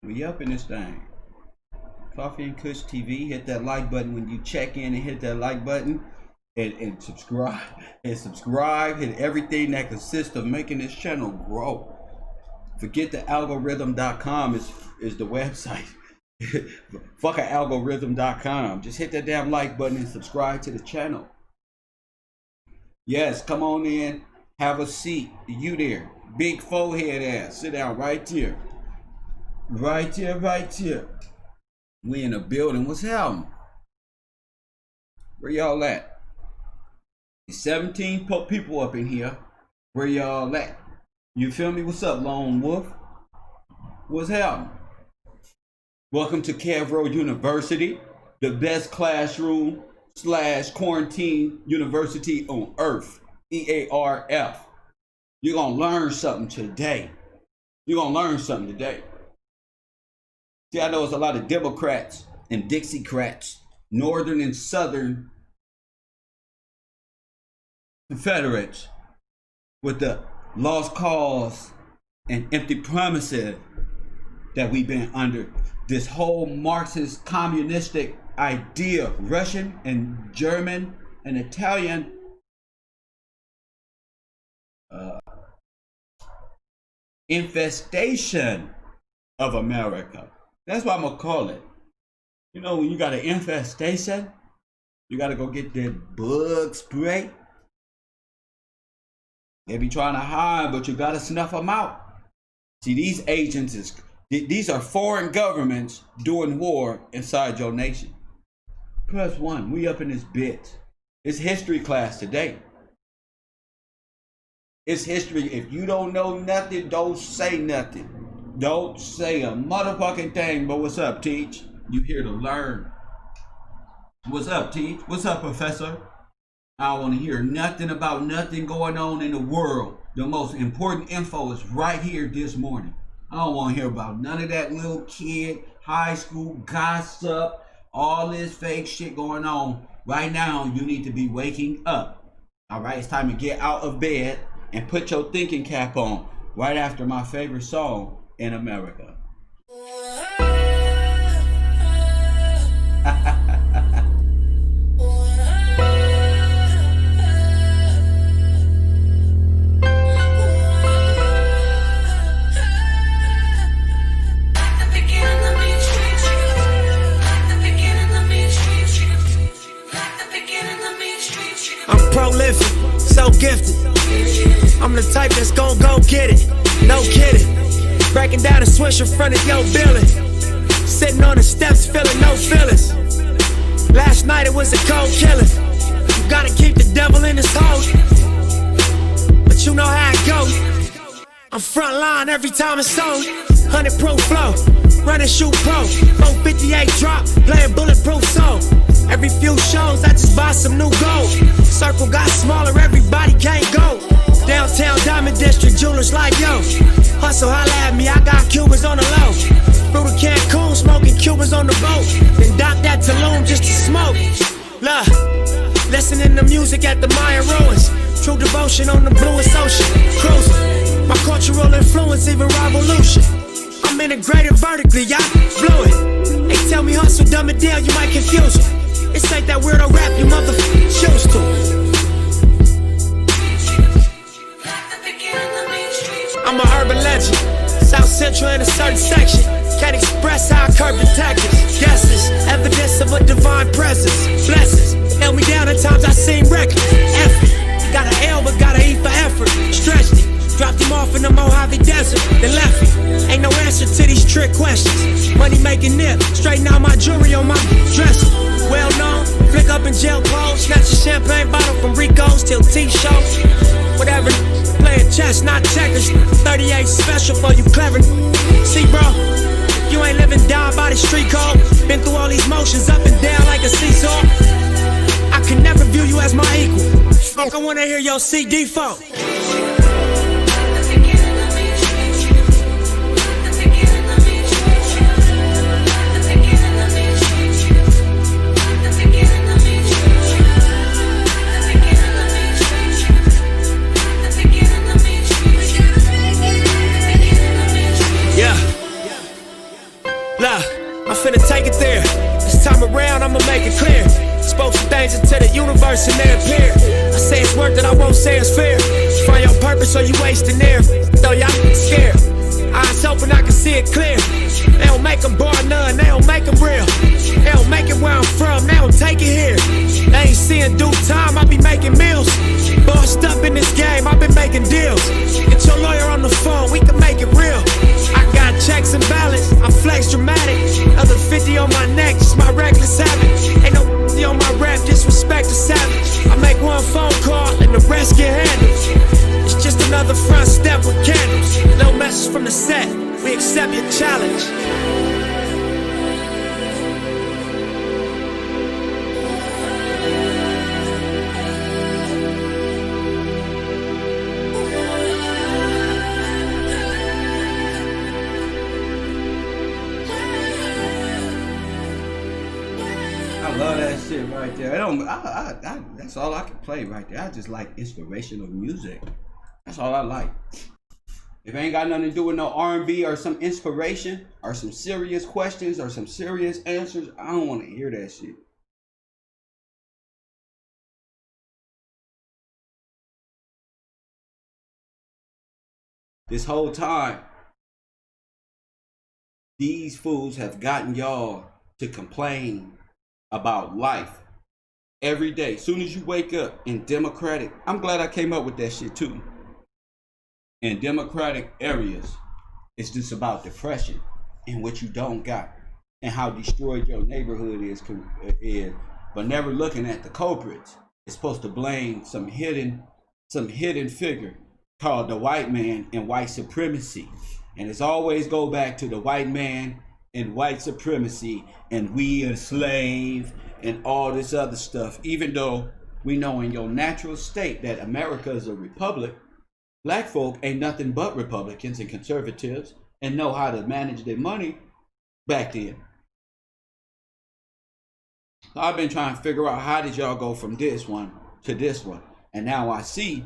We up in this thing. Coffee and Kush TV. Hit that like button when you check in and hit that like button. And subscribe. And subscribe. Hit everything that consists of making this channel grow. Forget the algorithm.com is the website. Fuck algorithm.com. Just hit that damn like button and subscribe to the channel. Yes, come on in. Have a seat. You there. Big forehead ass. Sit down right here. Right here, right here. We in a building. What's happening? Where y'all at? 17 people up in here. Where y'all at? You feel me? What's up, Lone Wolf? What's happening? Welcome to Cavro University, the best classroom / quarantine university on earth. EARF. You're gonna learn something today. You're gonna learn something today. See, I know it's a lot of Democrats and Dixiecrats, Northern and Southern Confederates with the lost cause and empty promises that we've been under. This whole Marxist communistic idea, Russian and German and Italian infestation of America. That's what I'm gonna call it. You know, when you got an infestation, you gotta go get that bug spray. They be trying to hide, but you gotta snuff them out. See, these agents these are foreign governments doing war inside your nation. Press 1, we up in this bit. It's history class today. It's history. If you don't know nothing, don't say nothing. Don't say a motherfucking thing. But what's up, Teach? You here to learn. What's up, Teach? What's up, Professor? I don't want to hear nothing about nothing going on in the world. The most important info is right here this morning. I don't want to hear about none of that little kid, high school gossip, all this fake shit going on. Right now, you need to be waking up. All right, it's time to get out of bed and put your thinking cap on right after my favorite song in America. I'm prolific, so gifted. I'm the type that's gon' go get it. No kidding. Breaking down a switch in front of your building. Sitting on the steps, feeling no feelings. Last night it was a cold killing. You gotta keep the devil in his hole. But you know how it goes. I'm front line every time it's on. 100 proof flow, running shoot pro. 458 drop, playing bulletproof song. Every few shows I just buy some new gold. Circle got smaller, everybody can't go. Downtown Diamond District, jewelers like yo. Hustle, holla at me, I got Cubans on the low. Through the Cancun, smoking Cubans on the boat. Then dock that Tulum just to smoke. Look, listening to music at the Mayan ruins. True devotion on the bluest ocean. Cruising, my cultural influence, even revolution. I'm integrated vertically, I blew it. They tell me hustle, dumb it down, you might confuse them. It's like that weirdo rap you motherfuckers choose to. I'm an urban legend, South Central in a certain section. Can't express how I curb detectives. Guesses, evidence of a divine presence. Blessings, held me down at times I seem reckless. Effort, got an L but got an E for effort. Stretched it, dropped him off in the Mojave Desert, then left him. Ain't no answer to these trick questions. Money making nip, straighten out my jewelry on my dresser. Well known, flick up in jail clothes. Snatch a champagne bottle from Rico's till T-shows. Whatever, playing chess, not checkers. 38 special for you clever. See bro, you ain't living down by the street code. Been through all these motions up and down like a seesaw. I can never view you as my equal. Fuck, I wanna hear your CD phone. I'm finna take it there. This time around, I'ma make it clear. Spoke some things into the universe and they appear. I say it's worth it, I won't say it's fair. Find your purpose or you wasting air. Though y'all scared, eyes open, I can see it clear. They don't make them bar none, they don't make them real. They don't make it where I'm from, they don't take it here. They ain't seeing due time, I be making meals. Bossed up in this game, I've been making deals. Get your lawyer on the phone, we can make it real. I got checks and balance, I flex dramatic. Other 50 on my neck, just my reckless habit. Ain't no on my rap, disrespect the savage. I make one phone call and the rest get handled. It's just another front step with candles. No message from the set, we accept your challenge. I love that shit right there. That's all I can play right there. I just like inspirational music. That's all I like. If it ain't got nothing to do with no R&B or some inspiration or some serious questions or some serious answers, I don't want to hear that shit. This whole time, these fools have gotten y'all to complain about life every day. Soon as you wake up in Democratic, I'm glad I came up with that shit too. In Democratic areas, it's just about depression and what you don't got and how destroyed your neighborhood is, but never looking at the culprits. It's supposed to blame some hidden figure called the white man and white supremacy. And it's always go back to the white man and white supremacy and we enslaved and all this other stuff. Even though we know in your natural state that America is a republic, black folk ain't nothing but Republicans and conservatives and know how to manage their money back then. So I've been trying to figure out how did y'all go from this one to this one. And now I see,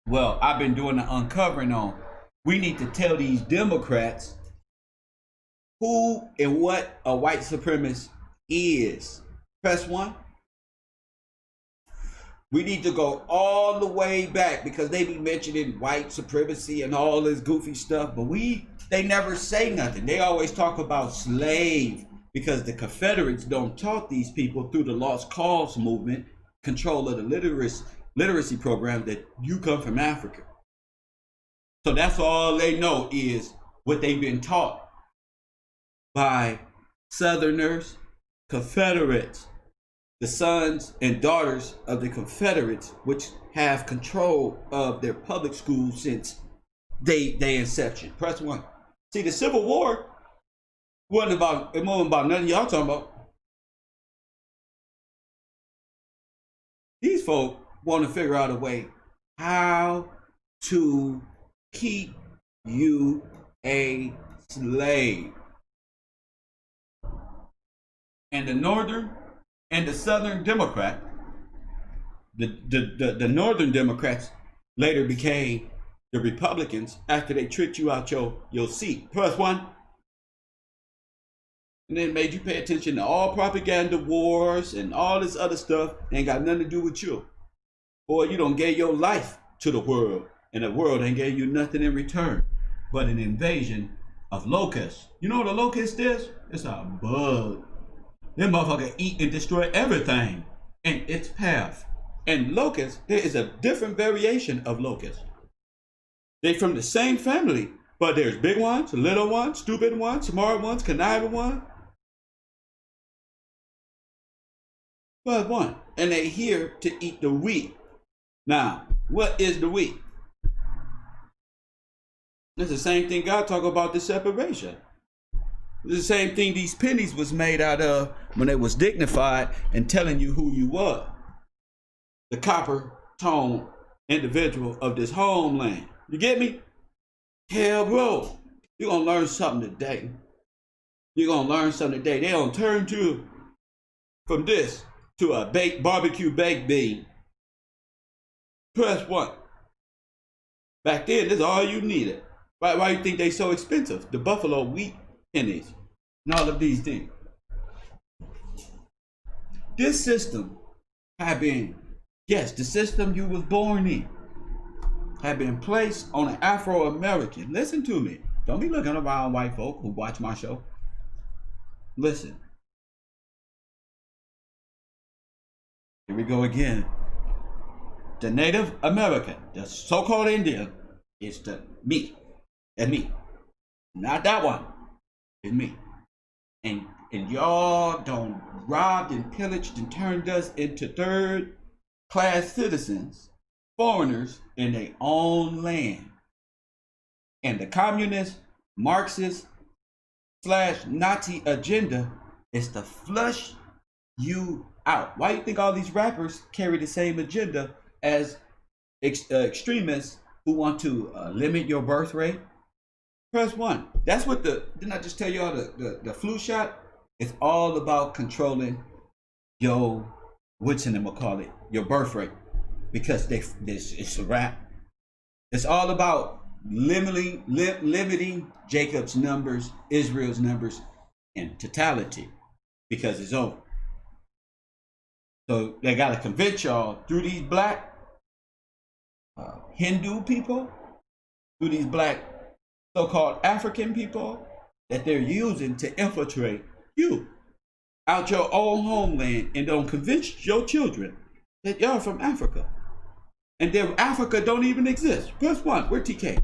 well, I've been doing the uncovering on, we need to tell these Democrats who and what a white supremacist is. Press 1. We need to go all the way back because they be mentioning white supremacy and all this goofy stuff, but they never say nothing. They always talk about slave because the Confederates don't taught these people through the Lost Cause movement, control of the literacy program, that you come from Africa. So that's all they know is what they've been taught by Southerners, Confederates, the sons and daughters of the Confederates, which have control of their public schools since their inception. Press 1. See, the Civil War wasn't about nothing y'all talking about. These folk want to figure out a way how to keep you a slave. And the Northern and the Southern Democrat, the Northern Democrats later became the Republicans after they tricked you out your seat. Press 1. And then made you pay attention to all propaganda wars and all this other stuff. Ain't got nothing to do with you. Boy, you don't gave your life to the world, and the world ain't gave you nothing in return but an invasion of locusts. You know what a locust is? It's a bug. Them motherfuckers eat and destroy everything in its path. And locusts, there is a different variation of locusts. They from the same family, but there's big ones, little ones, stupid ones, smart ones, conniving ones. But one, and they here to eat the wheat. Now, what is the wheat? It's the same thing God talk about the separation. It's the same thing these pennies was made out of when they was dignified and telling you who you were. The copper tone individual of this homeland. You get me? Hell, bro, you're gonna learn something today. You're gonna learn something today. They gonna turn you from this to a barbecue baked bean. Press 1. Back then, this is all you needed. Why you think they so expensive? The buffalo wheat pennies. and all of these things. This system have been, yes, the system you was born in, have been placed on an Afro-American. Listen to me. Don't be looking around white folk who watch my show. Listen. Here we go again. The Native American, the so-called Indian, is the me. And me. Not that one. It's me. And y'all don't robbed and pillaged and turned us into third-class citizens, foreigners in their own land. And the communist, Marxist / Nazi agenda is to flush you out. Why do you think all these rappers carry the same agenda as extremists who want to limit your birth rate? Press 1. That's what didn't I just tell y'all the flu shot? It's all about controlling your, what's in them call it, your birth rate. Because it's a wrap. It's all about limiting Jacob's numbers, Israel's numbers, in totality. Because it's over. So they got to convince y'all through these black Hindu people, through these black so-called African people, that they're using to infiltrate you out your own homeland, and don't convince your children that y'all from Africa. And then Africa don't even exist. Press 1, we're TK.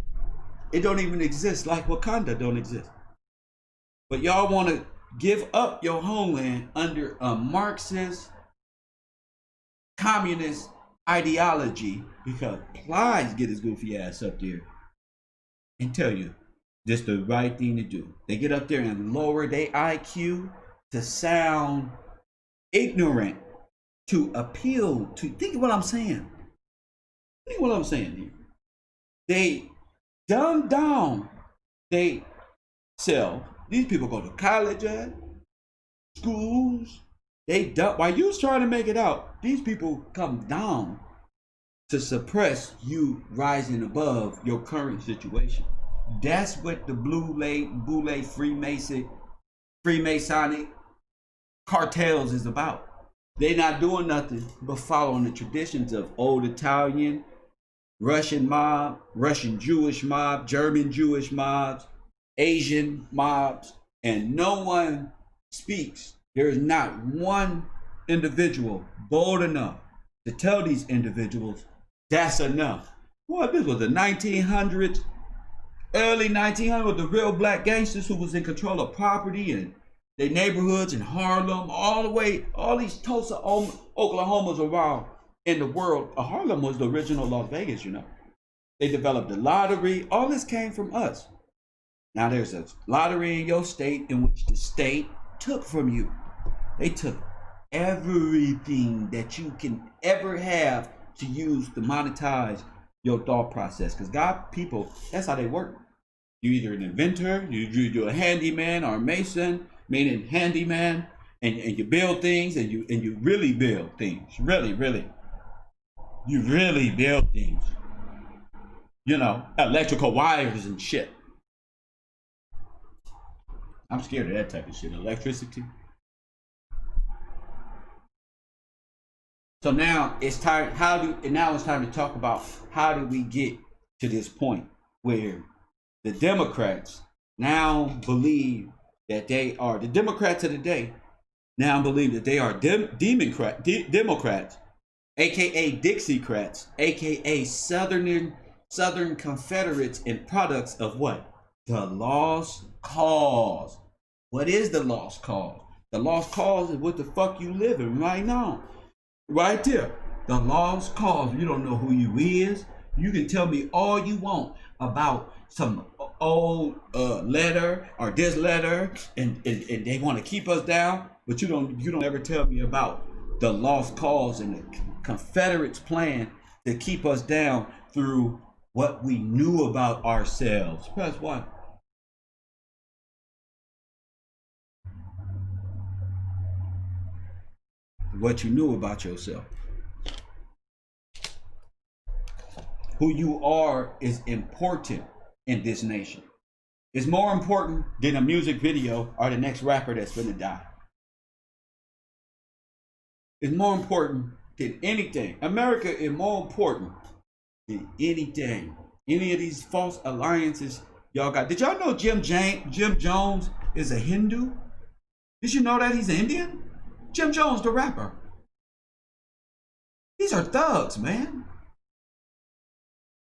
It don't even exist, like Wakanda don't exist. But y'all want to give up your homeland under a Marxist, communist ideology, because Plies get his goofy ass up there and tell you this the right thing to do. They get up there and lower their IQ to sound ignorant, to appeal to, think of what I'm saying. Think what I'm saying here. They dumb down they self. These people go to college at schools. They dumb, while you trying to make it out, these people come down to suppress you rising above your current situation. That's what the Boule Freemasonic cartels is about. They not doing nothing but following the traditions of old Italian, Russian mob, Russian Jewish mob, German Jewish mobs, Asian mobs, and no one speaks. There is not one individual bold enough to tell these individuals that's enough. Boy, this was the 1900s, early 1900s, with the real black gangsters who was in control of property and their neighborhoods in Harlem, all the way, all these Tulsa, Oklahomas around in the world. Harlem was the original Las Vegas, you know. They developed the lottery. All this came from us. Now there's a lottery in your state in which the state took from you. They took everything that you can ever have to use to monetize your thought process. Because God, people, that's how they work. You're either an inventor, you're a handyman or a mason, meaning handyman, and you build things, and you really build things. Really. You really build things. You know, electrical wires and shit. I'm scared of that type of shit. Electricity. So now it's time. Now it's time to talk about how do we get to this point where the Democrats now believe that they are the Democrats of the day. Now believe that they are Democrats, aka Dixiecrats, aka Southern Confederates, and products of what? The lost cause. What is the lost cause? The lost cause is what the fuck you living right now. Right there. The lost cause. You don't know who you is. You can tell me all you want about some old letter or this letter, and they want to keep us down, but you don't ever tell me about the lost cause and the Confederates' plan to keep us down through what we knew about ourselves. Press 1. What you knew about yourself. Who you are is important in this nation. is more important than a music video or the next rapper that's gonna die. It's more important than anything. America is more important than anything. Any of these false alliances y'all got. Did y'all know Jim Jones is a Hindu? Did you know that he's Indian? Jim Jones, the rapper. These are thugs, man.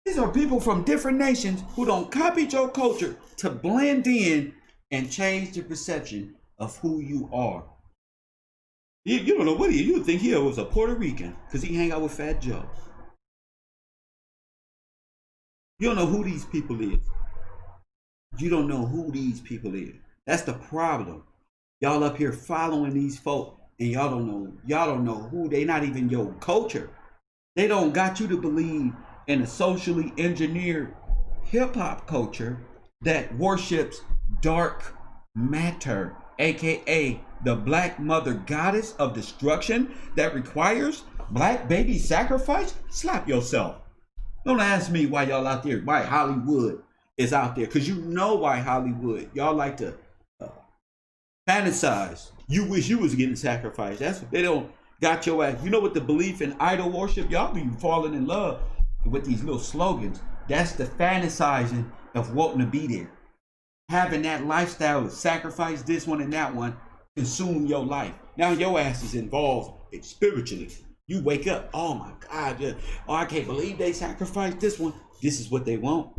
These are people from different nations who don't copy your culture to blend in and change the perception of who you are. You don't know what you would think he was a Puerto Rican because he hang out with Fat Joe. You don't know who these people is. You don't know who these people is. That's the problem. Y'all up here following these folk and y'all don't know who. They not even your culture. They don't got you to believe in a socially engineered hip-hop culture that worships dark matter, aka the black mother goddess of destruction that requires black baby sacrifice. Slap yourself. Don't ask me why y'all out there, why Hollywood is out there, because you know why Hollywood. Y'all like to fantasize. You wish you was getting sacrificed. That's what they don't got your ass. You know what the belief in idol worship, y'all be falling in love with these little slogans. That's the fantasizing of wanting to be there. Having that lifestyle of sacrifice this one and that one, consume your life. Now your ass is involved spiritually. You wake up, oh my God, yeah. Oh, I can't believe they sacrificed this one. This is what they want.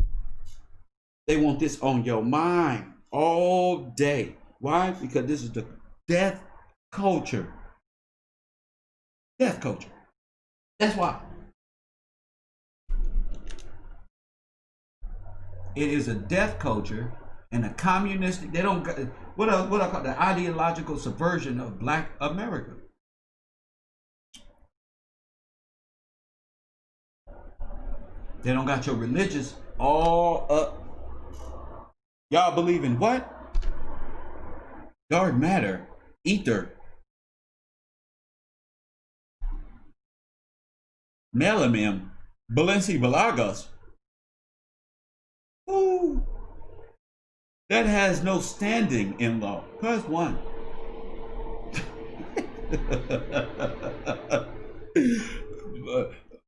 They want this on your mind all day. Why? Because this is the death culture. Death culture. That's why. It is a death culture and a communistic, they don't, what I call the ideological subversion of Black America. They don't got your religious all up. Y'all believe in what? Dark matter, ether, melanin, Balenciagas. Ooh, that has no standing in law. Plus one.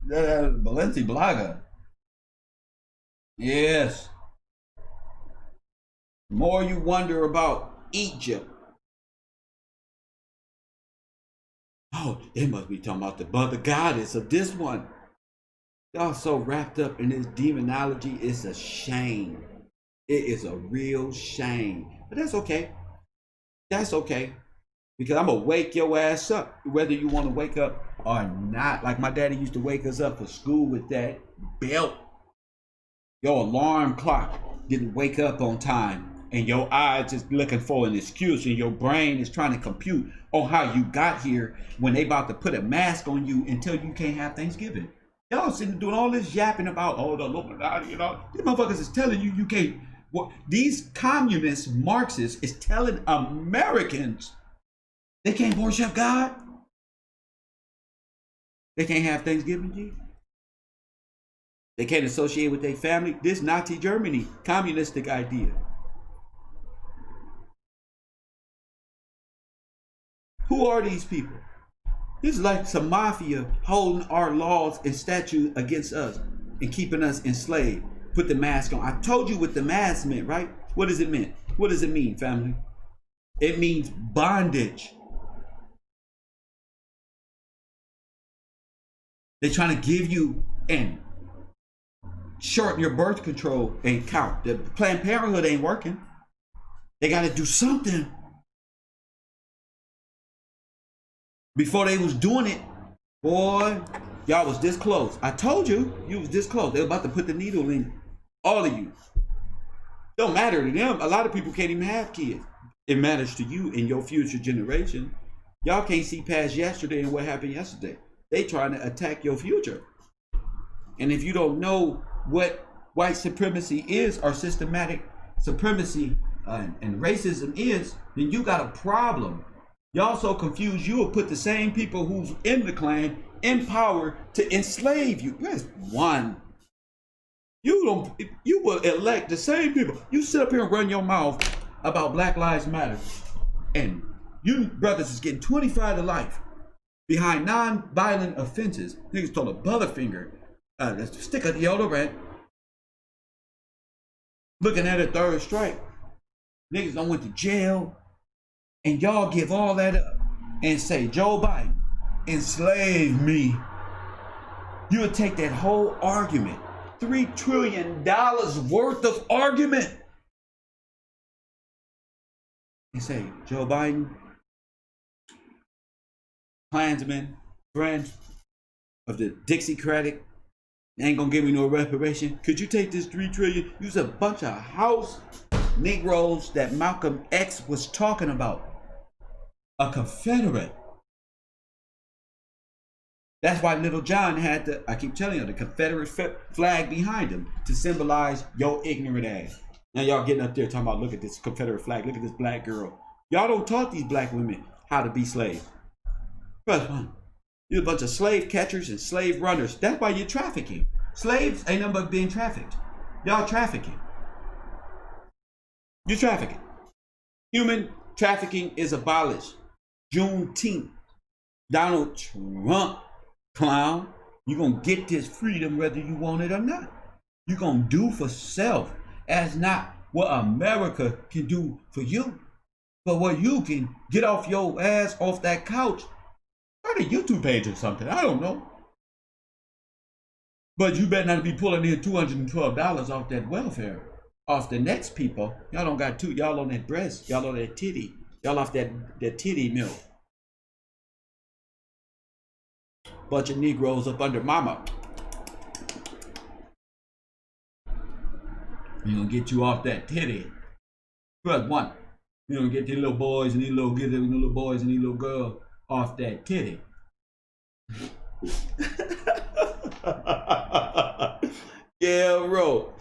Balenciaga. Yes. The more you wonder about Egypt. Oh, they must be talking about the mother goddess of this one. Y'all so wrapped up in this demonology, it's a shame. It is a real shame. But that's okay. That's okay. Because I'm going to wake your ass up, whether you want to wake up or not. Like my daddy used to wake us up for school with that belt. Your alarm clock didn't wake up on time. And your eyes is looking for an excuse. And your brain is trying to compute on how you got here when they about to put a mask on you until you can't have Thanksgiving. Y'all sitting doing all this yapping about, oh, the Illuminati, you know. These motherfuckers is telling you you can't. Well, these communist Marxists is telling Americans they can't worship God. They can't have Thanksgiving, G. They can't associate with their family. This Nazi Germany, communistic idea. Who are these people? This is like some mafia holding our laws and statutes against us and keeping us enslaved. Put the mask on. I told you what the mask meant, right? What does it mean? What does it mean, family? It means bondage. They're trying to give you and shorten your birth control and count. The Planned Parenthood ain't working. They got to do something. Before they was doing it, boy, y'all was this close. I told you, you was this close. They were about to put the needle in all of you. Don't matter to them. A lot of people can't even have kids. It matters to you and your future generation. Y'all can't see past yesterday and what happened yesterday. They trying to attack your future. And if you don't know what white supremacy is or systematic supremacy and racism is, then you got a problem. Y'all so confused, you will put the same people who's in the Klan in power to enslave you. There's one. You will elect the same people. You sit up here and run your mouth about Black Lives Matter, and you brothers is getting 25 to life behind non-violent offenses. Niggas told a butterfinger, stick a deodorant, looking at a third strike. Niggas don't went to jail, and y'all give all that up and say Joe Biden enslaved me. You would take that whole argument, $3 trillion worth of argument, and say Joe Biden, Klansman, friend of the Dixiecratic, ain't gonna give me no reparation. Could you take this $3 trillion? Use a bunch of house Negroes that Malcolm X was talking about. A Confederate. That's why Little John had the, I keep telling you, the Confederate flag behind him to symbolize your ignorant ass. Now y'all getting up there talking about, look at this Confederate flag, look at this black girl. Y'all don't taught these black women how to be slaves. First one, you're a bunch of slave catchers and slave runners. That's why you're trafficking. Slaves ain't nothing but being trafficked. Y'all trafficking. You're trafficking. Human trafficking is abolished. Juneteenth. Donald Trump, clown, you're going to get this freedom whether you want it or not. You're going to do for self as not what America can do for you, but what you can get off your ass off that couch. Start a YouTube page or something. I don't know. But you better not be pulling in $212 off that welfare. Off the next people. Y'all don't got two. Y'all on that breast. Y'all on that titty. Y'all off that titty milk. Bunch of Negroes up under mama. You gonna get you off that titty. Plus one. You gonna get these little boys and these little boys and these little girls off that titty. Yeah, bro.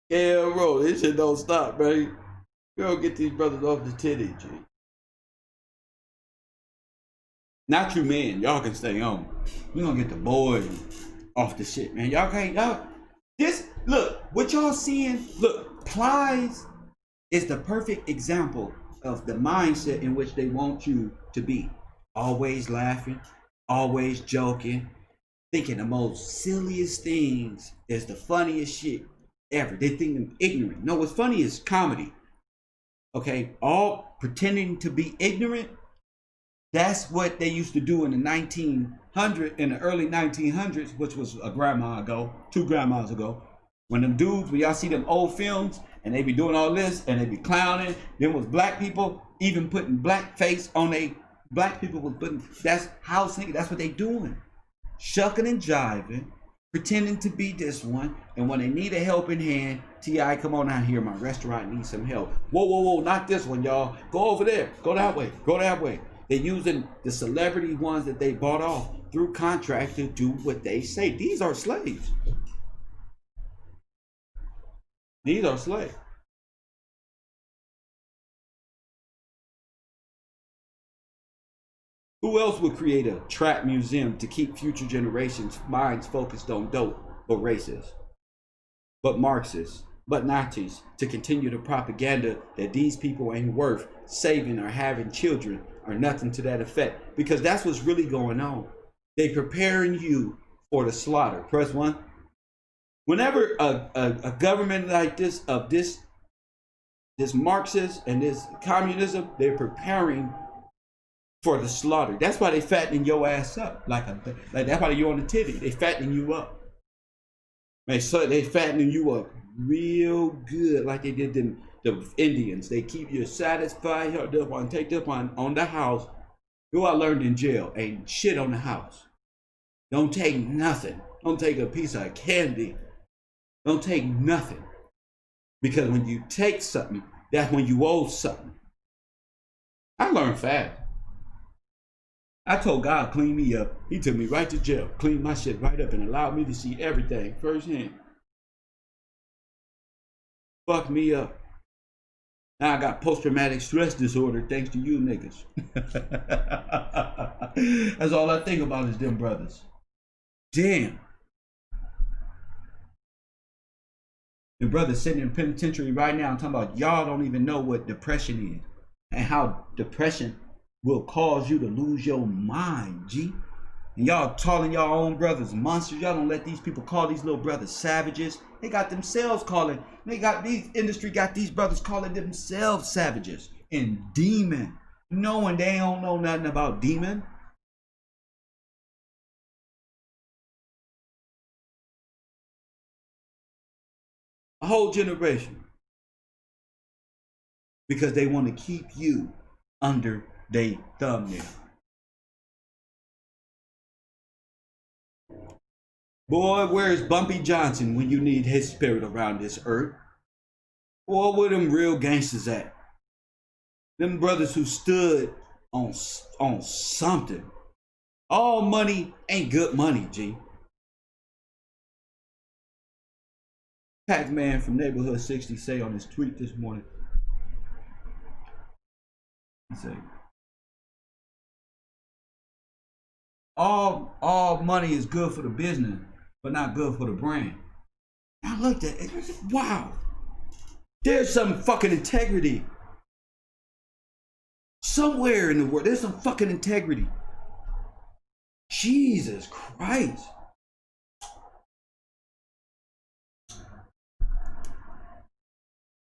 Yeah, bro. This shit don't stop, bro. Girl, get these brothers off the titty, G. Not you men, y'all can stay on. We gonna get the boys off the shit, man. Y'all can't, look, what y'all seeing, look, Plies is the perfect example of the mindset in which they want you to be. Always laughing, always joking, thinking the most silliest things is the funniest shit ever. They think them ignorant. No, what's funny is comedy. Okay, all pretending to be ignorant. That's what they used to do in the early 1900s, which was a grandma ago, 2 grandmas ago. When them dudes, when y'all see them old films and they be doing all this and they be clowning, then was black people even putting black face on black people was putting, that's house nigga, that's what they doing. Shucking and jiving, pretending to be this one, and when they need a helping hand, T.I., come on out here, my restaurant needs some help. Whoa, whoa, whoa, not this one, y'all. Go over there, go that way, go that way. They're using the celebrity ones that they bought off through contract to do what they say. These are slaves. These are slaves. Who else would create a trap museum to keep future generations' minds focused on dope or racists? But Marxists, but Nazis, to continue the propaganda that these people ain't worth saving or having children or nothing to that effect. Because that's what's really going on. They preparing you for the slaughter. Press 1. Whenever a government like this, of this Marxist and this communism, they're preparing for the slaughter. That's why they fattening your ass up. Like that's why you're on the titty. They fattening you up. They fattening you up real good, like they did the Indians. They keep you satisfied. Take this one on the house. Who I learned in jail, ain't shit on the house. Don't take nothing. Don't take a piece of candy. Don't take nothing. Because when you take something, that's when you owe something. I learned fast. I told God, clean me up. He took me right to jail, cleaned my shit right up, and allowed me to see everything firsthand. Fuck me up. Now I got post-traumatic stress disorder thanks to you niggas. That's all I think about is them brothers. Damn. And brothers sitting in the penitentiary right now talking about y'all don't even know what depression is and how depression will cause you to lose your mind, G. And y'all calling y'all own brothers monsters. Y'all don't let these people call these little brothers savages. They got themselves calling. These industry got these brothers calling themselves savages and demon, knowing they don't know nothing about demon. A whole generation. Because they want to keep you under their thumbnail. Boy, where's Bumpy Johnson when you need his spirit around this earth? Boy, where them real gangsters at? Them brothers who stood on something. All money ain't good money, G. Pac-Man from Neighborhood 60 say on his tweet this morning, he said, all money is good for the business, but not good for the brand. I looked at it, wow. There's some fucking integrity. Somewhere in the world, there's some fucking integrity. Jesus Christ.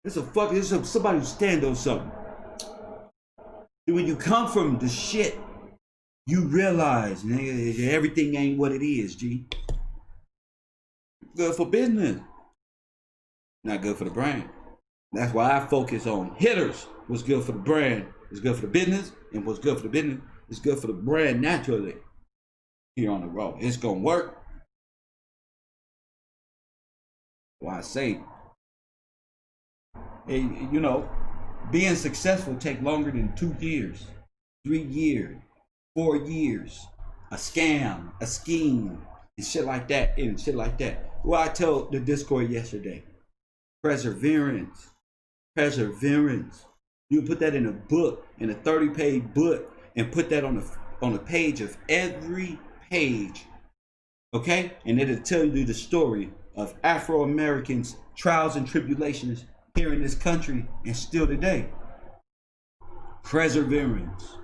There's somebody who stand on something. When you come from the shit, you realize everything ain't what it is, G. Good for business, not good for the brand. That's why I focus on hitters. What's good for the brand is good for the business, and what's good for the business is good for the brand naturally. Here on the road, it's gonna work. Why I say, hey, you know, being successful take longer than 2 years, 3 years, 4 years. A scam, a scheme, and shit like that, and shit like that. Well, I told the Discord yesterday, perseverance. You put that in a book, in a 30-page book, and put that on a page of every page, okay? And it'll tell you the story of Afro-Americans' trials and tribulations here in this country and still today. Perseverance.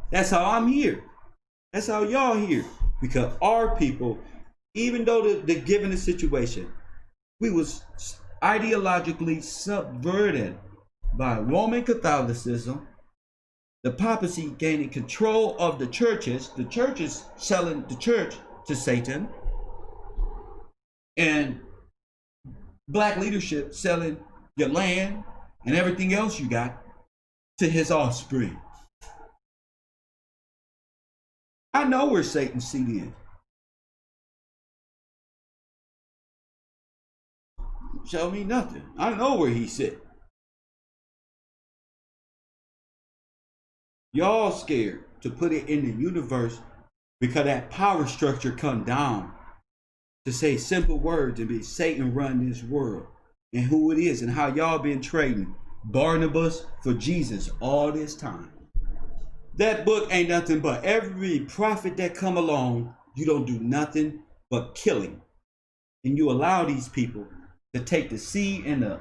That's how I'm here. That's how y'all here. Because our people, even though the given the situation, we was ideologically subverted by Roman Catholicism, the papacy gaining control of the churches selling the church to Satan, and black leadership selling your land and everything else you got to his offspring. I know where Satan's seat is. Show me nothing. I know where he sit. Y'all scared to put it in the universe because that power structure come down to say simple words and be Satan run this world and who it is and how y'all been trading Barnabas for Jesus all this time. That book ain't nothing but every prophet that come along, you don't do nothing but killing. And you allow these people to take the seed in the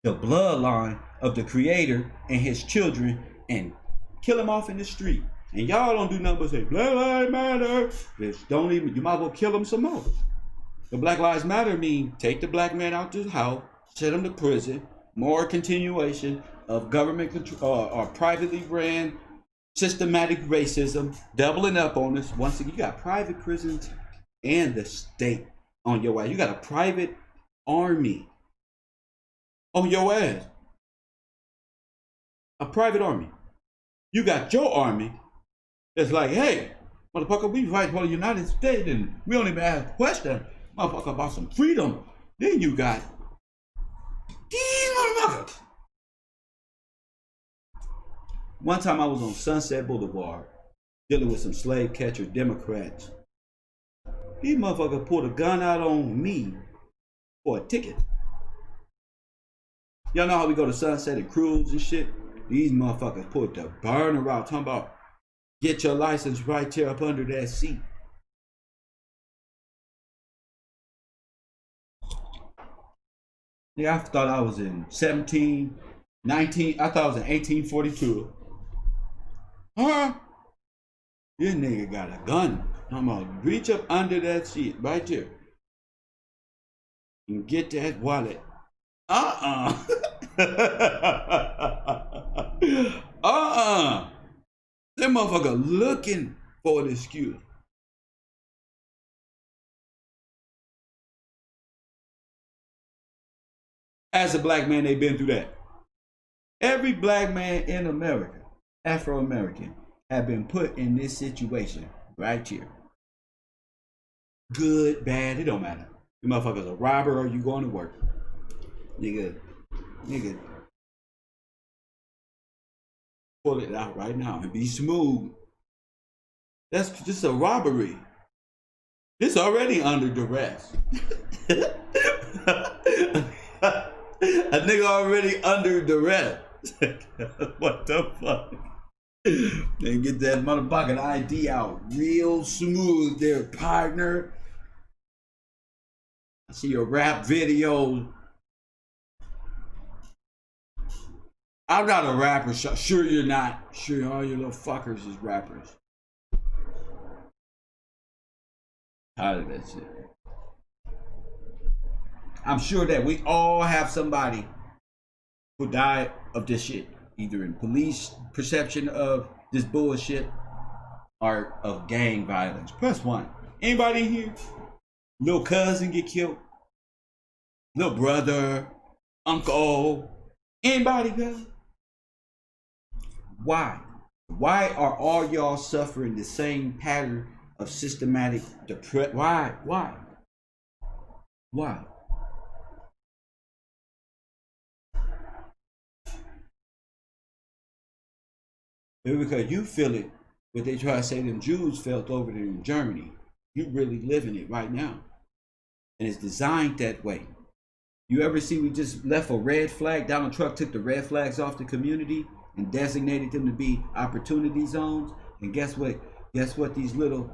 bloodline of the creator and his children and kill them off in the street. And y'all don't do nothing but say, Black Lives Matter. Just don't even, you might as well kill them some more. The Black Lives Matter mean take the black man out the house, send him to prison, more continuation of government control or privately ran systematic racism, doubling up on us. Once again, you got private prisons and the state on your ass. You got a private army on your ass. A private army. You got your army that's like, hey, motherfucker, we fight for the United States and we don't even ask questions, motherfucker, about some freedom. Then you got these motherfuckers. One time I was on Sunset Boulevard dealing with some slave catcher Democrats. These motherfuckers pulled a gun out on me for a ticket. Y'all know how we go to Sunset and cruise and shit? These motherfuckers pulled the burner out, talking about get your license right there up under that seat. Yeah, I thought I was in 17, 19. I thought I was in 1842. Huh? This nigga got a gun. I'm gonna reach up under that shit right there and get that wallet. Uh-uh. Uh-uh. That motherfucker looking for an excuse. As a black man, they've been through that. Every black man in America, Afro-American, have been put in this situation right here. Good, bad, it don't matter. You motherfuckers a robber or you going to work. Nigga, pull it out right now and be smooth. That's just a robbery. It's already under duress. A nigga already under duress. What the fuck? They get that motherfucking ID out real smooth there, partner. I see your rap video. I'm not a rapper. Sure you're not. Sure all your little fuckers is rappers. Tired of that shit. I'm sure that we all have somebody who died of this shit, either in police perception of this bullshit or of gang violence. Press 1. Anybody here? Little cousin get killed? Little brother? Uncle? Anybody, girl? Why? Why are all y'all suffering the same pattern of systematic depression? Why? It's because you feel it, what they try to say them Jews felt over there in Germany. You really living it right now. And it's designed that way. You ever see we just left a red flag? Donald Trump took the red flags off the community and designated them to be opportunity zones. And guess what? These little,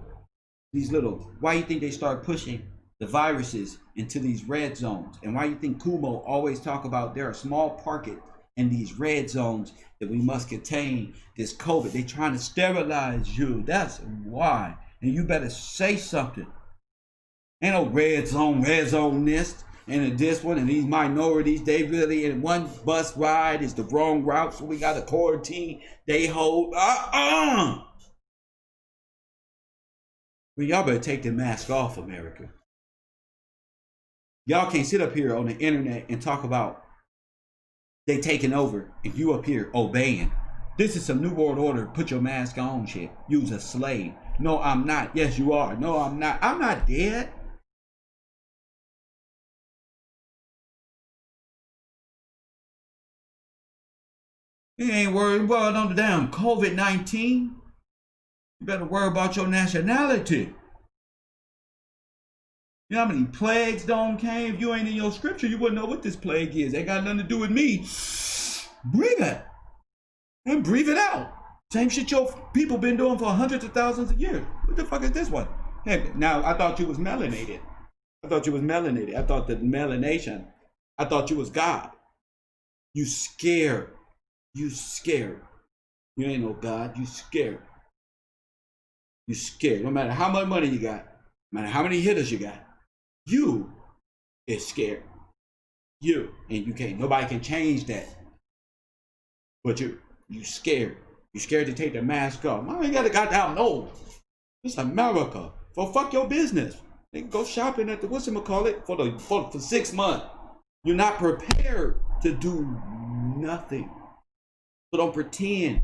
why you think they start pushing the viruses into these red zones? And why you think Kumo always talk about there are small pockets in these red zones that we must contain this COVID? They trying to sterilize you. That's why. And you better say something. Ain't no red zone this and this one and these minorities. They really, in one bus ride is the wrong route, so we got a quarantine they hold. Well, y'all better take the mask off, America. Y'all can't sit up here on the internet and talk about they taking over and you up here obeying. This is some new world order. Put your mask on shit. You's a slave. No, I'm not. Yes, you are. No, I'm not. I'm not dead. You ain't worried about on the damn COVID-19. You better worry about your nationality. You know how many plagues don't came? If you ain't in your scripture, you wouldn't know what this plague is. Ain't got nothing to do with me. Breathe it. And breathe it out. Same shit your people been doing for hundreds of thousands of years. What the fuck is this one? Hey, now, I thought you was melanated. I thought the melanation, I thought you was God. You scared. You scared. You ain't no God. You scared. You scared. No matter how much money you got, no matter how many hitters you got, you is scared. You. And you can't. Nobody can change that. But you scared. You scared to take the mask off. I ain't got to goddamn know. It's America. For fuck your business. They can go shopping at the whatchamacallit for 6 months. You're not prepared to do nothing. So don't pretend.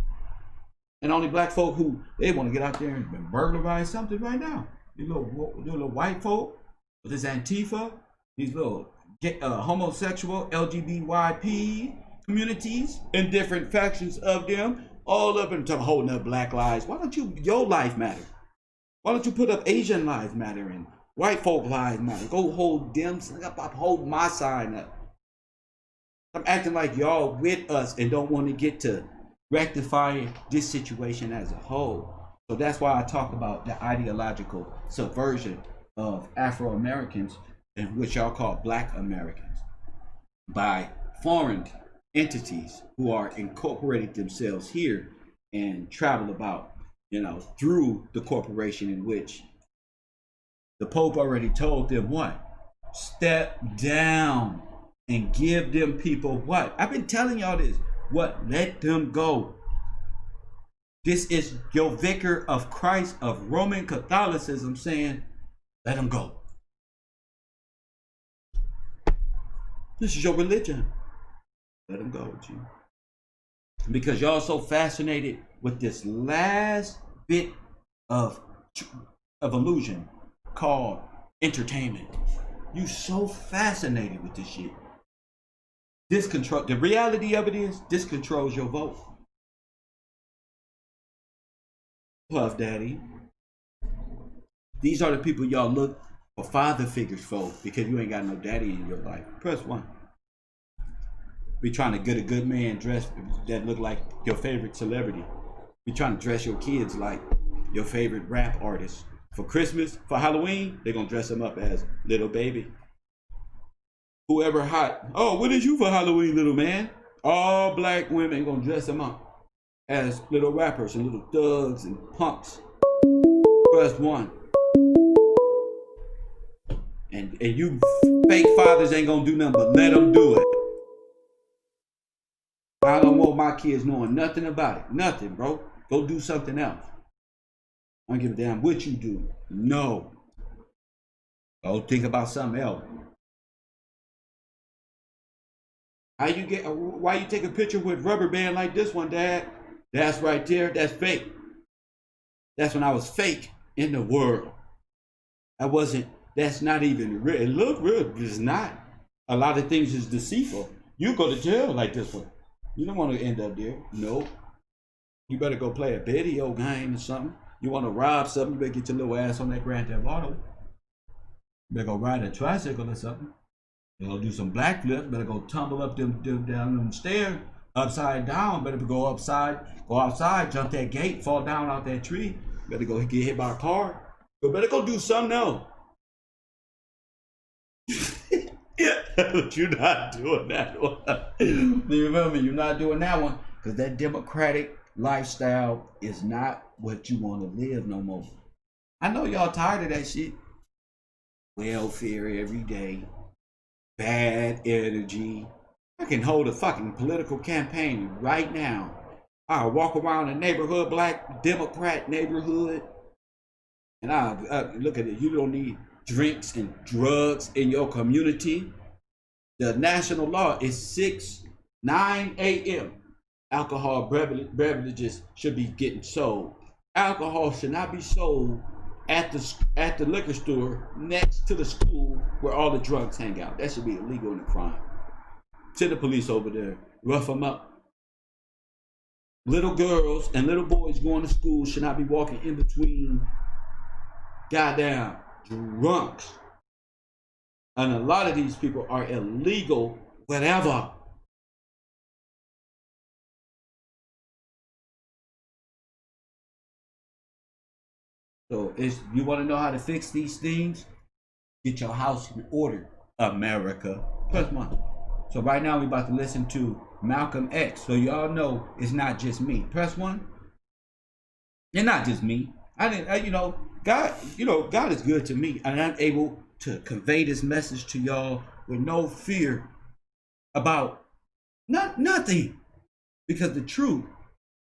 And only black folk who they want to get out there and burglarize something right now. These little white folk with this Antifa, these little homosexual LGBTYP communities and different factions of them, all up and holding up black lives. Why don't your life matter? Why don't you put up Asian lives matter and white folk lives matter? Go hold them up, hold my sign up. I'm acting like y'all with us and don't want to get to rectifying this situation as a whole. So that's why I talk about the ideological subversion of Afro-Americans, and which y'all call Black Americans. by foreign entities who are incorporating themselves here and travel about, through the corporation in which the Pope already told them what? Step down and give them people what? I've been telling y'all this. What? Let them go. This is your vicar of Christ of Roman Catholicism saying, let them go. This is your religion. Let them go, G. Because y'all so fascinated with this last bit of illusion called entertainment. You so fascinated with this shit. The reality of it is, this controls your vote. Puff Daddy. These are the people y'all look for father figures for because you ain't got no daddy in your life. Press 1. Be trying to get a good man dressed that look like your favorite celebrity. Be trying to dress your kids like your favorite rap artist. For Christmas, for Halloween, they're going to dress them up as little baby. Whoever hot. Oh, what is you for Halloween, little man? All black women going to dress them up as little rappers and little thugs and punks. Press 1. And you fake fathers ain't going to do nothing but let them do it. I don't want my kids knowing nothing about it. Nothing, bro. Go do something else. I don't give a damn what you do. No. Go think about something else. Why you take a picture with rubber band like this one, Dad? That's right there. That's fake. That's when I was fake in the world. That's not even real. It looked real, but it's not. A lot of things is deceitful. You go to jail like this one. You don't want to end up there. No. You better go play a video game or something. You want to rob something, you better get your little ass on that Grand Theft Auto. You better go ride a tricycle or something. You better go do some black flips. Better go tumble up down them stairs upside down. Better go outside, jump that gate, fall down out that tree. Better go get hit by a car. But better go do something else. But you're not doing that one. You remember, you're not doing that one because that democratic lifestyle is not what you want to live no more. I know y'all tired of that shit. Welfare every day, bad energy. I can hold a fucking political campaign right now. I'll walk around a neighborhood, black Democrat neighborhood, and I look at it. You don't need drinks and drugs in your community. The national law is 9 a.m. Alcohol beverages should be getting sold. Alcohol should not be sold at the liquor store next to the school where all the drunks hang out. That should be illegal and a crime. Send the police over there, rough them up. Little girls and little boys going to school should not be walking in between goddamn drunks. And a lot of these people are illegal, whatever. So you want to know how to fix these things? Get your house in order, America. Press 1. So right now we're about to listen to Malcolm X. So y'all know it's not just me. Press 1. It's not just me. God is good to me, and I'm able to convey this message to y'all with no fear about nothing, because the truth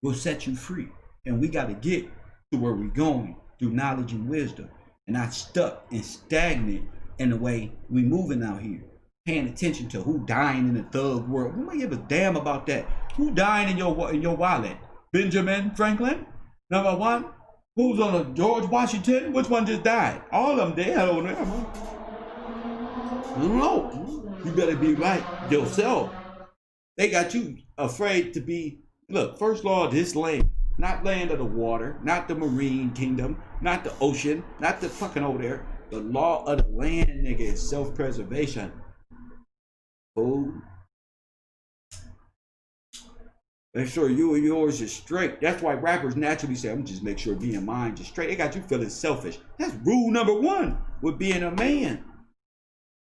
will set you free, and we got to get to where we're going through knowledge and wisdom, and not stuck and stagnant in the way we moving out here, paying attention to who dying in the thug world. Who might give a damn about that? Who dying in your wallet? Benjamin Franklin, number 1. Who's on a George Washington? Which one just died? All of them dead over there. I don't know. You better be right yourself. They got you afraid to be. Look, first law of this land, not land of the water, not the marine kingdom, not the ocean, not the fucking over there. The law of the land, nigga, is self-preservation. Oh. Make sure you and yours is straight. That's why rappers naturally say, I'm just make sure being mine is straight. They got you feeling selfish. That's rule number 1 with being a man.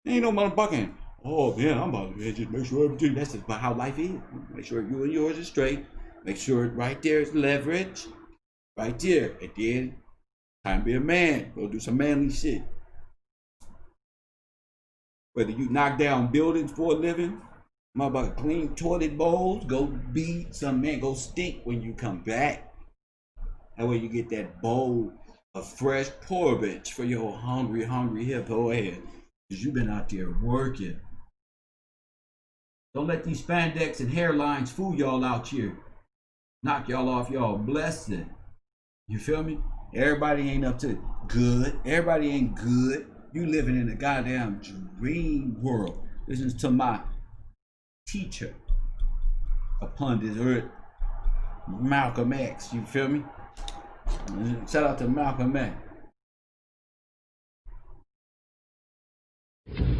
Ain't no motherfucking Oh man, I'm about to just make sure everything. That's about how life is. Make sure you and yours is straight. Make sure right there is leverage. Right there. And then time to be a man. Go do some manly shit. Whether you knock down buildings for a living, motherfucker clean toilet bowls, go be some man, go stink when you come back. That way you get that bowl of fresh porridge for your hungry hippo head. Because you've been out there working. Don't let these spandex and hairlines fool y'all out here. Knock y'all off y'all blessing. You feel me? Everybody ain't up to good. Everybody ain't good. You living in a goddamn dream world. Listen to my teacher upon this earth, Malcolm X. You feel me? Shout out to Malcolm X.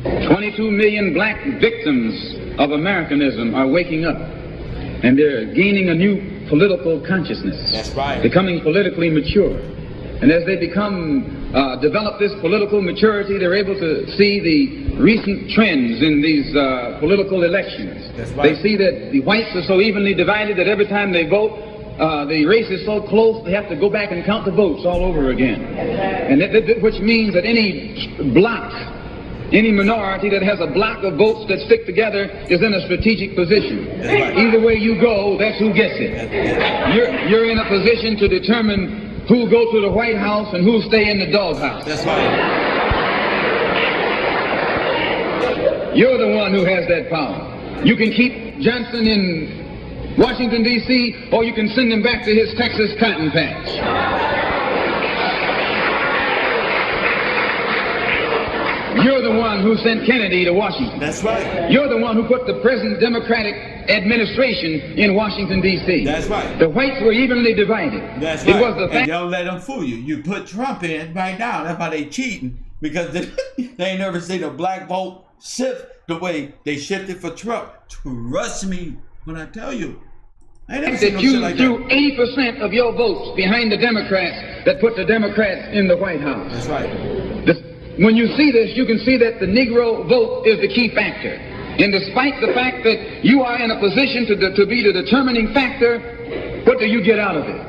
22 million black victims of Americanism are waking up, and they're gaining a new political consciousness. That's right. Becoming politically mature. And as they develop this political maturity, they're able to see the recent trends in these political elections. That's right. They see that the whites are so evenly divided that every time they vote, the race is so close they have to go back and count the votes all over again. And which means that any block, any minority that has a block of votes that stick together is in a strategic position. Right. Either way you go, that's who gets it. You're in a position to determine who'll go to the White House and who'll stay in the doghouse. That's right. You're the one who has that power. You can keep Johnson in Washington, D.C., or you can send him back to his Texas cotton patch. You're the one who sent Kennedy to Washington. That's right. You're the one who put the present Democratic administration in Washington, D.C. That's right. The whites were evenly divided. That's It right. was the And don't let them fool you. You put Trump in right now. That's why they cheating. Because they ain't never seen a black vote shift the way they shifted for Trump. Trust me when I tell you. I ain't never seen that no shit you like threw that. 80% of your votes behind the Democrats that put the Democrats in the White House. That's right. When you see this, you can see that the Negro vote is the key factor. And despite the fact that you are in a position to be the determining factor, what do you get out of it?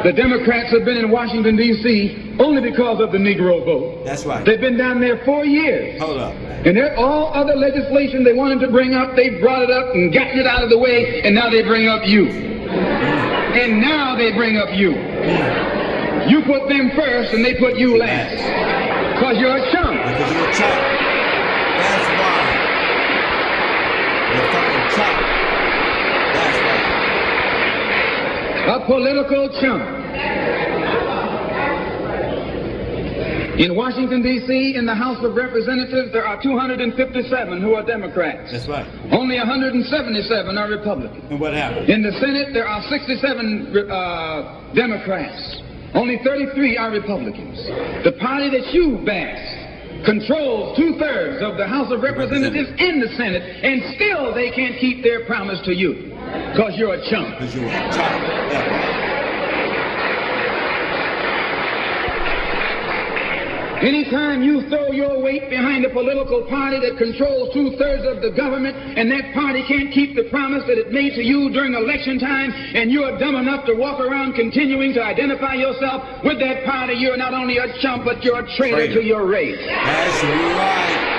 The Democrats have been in Washington, D.C. only because of the Negro vote. That's right. They've been down there 4 years. Hold up. And all other legislation they wanted to bring up, they brought it up and gotten it out of the way, and now they bring up you. And now they bring up you. You put them first, and they put you last. Because you're a chump. Because you're a chump. That's why. You're a fucking chump. That's why. A political chump. In Washington, D.C., in the House of Representatives, there are 257 who are Democrats. That's right. Only 177 are Republicans. And what happened? In the Senate, there are 67 Democrats. Only 33 are Republicans. The party that you bash controls 2/3 of the House of Representatives and the Senate, and still they can't keep their promise to you. Because you're a chump. Because you're a chump. Yeah. Anytime you throw your weight behind a political party that controls 2/3 of the government, and that party can't keep the promise that it made to you during election time, and you're dumb enough to walk around continuing to identify yourself with that party, you're not only a chump, but you're a traitor to your race. That's right.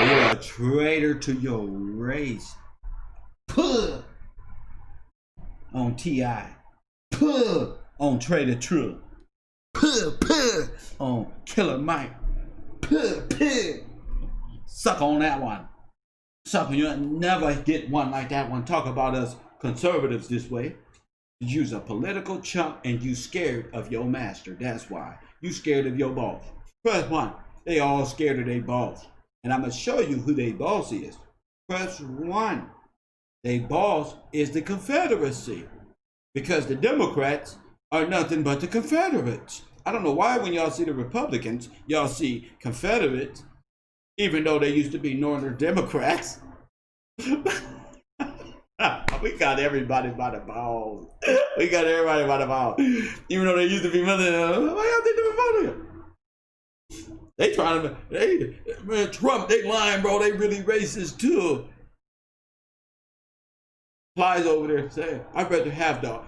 You're a traitor to your race. Puh. On T.I. Puh. On Trader True. Puh, puh, on Killer Mike. Puh, puh. Suck on that one. Suck on. You'll never get one like that one. Talk about us conservatives this way. You's a political chump and you scared of your master. That's why. You scared of your boss. First one, they all scared of their boss. And I'm going to show you who their boss is. First one, their boss is the Confederacy. Because the Democrats are nothing but the Confederates. I don't know why when y'all see the Republicans, y'all see Confederates, even though they used to be Northern Democrats. We got everybody by the balls. We got everybody by the balls. Even though they used to be Northern, why y'all think the Republicans? They trying to, man, Trump, they lying, bro. They really racist too. Flies over there saying, I'd rather have the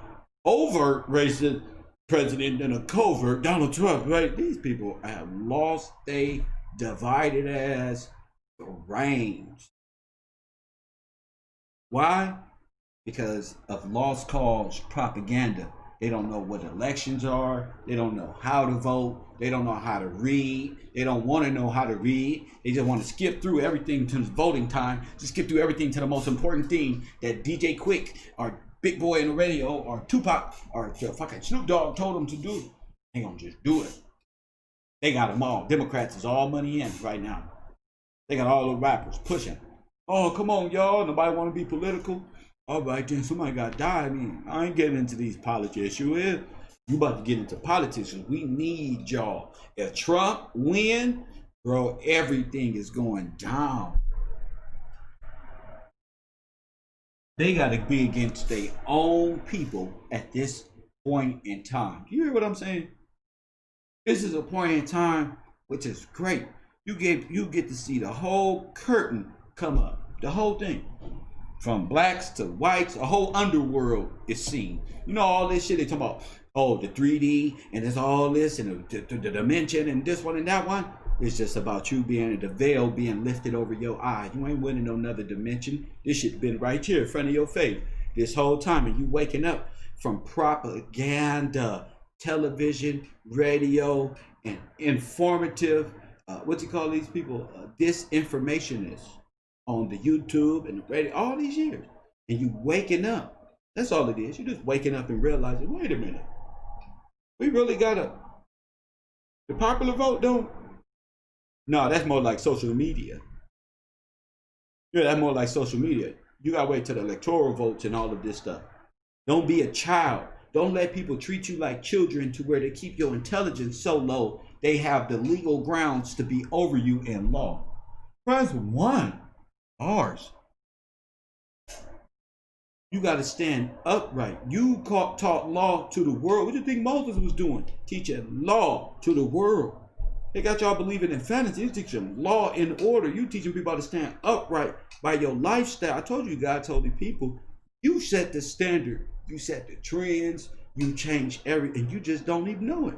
overt racist president than a covert Donald Trump, right? These people have lost they divided as range. Why? Because of lost cause propaganda. They don't know what elections are. They don't know how to vote. They don't know how to read. They don't want to know how to read. They just want to skip through everything to voting time. Just skip through everything to the most important thing that DJ Quick or Big Boy in the radio or Tupac or fucking Snoop Dogg told them to do. They gonna just do it. They got them all. Democrats is all money in right now. They got all the rappers pushing. Oh, come on, y'all. Nobody want to be political. All right, then somebody got to die. I mean, I ain't getting into these politics. You about to get into politics. We need y'all. If Trump win, bro, everything is going down. They got to be against their own people at this point in time. You hear what I'm saying? This is a point in time which is great. You get to see the whole curtain come up, the whole thing. From blacks to whites, a whole underworld is seen. You know all this shit they talking about, oh, the 3D, and there's all this, and the dimension, and this one and that one. It's just about you being, the veil being lifted over your eye. You ain't winning no another dimension. This shit been right here in front of your face this whole time, and you waking up from propaganda, television, radio, and informative, what you call these people, disinformationists. On the YouTube and the radio all these years, and you waking up. That's all it is. You just waking up and realizing, wait a minute, we really gotta, the popular vote don't. No, that's more like social media. Yeah, that's more like social media. You gotta wait till the electoral votes and all of this stuff. Don't be a child. Don't let people treat you like children to where they keep your intelligence so low they have the legal grounds to be over you in law. Press one. Ours. You got to stand upright. You taught law to the world. What do you think Moses was doing? Teaching law to the world. They got y'all believing in fantasy. You teaching law in order. You teaching people to stand upright by your lifestyle. I told you, God told the people, you set the standard. You set the trends. You change and you just don't even know it.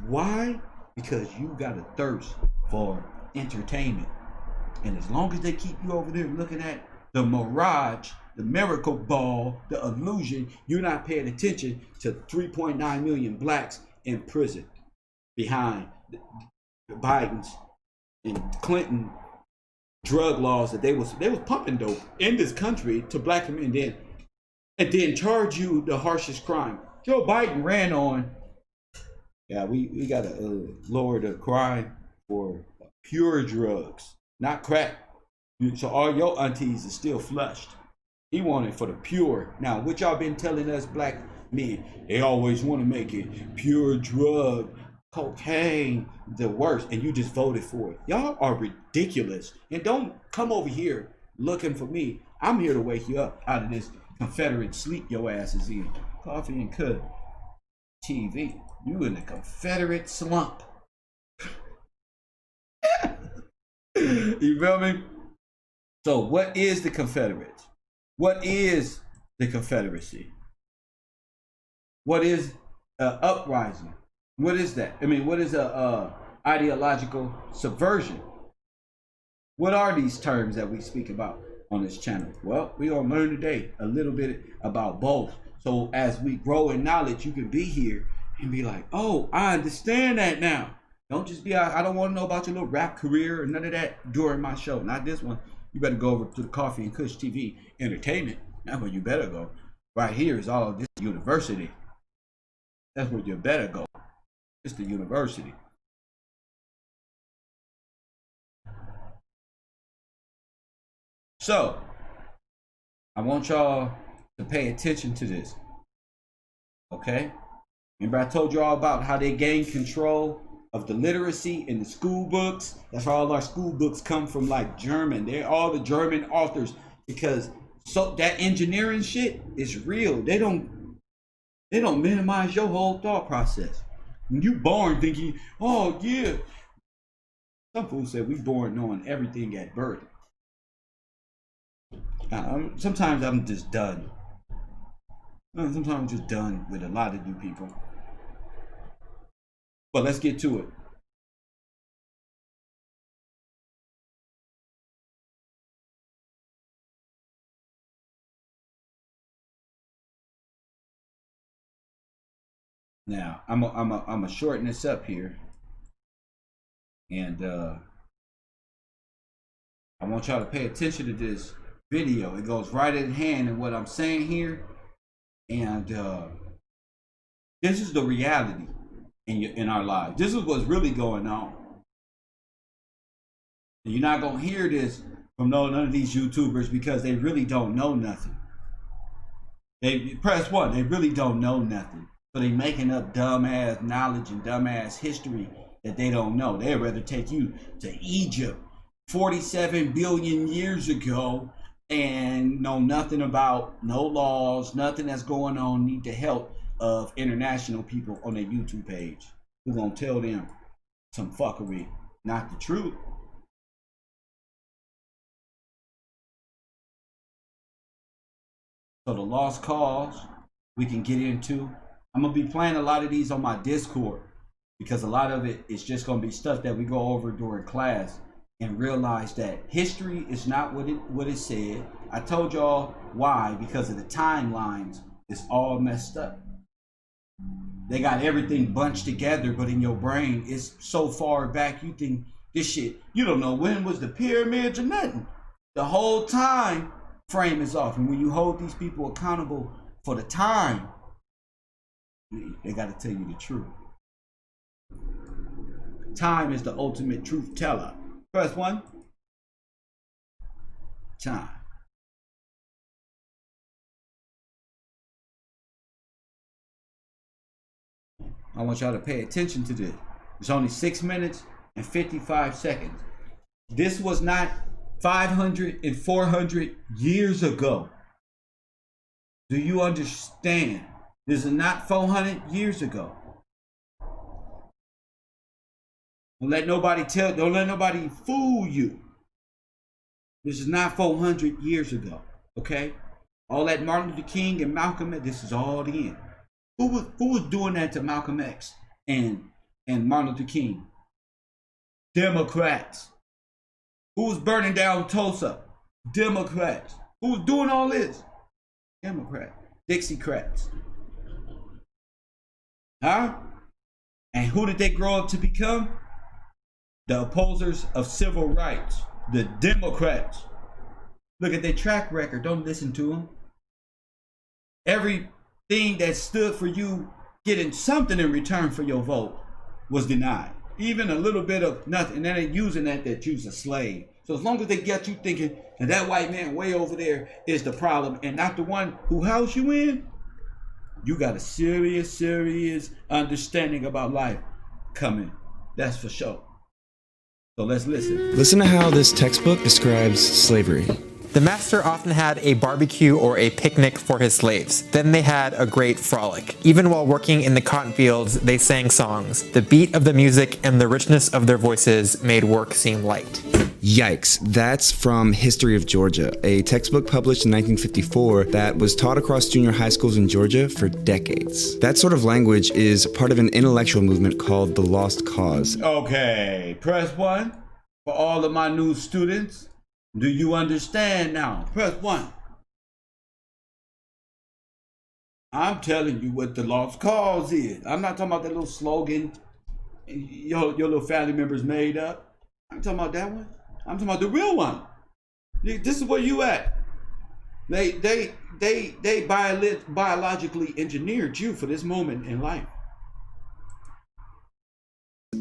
Why? Because you got a thirst for entertainment. And as long as they keep you over there looking at the mirage, the miracle ball, the illusion, you're not paying attention to 3.9 million blacks in prison behind Biden's and Clinton drug laws that they was pumping dope in this country to black men and then charge you the harshest crime. Joe Biden ran on, yeah, we gotta lower the crime for pure drugs. Not crack. So all your aunties are still flushed. He wanted for the pure. Now, what y'all been telling us black men? They always want to make it pure drug, cocaine, the worst. And you just voted for it. Y'all are ridiculous. And don't come over here looking for me. I'm here to wake you up out of this Confederate sleep your ass is in. Coffee and Cut TV. You in the Confederate slump. You feel me? So what is the Confederates? What is the Confederacy? What is uprising? What is that? I mean, what is a ideological subversion? What are these terms that we speak about on this channel? Well, we're going to learn today a little bit about both. So as we grow in knowledge, you can be here and be like, oh, I understand that now. Don't just be, I don't want to know about your little rap career or none of that during my show. Not this one. You better go over to the Coffee and Kush TV Entertainment. That's where you better go. Right here is all of this university. That's where you better go. It's the university. So, I want y'all to pay attention to this. Okay? Remember I told you all about how they gain control of the literacy in the school books. That's why all our school books come from like German. They're all the German authors because so that engineering shit is real. They don't minimize your whole thought process. When you born thinking, oh yeah, Some fools said we born knowing everything at birth. Sometimes I'm just done. Sometimes I'm just done with a lot of you people. But let's get to it. Now, I'm a shorten this up here. And I want y'all to pay attention to this video. It goes right in hand in what I'm saying here. And this is the reality in our lives. This is what's really going on. And you're not going to hear this from none of these YouTubers because they really don't know nothing. They press one, they really don't know nothing. So they making up dumbass knowledge and dumbass history that they don't know. They'd rather take you to Egypt 47 billion years ago and know nothing about no laws, nothing that's going on, need the help of international people on their YouTube page. We're gonna tell them some fuckery, not the truth. So the lost cause we can get into. I'm gonna be playing a lot of these on my Discord because a lot of it is just gonna be stuff that we go over during class and realize that history is not what it said. I told y'all why, because of the timelines. It's all messed up. They got everything bunched together, but in your brain it's so far back you think this shit, you don't know when was the pyramids or nothing. The whole time frame is off. And when you hold these people accountable for the time, they got to tell you the truth. Time is the ultimate truth teller. First one. Time. I want y'all to pay attention to this. It's only 6 minutes and 55 seconds. This was not 500 and 400 years ago. Do you understand? This is not 400 years ago. Don't let nobody fool you. This is not 400 years ago, okay? All that Martin Luther King and Malcolm X, this is all in. Who was doing that to Malcolm X and Martin Luther King? Democrats. Who was burning down Tulsa? Democrats. Who was doing all this? Democrats. Dixiecrats. Huh? And who did they grow up to become? The opposers of civil rights. The Democrats. Look at their track record. Don't listen to them. Everything that stood for you getting something in return for your vote was denied. Even a little bit of nothing. And then they using that you's a slave. So as long as they get you thinking that white man way over there is the problem and not the one who housed you in, you got a serious understanding about life coming. That's for sure. So let's listen. Listen to how this textbook describes slavery. The master often had a barbecue or a picnic for his slaves. Then they had a great frolic. Even while working in the cotton fields, they sang songs. The beat of the music and the richness of their voices made work seem light. Yikes, that's from History of Georgia, a textbook published in 1954 that was taught across junior high schools in Georgia for decades. That sort of language is part of an intellectual movement called the Lost Cause. Okay, press 1 for all of my new students. Do you understand now? Press 1. I'm telling you what the lost cause is. I'm not talking about that little slogan your little family members made up. I'm talking about that one. I'm talking about the real one. This is where you at. They biologically engineered you for this moment in life.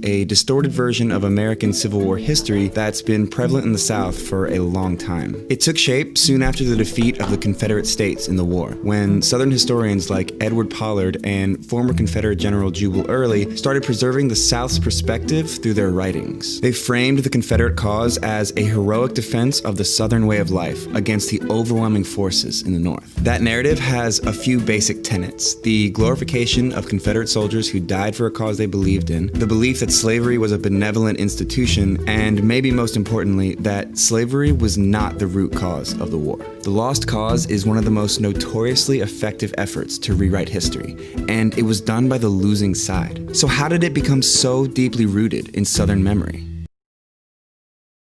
A distorted version of American Civil War history that's been prevalent in the South for a long time. It took shape soon after the defeat of the Confederate States in the war, when Southern historians like Edward Pollard and former Confederate General Jubal Early started preserving the South's perspective through their writings. They framed the Confederate cause as a heroic defense of the Southern way of life against the overwhelming forces in the North. That narrative has a few basic tenets: the glorification of Confederate soldiers who died for a cause they believed in, the belief that slavery was a benevolent institution, and maybe most importantly, that slavery was not the root cause of the war. The Lost Cause is one of the most notoriously effective efforts to rewrite history, and it was done by the losing side. So how did it become so deeply rooted in Southern memory?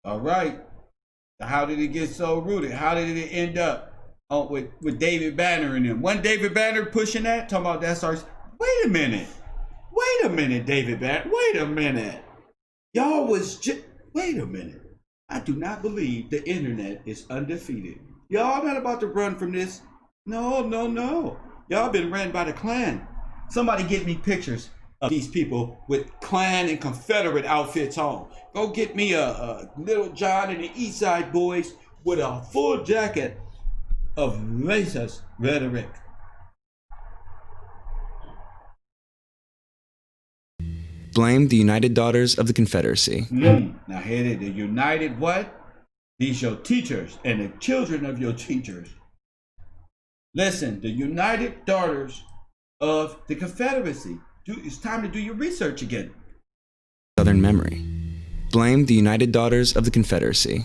All right. How did it get so rooted? How did it end up with David Banner and them? Wasn't David Banner pushing that? Talking about that starts. Wait a minute, David Banner. Wait a minute. Y'all was just. Wait a minute. I do not believe the internet is undefeated. Y'all not about to run from this. No. Y'all been ran by the Klan. Somebody get me pictures of these people with Klan and Confederate outfits on. Go get me a Little John and the East Side Boys with a full jacket of racist rhetoric. Blame the United Daughters of the Confederacy. Now here it is. The United what? These your teachers and the children of your teachers. Listen, the United Daughters of the Confederacy. It's time to do your research again. Southern memory. Blame the United Daughters of the Confederacy.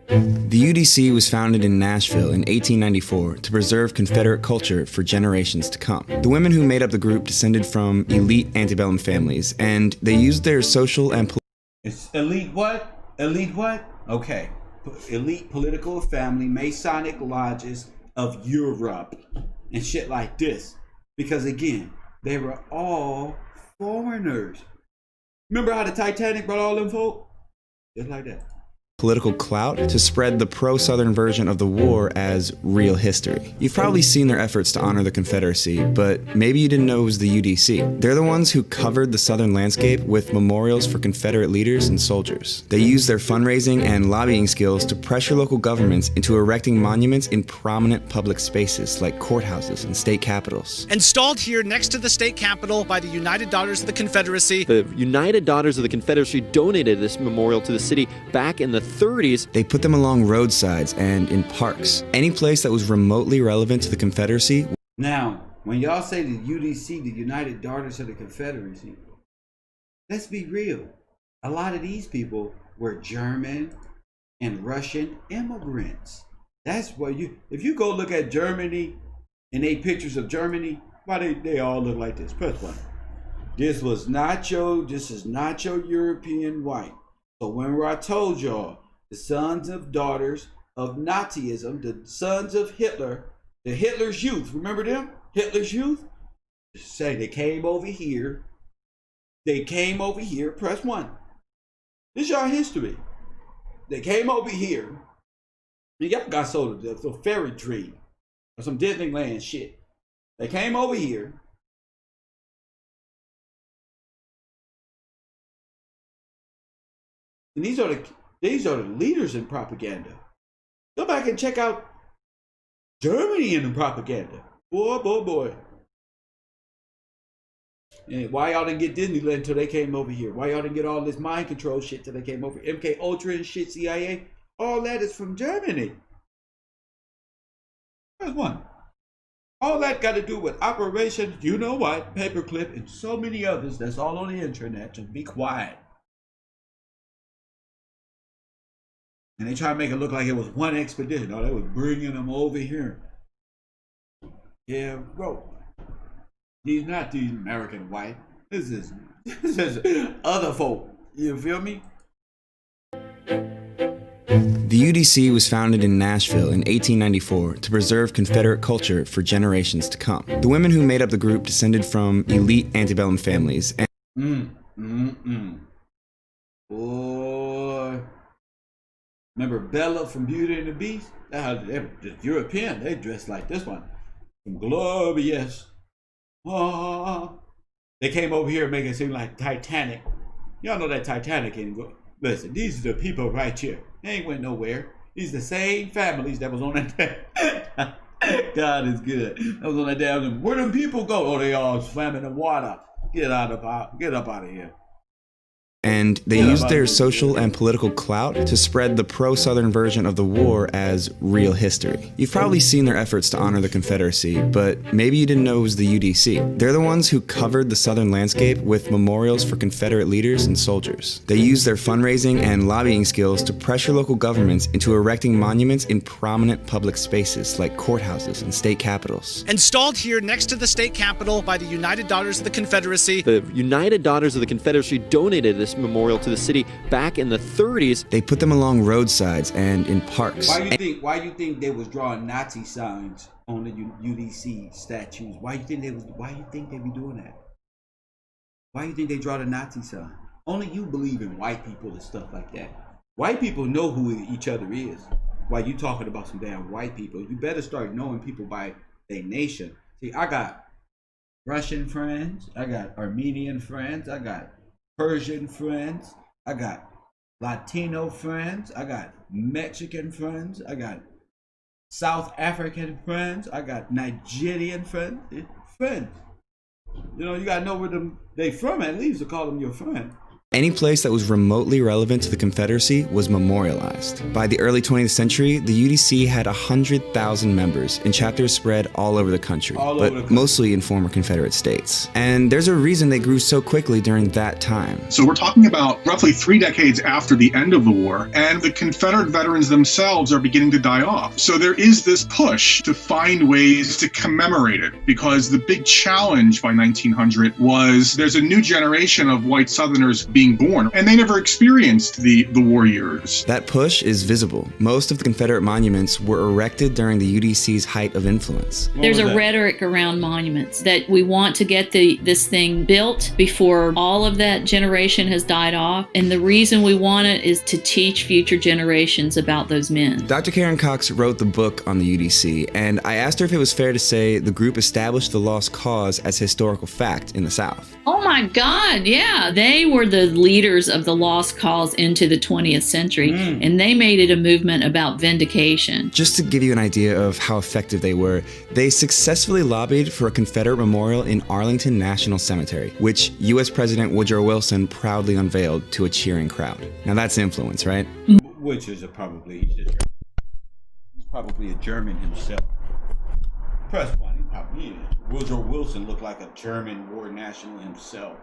The UDC was founded in Nashville in 1894 to preserve Confederate culture for generations to come. The women who made up the group descended from elite antebellum families, and they used their social and It's elite what? Elite what? Okay. Elite political family, Masonic lodges of Europe and shit like this. Because again, they were all foreigners. Remember how the Titanic brought all them folk? Just like that. political clout to spread the pro-Southern version of the war as real history. You've probably seen their efforts to honor the Confederacy, but maybe you didn't know it was the UDC. They're the ones who covered the Southern landscape with memorials for Confederate leaders and soldiers. They used their fundraising and lobbying skills to pressure local governments into erecting monuments in prominent public spaces like courthouses and state capitals. Installed here next to the state capitol by the United Daughters of the Confederacy. The United Daughters of the Confederacy donated this memorial to the city back in the 30s. They put them along roadsides and in parks. Any place that was remotely relevant to the Confederacy. Now, when y'all say the UDC, the United Daughters of the Confederacy, let's be real. A lot of these people were German and Russian immigrants. That's what if you go look at Germany and they pictures of Germany, why they all look like this. Press one. This is not your European white. So when I told y'all, the sons of daughters of Nazism, the sons of Hitler, the Hitler's youth, remember them? Hitler's youth? Say they came over here. They came over here, press one. This is y'all history. They came over here. And y'all got sold a fairy dream or some Disneyland shit. They came over here. And these are the leaders in propaganda. Go back and check out Germany in the propaganda. Boy. And why y'all didn't get Disneyland until they came over here? Why y'all didn't get all this mind control shit till they came over? MK Ultra and shit, CIA, all that is from Germany. There's one. All that got to do with Operation, you know what, Paperclip, and so many others that's all on the internet. Just be quiet. And they try to make it look like it was one expedition. No, they was bringing them over here. Yeah, bro. He's not these American white. This is other folk. You feel me? The UDC was founded in Nashville in 1894 to preserve Confederate culture for generations to come. The women who made up the group descended from elite antebellum families. Boy. Remember Bella from Beauty and the Beast? The European, they dressed like this one. From Glorious. They came over here and make it seem like Titanic. Y'all know that Titanic ain't go. Listen, these are the people right here. They ain't went nowhere. These are the same families that was on that. God is good. That was on that damn. Where them people go? Oh, they all swam in the water. Get up out of here. and they used their social and political clout to spread the pro-Southern version of the war as real history. You've probably seen their efforts to honor the Confederacy, but maybe you didn't know it was the UDC. They're the ones who covered the Southern landscape with memorials for Confederate leaders and soldiers. They used their fundraising and lobbying skills to pressure local governments into erecting monuments in prominent public spaces like courthouses and state capitals. Installed here next to the state capitol by the United Daughters of the Confederacy. The United Daughters of the Confederacy donated this memorial to the city back in the 30s. They put them along roadsides and in parks. Why you think they was drawing Nazi signs on the UDC statues? Why you think they be doing that? Why you think they draw the Nazi sign? Only you believe in white people and stuff like that. White people know who each other is. While you talking about some damn white people, you better start knowing people by their nation. See, I got Russian friends, I got Armenian friends, I got Persian friends, I got Latino friends, I got Mexican friends, I got South African friends, I got Nigerian friends. You know, you gotta know where they from at least to call them your friend. Any place that was remotely relevant to the Confederacy was memorialized. By the early 20th century, the UDC had 100,000 members in chapters spread all over the country, but mostly in former Confederate states. And there's a reason they grew so quickly during that time. So we're talking about roughly 3 decades after the end of the war, and the Confederate veterans themselves are beginning to die off. So there is this push to find ways to commemorate it, because the big challenge by 1900 was there's a new generation of white Southerners being born, and they never experienced the war years. That push is visible. Most of the Confederate monuments were erected during the UDC's height of influence. There's a rhetoric around monuments that we want to get this thing built before all of that generation has died off, and the reason we want it is to teach future generations about those men. Dr. Karen Cox wrote the book on the UDC, and I asked her if it was fair to say the group established the lost cause as historical fact in the South. Oh my God, yeah. They were the leaders of the lost cause into the 20th century, and they made it a movement about vindication. Just to give you an idea of how effective they were, they successfully lobbied for a Confederate memorial in Arlington National Cemetery, which U.S. President Woodrow Wilson proudly unveiled to a cheering crowd. Now that's influence, right? Which is probably a German himself. Press one, he probably is. Woodrow Wilson looked like a German war national himself.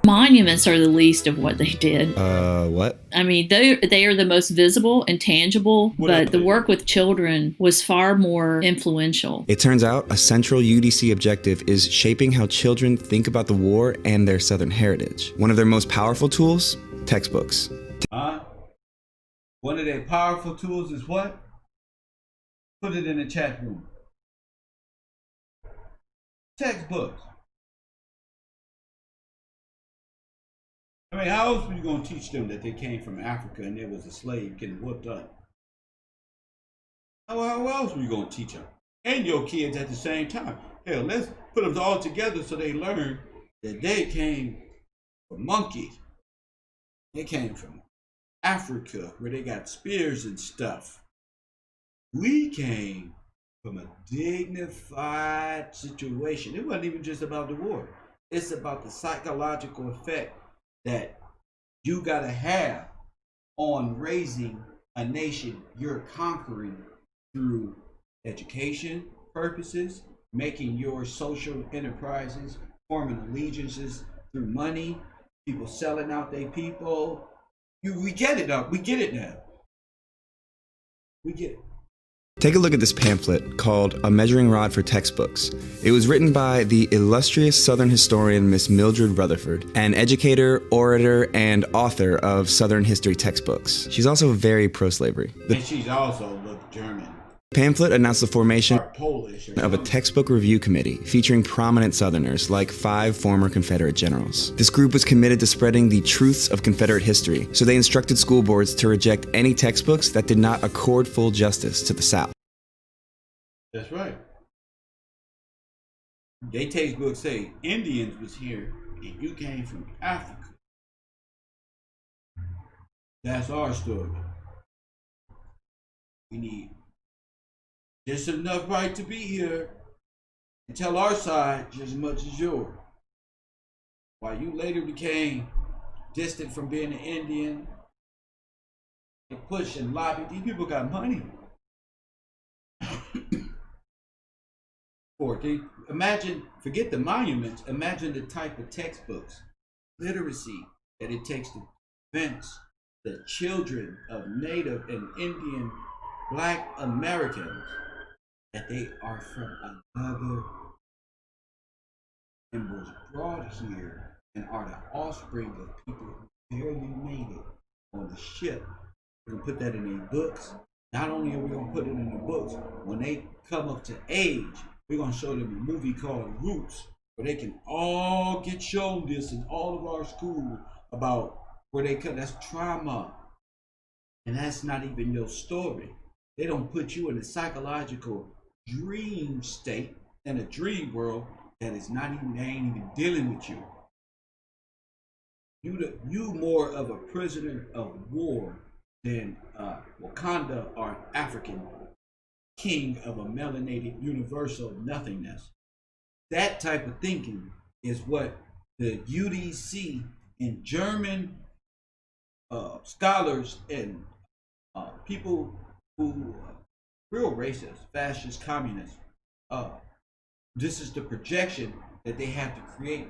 Monuments are the least of what they did. What? I mean, they are the most visible and tangible, but the work with children was far more influential. It turns out a central UDC objective is shaping how children think about the war and their Southern heritage. One of their most powerful tools? Textbooks. One of their powerful tools is what? Put it in the chat room. Textbooks. I mean, how else were you going to teach them that they came from Africa and there was a slave getting whooped up? How else were you going to teach them? And your kids at the same time. Hell, let's put them all together so they learn that they came from monkeys. They came from Africa where they got spears and stuff. We came from a dignified situation. It wasn't even just about the war. It's about the psychological effect that you gotta have on raising a nation you're conquering through education purposes, making your social enterprises, forming allegiances through money, people selling out their people. We get it now. We get it now. We get it. Take a look at this pamphlet called A Measuring Rod for Textbooks. It was written by the illustrious Southern historian Miss Mildred Rutherford, an educator, orator, and author of Southern history textbooks. She's also very pro-slavery. And she's also looked German. The pamphlet announced the formation Polish of a textbook review committee featuring prominent Southerners like 5 former Confederate generals. This group was committed to spreading the truths of Confederate history, so they instructed school boards to reject any textbooks that did not accord full justice to the South. That's right. They textbooks say Indians was here and you came from Africa. That's our story. We need just enough right to be here and tell our side just as much as yours. While you later became distant from being an Indian. They push and lobby. These people got money. For it. Imagine, forget the monuments, imagine the type of textbooks, literacy that it takes to convince the children of Native and Indian Black Americans that they are from another and was brought here and are the offspring of people who barely made it on the ship. We're gonna put that in their books. Not only are we gonna put it in the books, when they come up to age, we're gonna show them a movie called Roots, where they can all get shown this in all of our school about where they come. That's trauma. And that's not even your story. They don't put you in a psychological dream state, in a dream world that is not even, they ain't even dealing with you. You more of a prisoner of war than Wakanda or African king of a melanated universal nothingness. That type of thinking is what the UDC and German scholars and people who real racist, fascist, communists, this is the projection that they have to create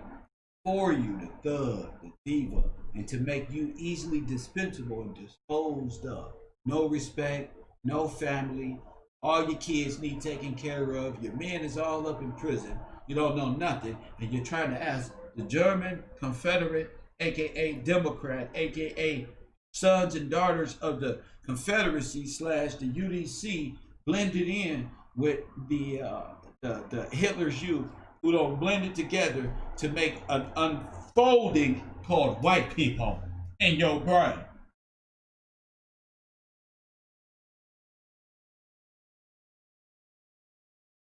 for you, the thug, the diva, and to make you easily dispensable and disposed of. No respect, no family, all your kids need taken care of, your man is all up in prison, you don't know nothing, and you're trying to ask the German Confederate, aka Democrat, aka sons and daughters of the Confederacy / the UDC blended in with the Hitler's youth, who don't blend it together to make an unfolding called white people in your brain.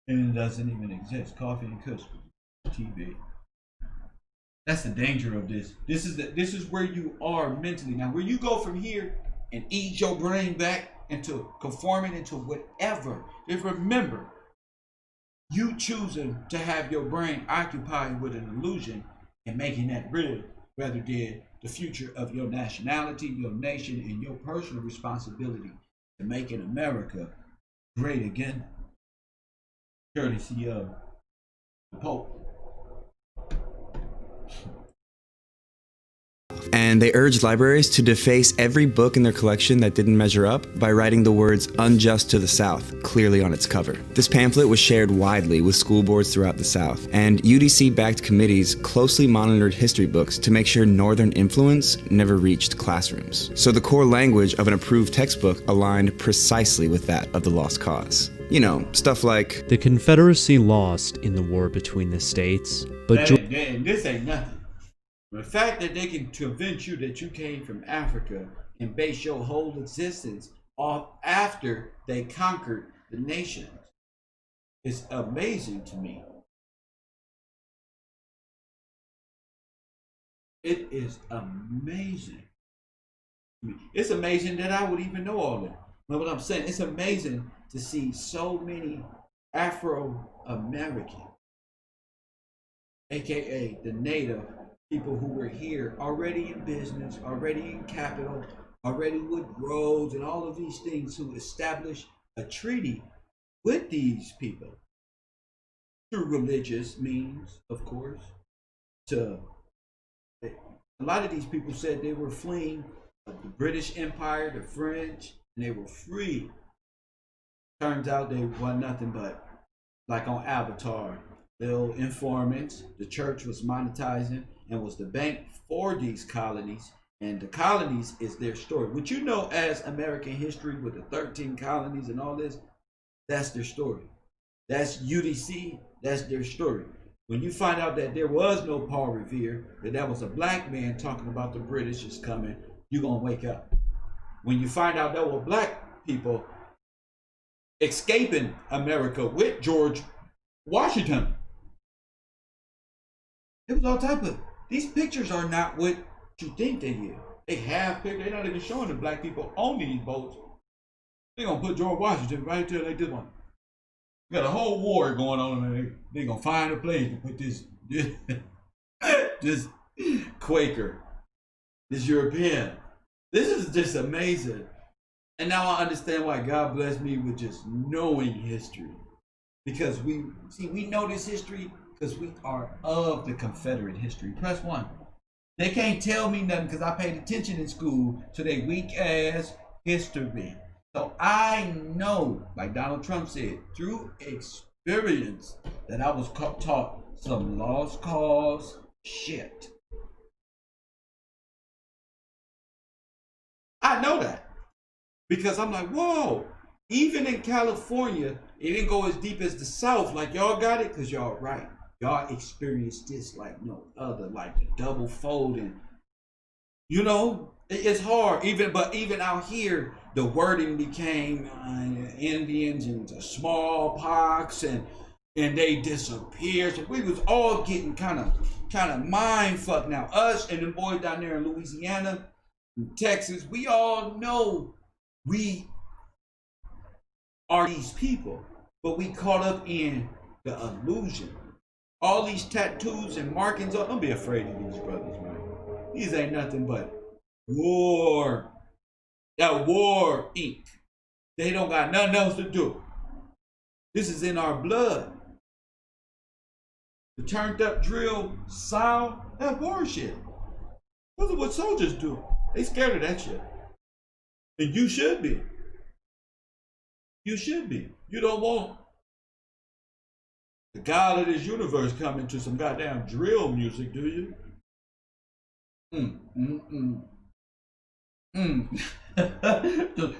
And it doesn't even exist. Coffee and cookies, TV. That's the danger of this. This is where you are mentally. Now, where you go from here and ease your brain back into conforming into whatever. Just remember, you choosing to have your brain occupied with an illusion and making that real, rather than the future of your nationality, your nation, and your personal responsibility to making America great again. Courtesy of the Pope. And they urged libraries to deface every book in their collection that didn't measure up by writing the words "unjust to the South" clearly on its cover. This pamphlet was shared widely with school boards throughout the South, and UDC-backed committees closely monitored history books to make sure Northern influence never reached classrooms. So the core language of an approved textbook aligned precisely with that of the Lost Cause. You know, stuff like, "The Confederacy lost in the war between the states, but..." And this ain't nothing. The fact that they can convince you that you came from Africa and base your whole existence off after they conquered the nations is amazing to me. It is amazing. It's amazing that I would even know all that. But what I'm saying, it's amazing to see so many Afro-American, aka the native people who were here already in business, already in capital, already with roads and all of these things, who established a treaty with these people through religious means, of course. A lot of these people said they were fleeing the British Empire, the French, and they were free. Turns out they were nothing but, like on Avatar, little informants. The church was monetizing and was the bank for these colonies, and the colonies is their story. What you know as American history with the 13 colonies and all this, that's their story. That's UDC, that's their story. When you find out that there was no Paul Revere, that was a black man talking about the British is coming, you're gonna wake up. When you find out there were black people escaping America with George Washington, it was all type of, these pictures are not what you think they is. They have pictures, they're not even showing the black people on these boats. They're gonna put George Washington right there like this one. We got a whole war going on, and they're gonna find a place to put this Quaker. This European. This is just amazing. And now I understand why God blessed me with just knowing history. Because we know this history because we are of the Confederate history. Press 1. They can't tell me nothing because I paid attention in school to their weak ass history. So I know, like Donald Trump said, through experience, that I was taught some lost cause shit. I know that because I'm like, whoa, even in California, it didn't go as deep as the South. Like, y'all got it because y'all right. Y'all experienced this like no other, like the double folding. You know, it's hard. Even out here, the wording became Indians and smallpox, and they disappeared. So we was all getting kind of mind fucked. Now us and the boys down there in Louisiana, in Texas, we all know we are these people, but we caught up in the illusion. All these tattoos and markings on. Don't be afraid of these brothers, man. These ain't nothing but war. That war ink. They don't got nothing else to do. This is in our blood. The turned up drill sound, that war shit. Those are what soldiers do. They scared of that shit. And you should be. You should be. You don't want the God of this universe coming to some goddamn drill music, do you?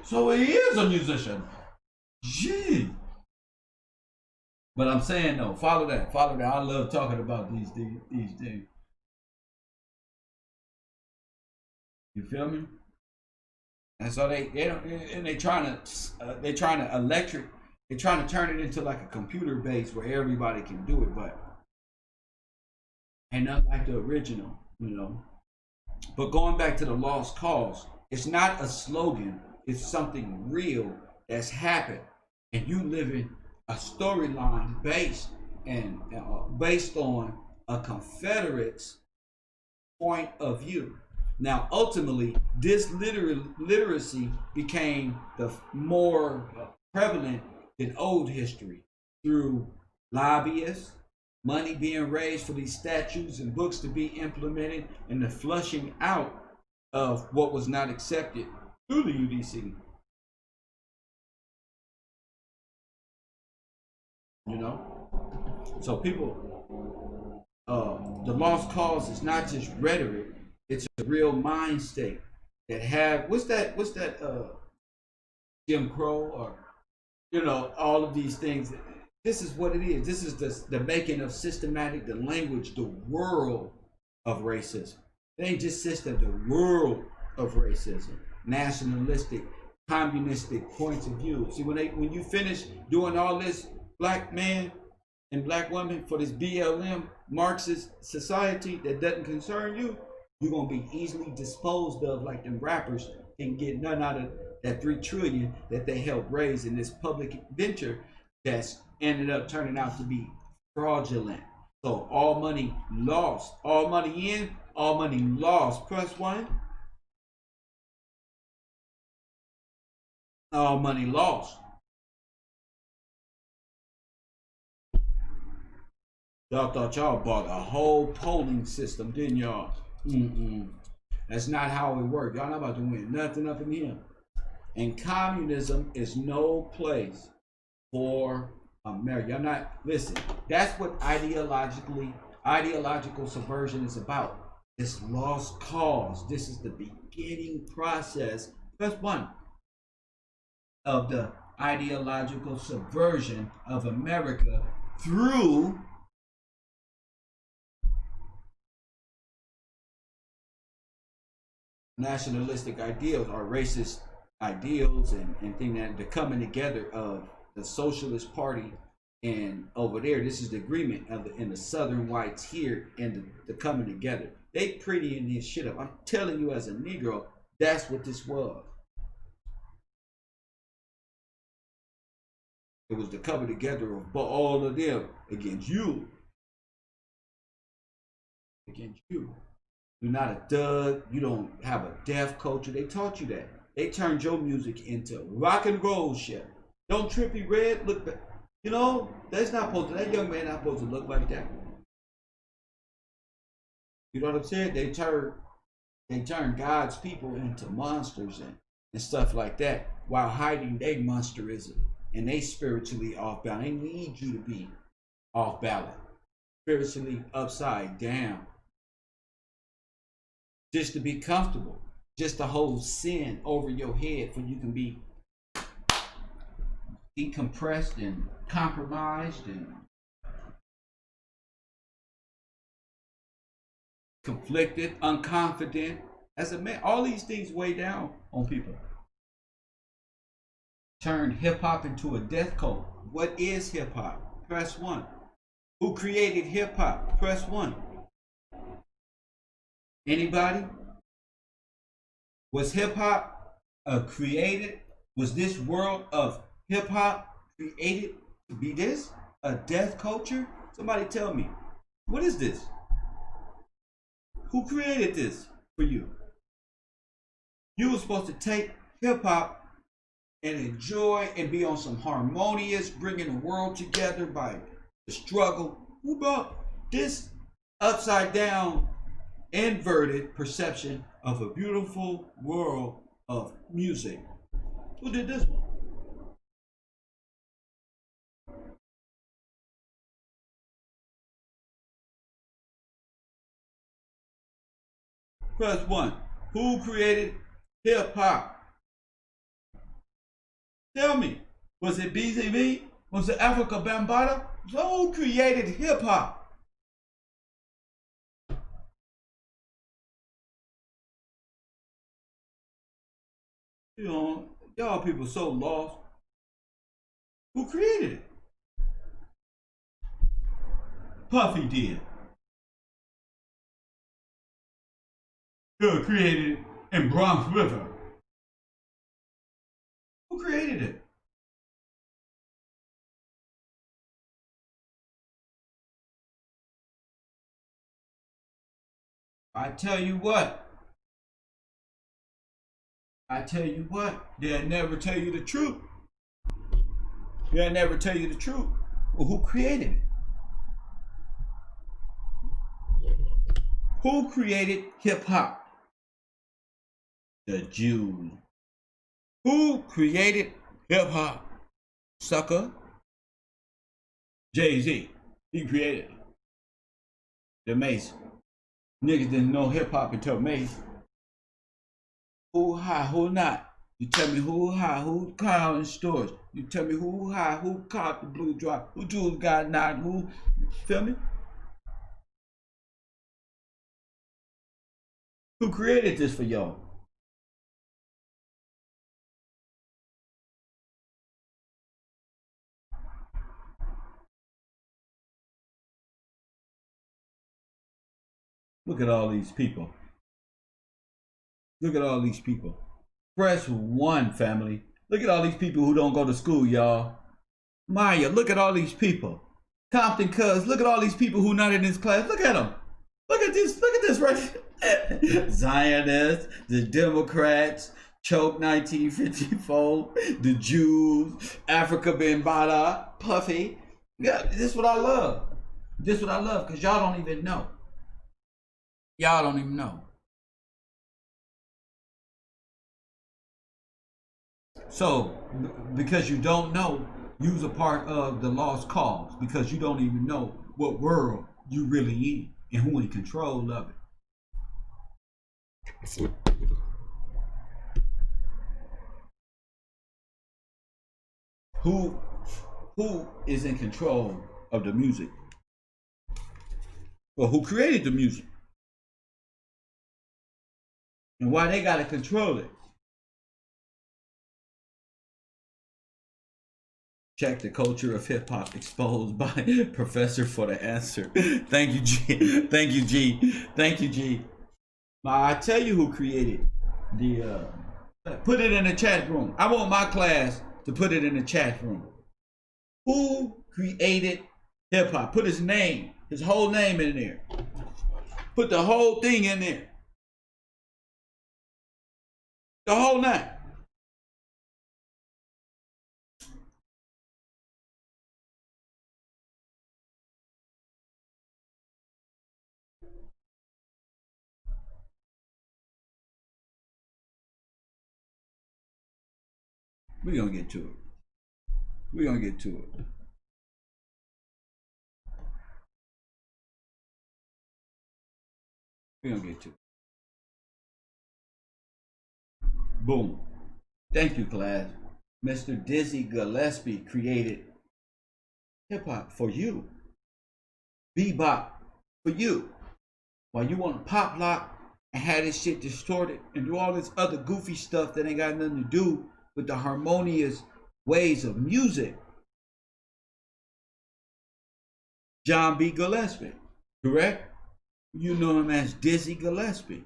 So he is a musician. Gee. But I'm saying though, follow that. I love talking about these things. You feel me? And so they trying to turn it into like a computer base where everybody can do it, but ain't nothing like the original, you know. But going back to the lost cause, it's not a slogan, it's something real that's happened, and you living a storyline based on a Confederate's point of view. Now, ultimately, this literacy became the more prevalent in old history through lobbyists, money being raised for these statutes and books to be implemented, and the flushing out of what was not accepted through the UDC. You know? So people, the lost cause is not just rhetoric, it's a real mind state that have, what's that Jim Crow, or, you know, all of these things. This is what it is. This is the making of systematic, the language, the world of racism. It ain't just system, the world of racism. Nationalistic, communistic points of view. See, when you finish doing all this, black man and black woman, for this BLM Marxist society that doesn't concern you, you're gonna be easily disposed of like them rappers and get none out of that 3 trillion that they helped raise in this public venture that's ended up turning out to be fraudulent. So all money lost, all money in, all money lost. Press 1. All money lost. Y'all thought y'all bought a whole polling system, didn't y'all? That's not how it worked. Y'all not about to win nothing up in here. And communism is no place for America. Y'all not, listen, that's what ideological subversion is about. This lost cause. This is the beginning process. Press 1 of the ideological subversion of America through nationalistic ideals or racist ideals and things, that the coming together of the Socialist Party, and over there, this is the agreement of the Southern whites here, and the coming together. They prettying this shit up. I'm telling you, as a Negro, that's what this was. It was the coming together of all of them against you. Against you. You're not a thug. You don't have a deaf culture. They taught you that. They turned your music into rock and roll shit. Don't Trippy Red look back. You know, that's not supposed to, that young man not supposed to look like that. You know what I'm saying? They turn God's people into monsters and stuff like that while hiding their monsterism. And they spiritually off balance. They need you to be off balance. Spiritually upside down. Just to be comfortable. Just to hold sin over your head for you can be decompressed and compromised and conflicted, unconfident. As a man, all these things weigh down on people. Turn hip-hop into a death cult. What is hip-hop? Press 1. Who created hip-hop? Press 1. Anybody? Was hip-hop created? Was this world of hip-hop created to be this? A death culture? Somebody tell me. What is this? Who created this for you? You were supposed to take hip-hop and enjoy and be on some harmonious, bringing the world together by the struggle. Who brought this upside down, inverted perception of a beautiful world of music? Who did this one? Press 1. Who created hip hop? Tell me. Was it BZB? Was it Africa Bambaataa? So who created hip hop? You know, y'all people so lost. Who created it? Puffy did. Who created it in Bronx River? Who created it? I tell you what, they'll never tell you the truth. They'll never tell you the truth. Well, who created it? Who created hip hop? The Jews. Who created hip hop? Sucker. Jay-Z. He created it. The Mason. Niggas didn't know hip hop until Mason. Who high, who not? You tell me who high, who caught in stores. You tell me who high, who caught the blue drop, who jewels got knocked, who, feel me? Who created this for y'all? Look at all these people. Look at all these people. Press 1, family. Look at all these people who don't go to school, y'all. Maya, look at all these people. Compton Cuz, look at all these people who not in this class. Look at them. Look at this right here. Zionists, the Democrats, Choke 1954, the Jews, Africa Bambaataa, Puffy. Yeah, this is what I love. This is what I love, because y'all don't even know. Y'all don't even know. So, because you don't know, you's a part of the lost cause, because you don't even know what world you really in and who in control of it. Who is in control of the music? Well, who created the music? And why they gotta control it? Check the culture of hip hop exposed by Professor for the answer. Thank you, G. Thank you, G. Thank you, G. I tell you who created the. Put it in the chat room. I want my class to put it in the chat room. Who created hip hop? Put his name, his whole name in there. Put the whole thing in there. The whole nine. We're gonna get to it. We're gonna get to it. We're gonna get to it. Boom. Thank you, class. Mr. Dizzy Gillespie created hip hop for you. Bebop for you. While you want to pop lock and have this shit distorted and do all this other goofy stuff that ain't got nothing to do with the harmonious ways of music. John B. Gillespie, correct? You know him as Dizzy Gillespie.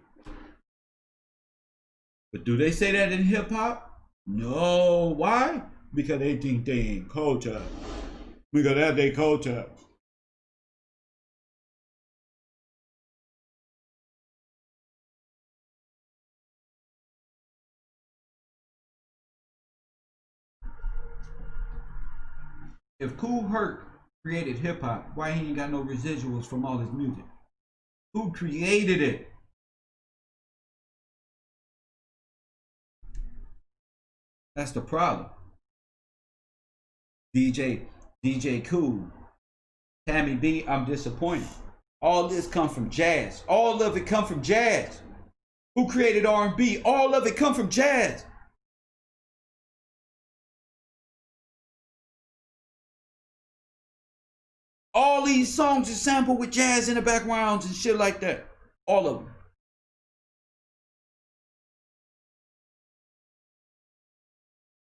But do they say that in hip hop? No. Why? Because they think they in culture. Because that's their culture. If Kool Herc created hip hop, why he ain't got no residuals from all his music? Who created it? That's the problem. DJ Kool, Tammy B, I'm disappointed. All this come from jazz. All of it come from jazz. Who created R&B? All of it come from jazz. All these songs are sampled with jazz in the backgrounds and shit like that. All of them.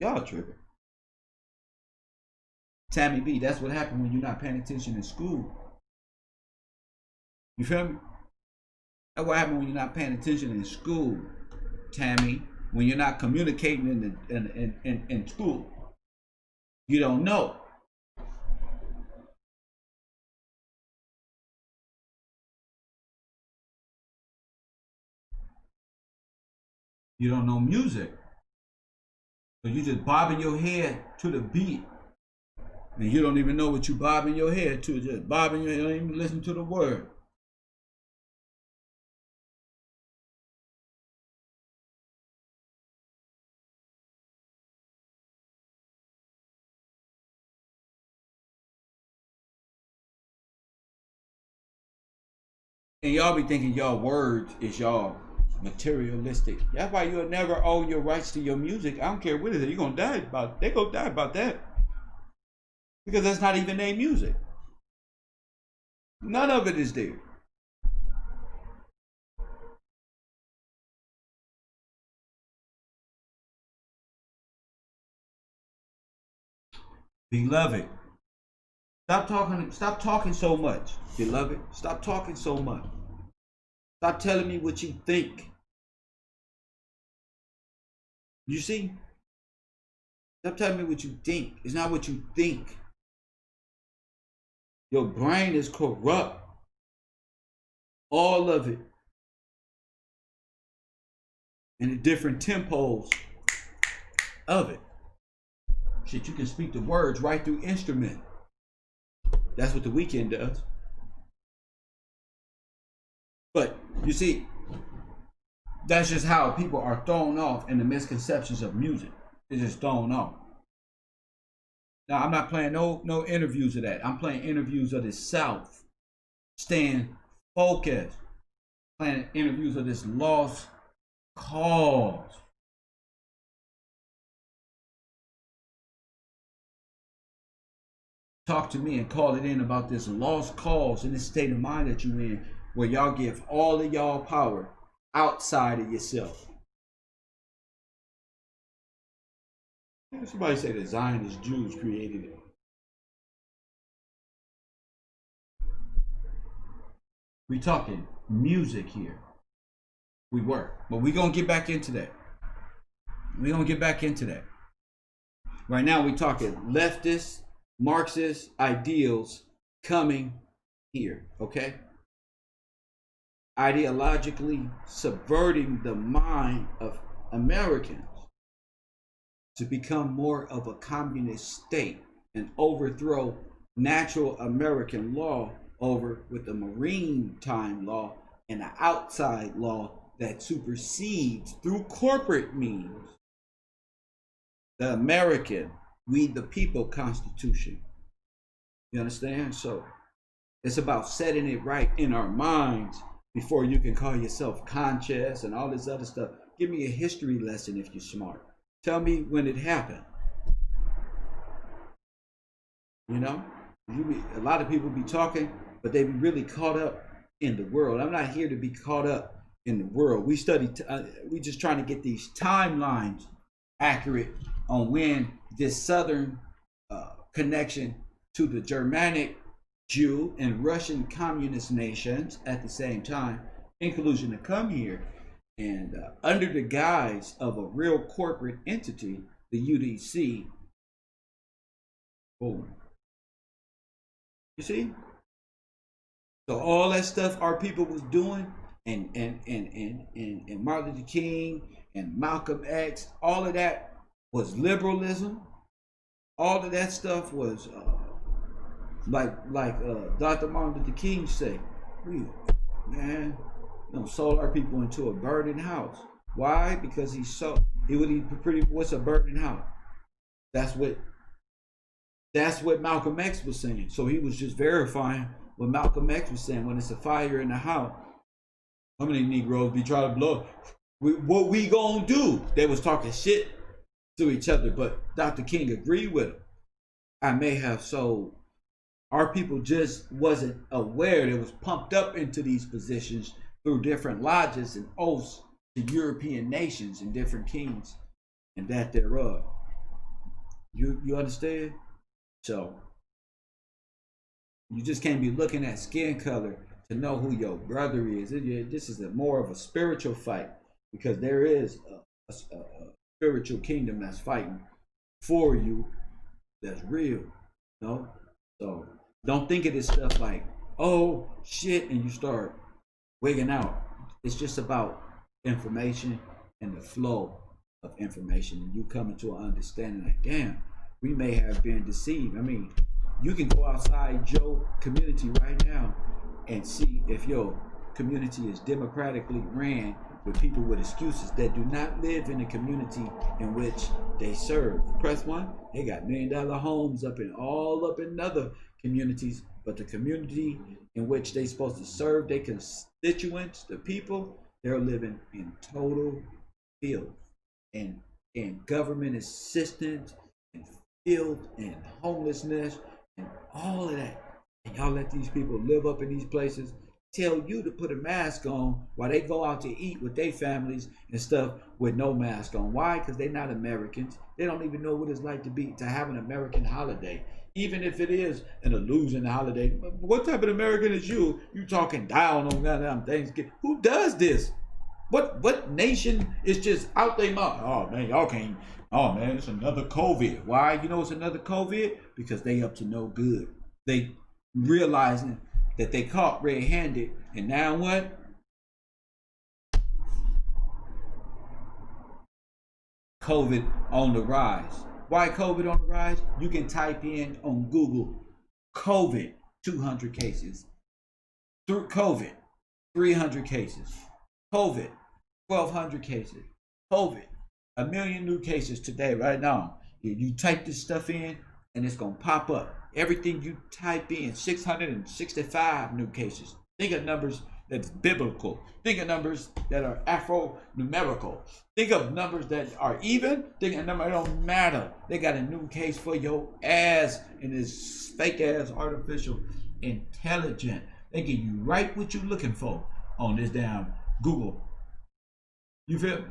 Y'all tripping. Tammy B, that's what happened when you're not paying attention in school. You feel me? That's what happened when you're not paying attention in school, Tammy. When you're not communicating in school. You don't know. You don't know music. So you just bobbing your head to the beat. And you don't even know what you bobbing your head to. Just bobbing your head, you don't even listen to the word. And y'all be thinking y'all words is y'all materialistic. That's why you'll never own your rights to your music. I don't care what it is. You're gonna die about. They gonna die about that. Because that's not even their music. None of it is there. Beloved, stop talking so much. Beloved, stop talking so much. Stop telling me what you think. You see? Stop telling me what you think. It's not what you think. Your brain is corrupt. All of it. And the different tempos of it. Shit, you can speak the words right through instrument. That's what The Weeknd does. But you see, that's just how people are thrown off in the misconceptions of music. It's just thrown off. Now, I'm not playing no interviews of that. I'm playing interviews of the South. Staying focused. Playing interviews of this lost cause. Talk to me and call it in about this lost cause in this state of mind that you're in, where y'all give all of y'all power outside of yourself. Somebody say the Zionist Jews created it. We talking music here. We were, but we gonna get back into that. We gonna get back into that. Right now we talking leftist, Marxist ideals coming here, okay? Ideologically subverting the mind of Americans to become more of a communist state and overthrow natural American law over with the maritime law and the outside law that supersedes through corporate means the American, we the people Constitution. You understand? So it's about setting it right in our minds before you can call yourself conscious and all this other stuff. Give me a history lesson if you're smart. Tell me when it happened. You know, a lot of people be talking, but they be really caught up in the world. I'm not here to be caught up in the world. We study, we just trying to get these timelines accurate on when this southern connection to the Germanic Jew and Russian communist nations at the same time, inclusion to come here and under the guise of a real corporate entity, the UDC. Boom. You see? So all that stuff our people was doing, and Martin Luther King and Malcolm X, all of that was liberalism. All of that stuff was like Dr. Martin Luther King say, man, sold our people into a burning house. Why? Because he what's a burning house? That's what Malcolm X was saying. So he was just verifying what Malcolm X was saying. When it's a fire in the house, how many Negroes be trying to blow? What we gonna do? They was talking shit to each other, but Dr. King agreed with him. I may have sold. Our people just wasn't aware. They was pumped up into these positions through different lodges and oaths to European nations and different kings and that thereof. You understand? So you just can't be looking at skin color to know who your brother is. This is more of a spiritual fight, because there is a spiritual kingdom that's fighting for you, that's real. So don't think of this stuff like, oh shit, and you start wigging out. It's just about information and the flow of information, and you come into an understanding like, damn, we may have been deceived. I mean, you can go outside your community right now and see if your community is democratically ran with people with excuses that do not live in the community in which they serve. Press one, they got $1 million homes up in other communities, but the community in which they supposed to serve their constituents, the people, they're living in total filth and government assistance and filth and homelessness and all of that. And y'all let these people live up in these places, tell you to put a mask on while they go out to eat with their families and stuff with no mask on. Why? Because they're not Americans. They don't even know what it's like to have an American holiday. Even if it is an illusion holiday. What type of American is you? You talking down on goddamn Thanksgiving. Who does this? What nation is just out there mouth? Oh man, y'all can't. Oh man, it's another COVID. Why? You know it's another COVID? Because they up to no good. They realizing that they caught red-handed, and now what? COVID on the rise. Why COVID on the rise? You can type in on Google, COVID, 200 cases. Through COVID, 300 cases. COVID, 1,200 cases. COVID, 1 million new cases today, right now. You type this stuff in, and it's gonna pop up. Everything you type in, 665 new cases. Think of numbers that's biblical. Think of numbers that are Afro-numerical. Think of numbers that are even. Think of numbers that don't matter. They got a new case for your ass, and it's fake ass artificial intelligence. They give you right what you're looking for on this damn Google. You feel me?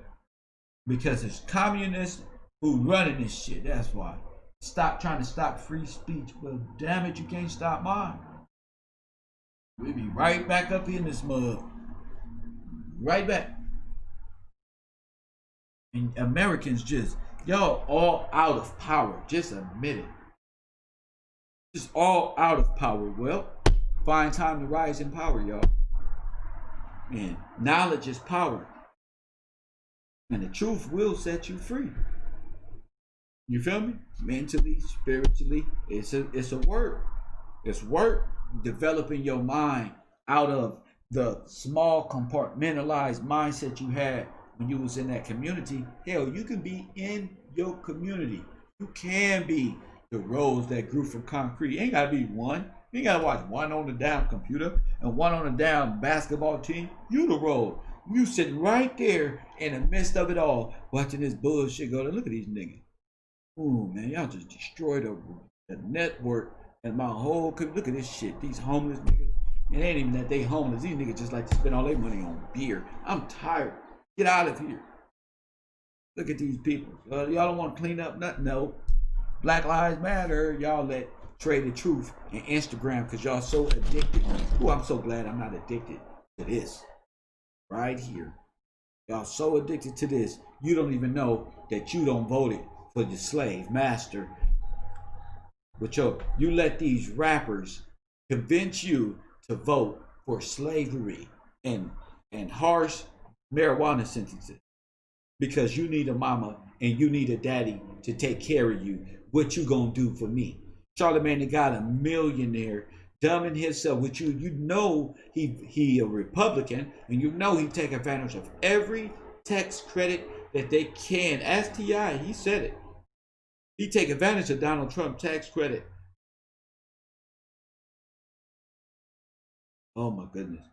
Because it's communists who running this shit. That's why. Stop trying to stop free speech. Well, damn it, you can't stop mine. We'll be right back up in this mud. Right back. And Americans just, y'all all out of power. Just admit it. Just all out of power. Well, find time to rise in power, y'all. And knowledge is power. And the truth will set you free. You feel me? Mentally, spiritually, it's a work. It's work developing your mind out of the small compartmentalized mindset you had when you was in that community. Hell, you can be in your community. You can be the rose that grew from concrete. You ain't gotta be one. You ain't gotta watch one on the down computer and one on the down basketball team. You the rose. You sitting right there in the midst of it all, watching this bullshit go. Look at these niggas. Ooh, man, y'all just destroyed the network and my whole. Look at this shit. These homeless niggas. It ain't even that they homeless. These niggas just like to spend all their money on beer. I'm tired. Get out of here. Look at these people. Y'all don't want to clean up nothing? No. Black Lives Matter. Y'all let Trade the Truth and Instagram because y'all so addicted. Ooh, I'm so glad I'm not addicted to this. Right here. Y'all so addicted to this. You don't even know that you don't vote for your slave master. But you let these rappers convince you to vote for slavery and harsh marijuana sentences because you need a mama and you need a daddy to take care of you. What you gonna do for me? Charlamagne the God, a millionaire, dumbing himself with you. You know he a Republican, and you know he take advantage of every tax credit that they can. Ask T.I., he said it. He take advantage of Donald Trump tax credit. Oh my goodness.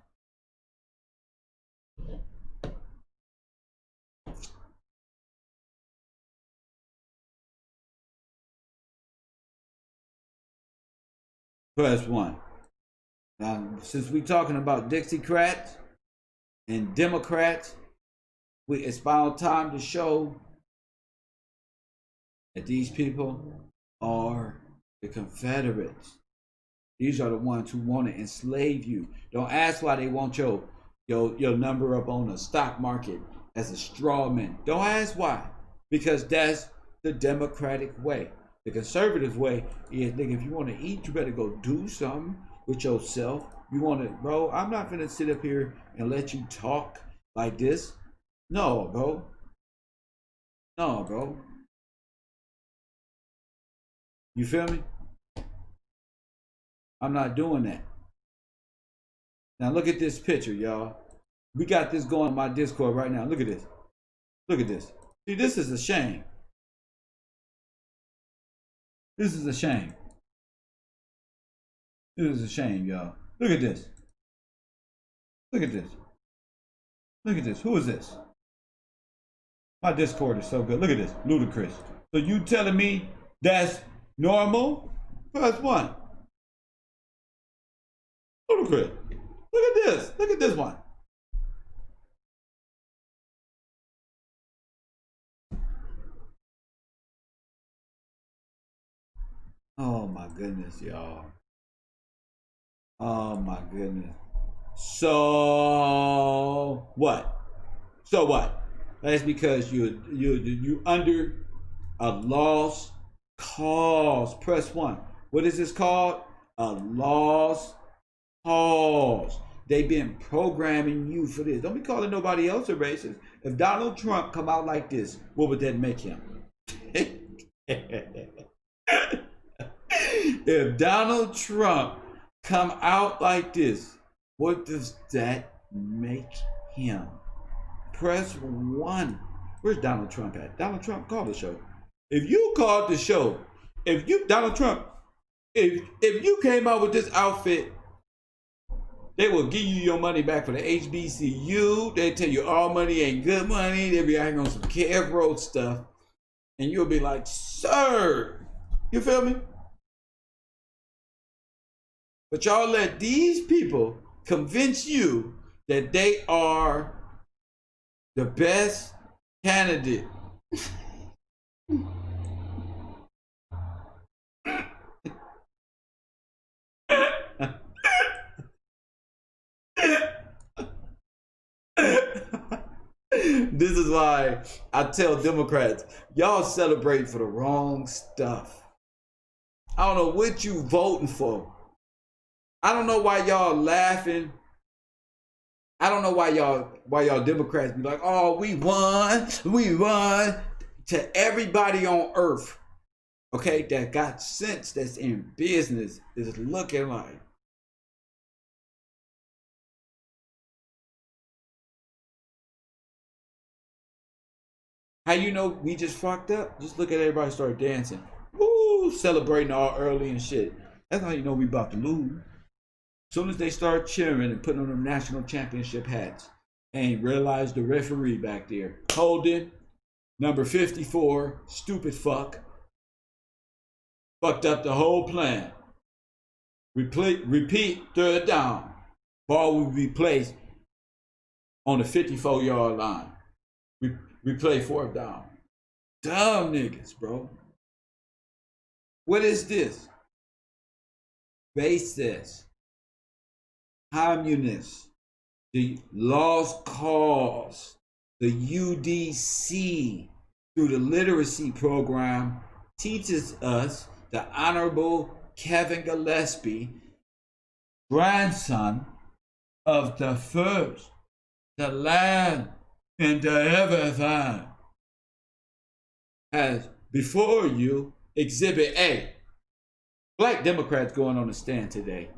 Press 1. Now, since we're talking about Dixiecrats and Democrats, it's about time to show that these people are the Confederates. These are the ones who want to enslave you. Don't ask why they want your number up on the stock market as a straw man. Don't ask why. Because that's the Democratic way. The conservative way is, nigga, if you want to eat, you better go do something with yourself. You want to, bro, I'm not going to sit up here and let you talk like this. No, bro. No, bro. You feel me? I'm not doing that. Now look at this picture, y'all. We got this going on my Discord right now. Look at this. Look at this. See, this is a shame. This is a shame. This is a shame, y'all. Look at this. Look at this. Look at this. Who is this? My Discord is so good. Look at this. Ludicrous. So you telling me that's normal? Press 1. Ludicrous. Look at this. Look at this one. Oh my goodness, y'all. Oh my goodness. So what? So what? That's because you under a lost cause. Press 1. What is this called? A lost cause. They've been programming you for this. Don't be calling nobody else a racist. If Donald Trump come out like this, what would that make him? If Donald Trump come out like this, what does that make him? Press 1. Where's Donald Trump at? Donald Trump, call the show. If you called the show, if you, Donald Trump, if you came out with this outfit, they will give you your money back for the HBCU. They tell you all money ain't good money. They be acting on some Kev Road stuff. And you'll be like, sir, you feel me? But y'all let these people convince you that they are the best candidate. This is why I tell Democrats, y'all celebrate for the wrong stuff. I don't know what you voting for. I don't know why y'all laughing I don't know why y'all Democrats be like, oh, we won. To everybody on earth, okay, that got sense, that's in business, is looking like, how you know we just fucked up? Just look at everybody start dancing. Woo, celebrating all early and shit. That's how you know we about to lose. As soon as they start cheering and putting on them national championship hats, ain't realized the referee back there. Holding, number 54, stupid fuck. Fucked up the whole plan. Repeat, third down. Ball will be placed on the 54-yard line. We play fourth down. Dumb niggas, bro. What is this? Racist, communists, the Lost Cause, the UDC, through the literacy program, teaches us the Honorable Kevin Gillespie, grandson of the first, the land, and the everything, has before you Exhibit A. Black Democrats going on the stand today.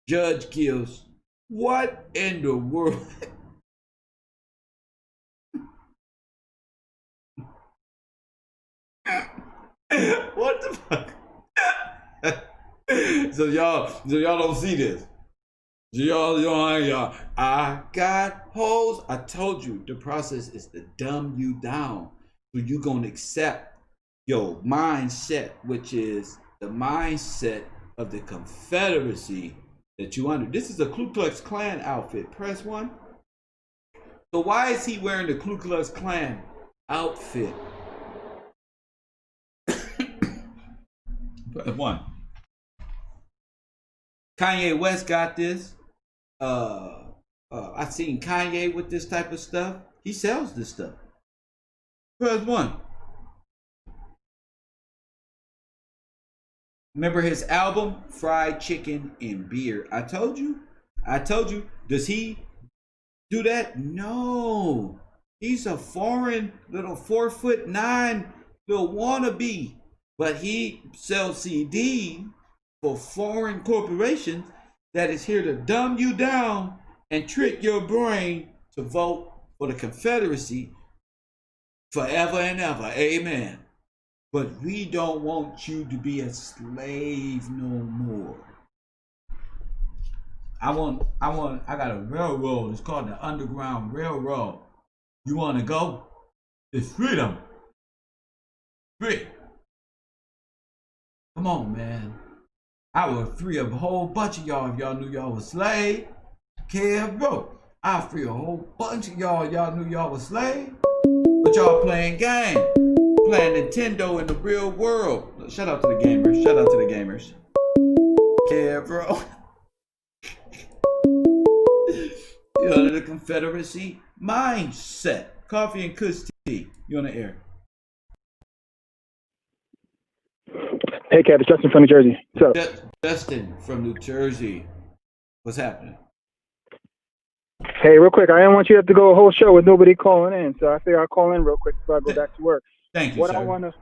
Judge gives, what in the world? What the fuck? So y'all don't see this. Y'all, I got hoes. I told you the process is to dumb you down. So you gonna accept your mindset, which is the mindset of the Confederacy that you under. This is a Ku Klux Klan outfit. Press 1. So why is he wearing the Ku Klux Klan outfit? Press 1. Kanye West got this. I seen Kanye with this type of stuff. He sells this stuff. Press 1. Remember his album, Fried Chicken and Beer? I told you. Does he do that? No. He's a foreign little 4'9" little wannabe. But he sells CD for foreign corporations that is here to dumb you down and trick your brain to vote for the Confederacy forever and ever. Amen. But we don't want you to be a slave no more. I got a railroad. It's called the Underground Railroad. You want to go? It's freedom. Free. Come on, man. I would free a whole bunch of y'all if y'all knew y'all was slaves. Bro. I'll free a whole bunch of y'all if y'all knew y'all was slaves. But y'all playing games. Playing Nintendo in the real world. Shout out to the gamers. Yeah, bro. You're under the Confederacy mindset. Coffee and Kush tea. You on the air. Hey, Kev, it's Justin from New Jersey. What's up? Justin from New Jersey. What's happening? Hey, real quick, I didn't want you to have to go a whole show with nobody calling in, so I figured I'll call in real quick before I go back to work. Thank you, sir.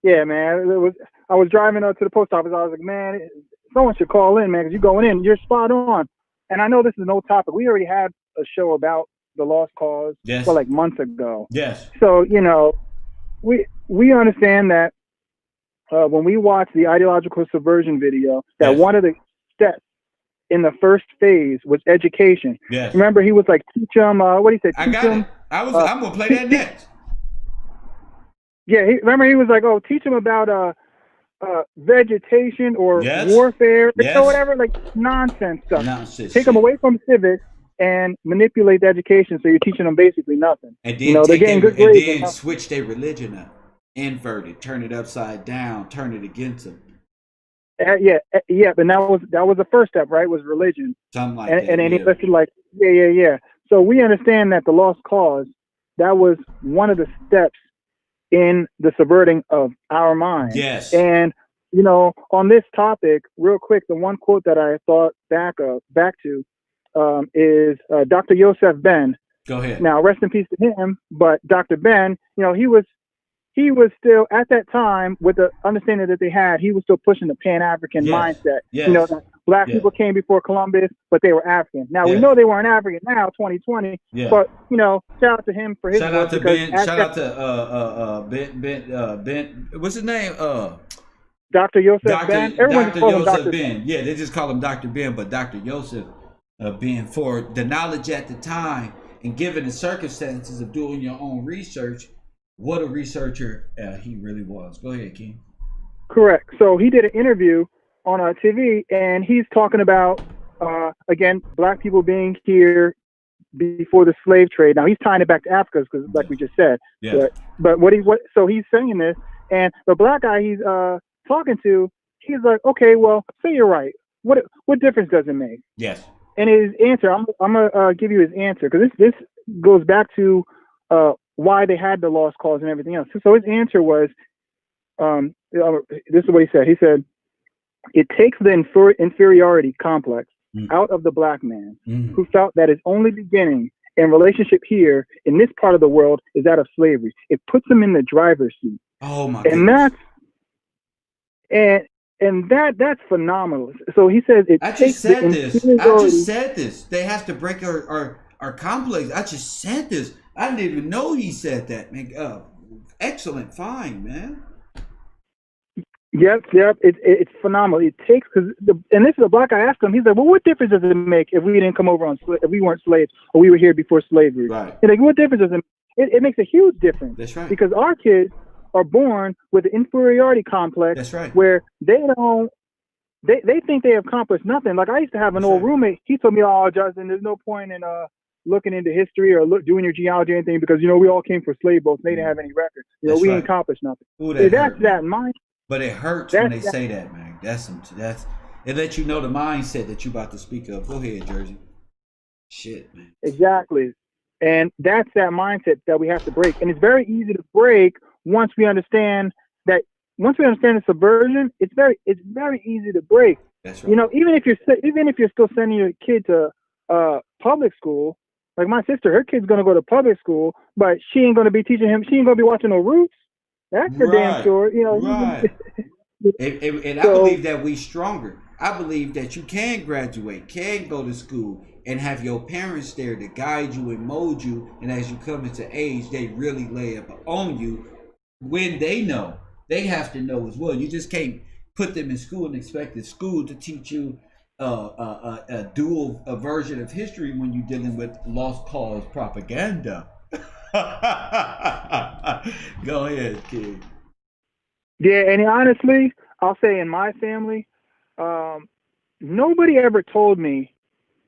Yeah, man. I was driving up to the post office. I was like, man, someone should call in, man, because you're going in. You're spot on. And I know this is no topic. We already had a show about the Lost Cause, yes, well, like months ago. Yes. So, you know, we understand that when we watch the Ideological Subversion video, that one of the steps in the first phase was education. Yes. Remember, he was like, teach them, what did he say? I got it. I'm going to play that next. Yeah, remember he was like, oh, teach them about vegetation or warfare, or whatever, like nonsense stuff. Take them away from civics and manipulate the education, so you're teaching them basically nothing. And then they're getting good grades. And then switch their religion up, invert it, turn it upside down, turn it against them. Yeah, but that was the first step, right? Was religion. Something like that. And then he listed like, yeah. So we understand that the Lost Cause, that was one of the steps in the subverting of our mind. Yes. And, you know, on this topic, real quick, the one quote that I thought back to is Dr. Yosef Ben. Go ahead. Now, rest in peace to him. But Dr. Ben, he was still at that time, with the understanding that they had, he was still pushing the Pan-African mindset. Yes. That black people came before Columbus, but they were African. Now we know they weren't African now, 2020. Yeah. But shout out to him for his shout work. Out to Ben. Shout out to Ben. What's his name? Dr. Yosef Ben. Everyone Dr. calls him Yosef Dr. Ben. Yeah, they just call him Dr. Ben, but Dr. Yosef Ben, for the knowledge at the time and given the circumstances of doing your own research, what a researcher he really was. Go ahead, King. Correct. So he did an interview on TV, and he's talking about, again, black people being here before the slave trade. Now he's tying it back to Africa, because, like we just said. Yeah. But so he's saying this, and the black guy he's talking to, he's like, okay, well, say you're right. What difference does it make? Yes. And his answer, I'm gonna give you his answer, because this goes back to why they had the lost cause and everything else. So his answer was, this is what he said. He said, it takes the inferiority complex out of the black man who felt that his only beginning and relationship here in this part of the world is that of slavery. It puts him in the driver's seat. Oh my goodness. And that's phenomenal. So he says I just said this. They have to break our complex. I just said this. I didn't even know he said that, man. Excellent find, man. Yep. It's phenomenal. It takes, and this is a black guy asked him. He's like, well, what difference does it make if we didn't come over if we weren't slaves, or we were here before slavery? Right. He's like, what difference does it make? It makes a huge difference. That's right. Because our kids are born with an inferiority complex. That's right. Where they think they have accomplished nothing. Like, I used to have an old roommate. He told me, oh, Justin, there's no point in looking into history or doing your genealogy or anything, because we all came for slave boats. They didn't have any records. We ain't accomplished nothing. Ooh, that's that mind. But it hurts when they say that, man. It lets you know the mindset that you about to speak of. Go ahead, Jersey. Shit, man. Exactly. And that's that mindset that we have to break. And it's very easy to break once we understand the subversion. It's very easy to break. That's right. Even if you're still sending your kid to public school, like my sister, her kid's gonna go to public school, but she ain't gonna be teaching him. She ain't gonna be watching no Roots. That's for damn sure. Right. And I believe that we stronger. I believe that you can graduate, can go to school, and have your parents there to guide you and mold you. And as you come into age, they really lay up on you. When they know, they have to know as well. You just can't put them in school and expect the school to teach you a dual version of history when you're dealing with lost cause propaganda. Go ahead, kid. Yeah, and honestly, I'll say in my family, nobody ever told me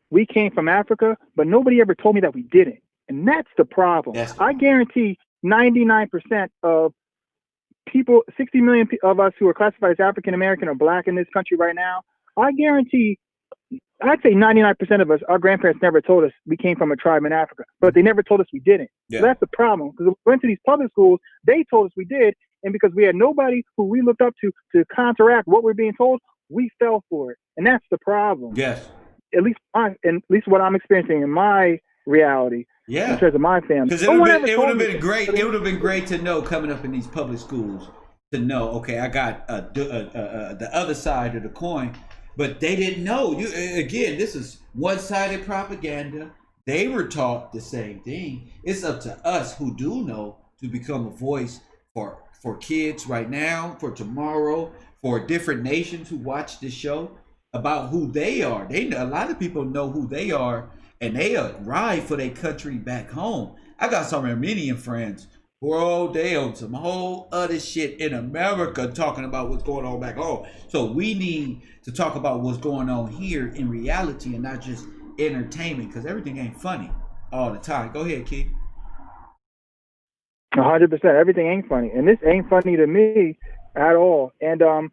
we came from Africa, but nobody ever told me that we didn't. And that's the problem. I guarantee 99% of people, 60 million of us who are classified as African American or black in this country right now, I guarantee, I'd say 99% of us, our grandparents never told us we came from a tribe in Africa, but they never told us we didn't. Yeah. So that's the problem. Because we went to these public schools, they told us we did, and because we had nobody who we looked up to counteract what we're being told, we fell for it. And that's the problem. Yes. At least what I'm experiencing in my reality. Yeah. In terms of my family. Because it would have been great. It would have been great to know, coming up in these public schools, to know, okay, I got the other side of the coin, but they didn't know. Again, this is one-sided propaganda. They were taught the same thing. It's up to us who do know to become a voice for kids right now, for tomorrow, for different nations who watch this show, about who they are. A lot of people know who they are, and they ride for their country back home. I got some Armenian friends, bro, they on some whole other shit in America talking about what's going on back home. So we need to talk about what's going on here in reality and not just entertainment, because everything ain't funny all the time. Go ahead, Keith. 100%. Everything ain't funny. And this ain't funny to me at all. And those,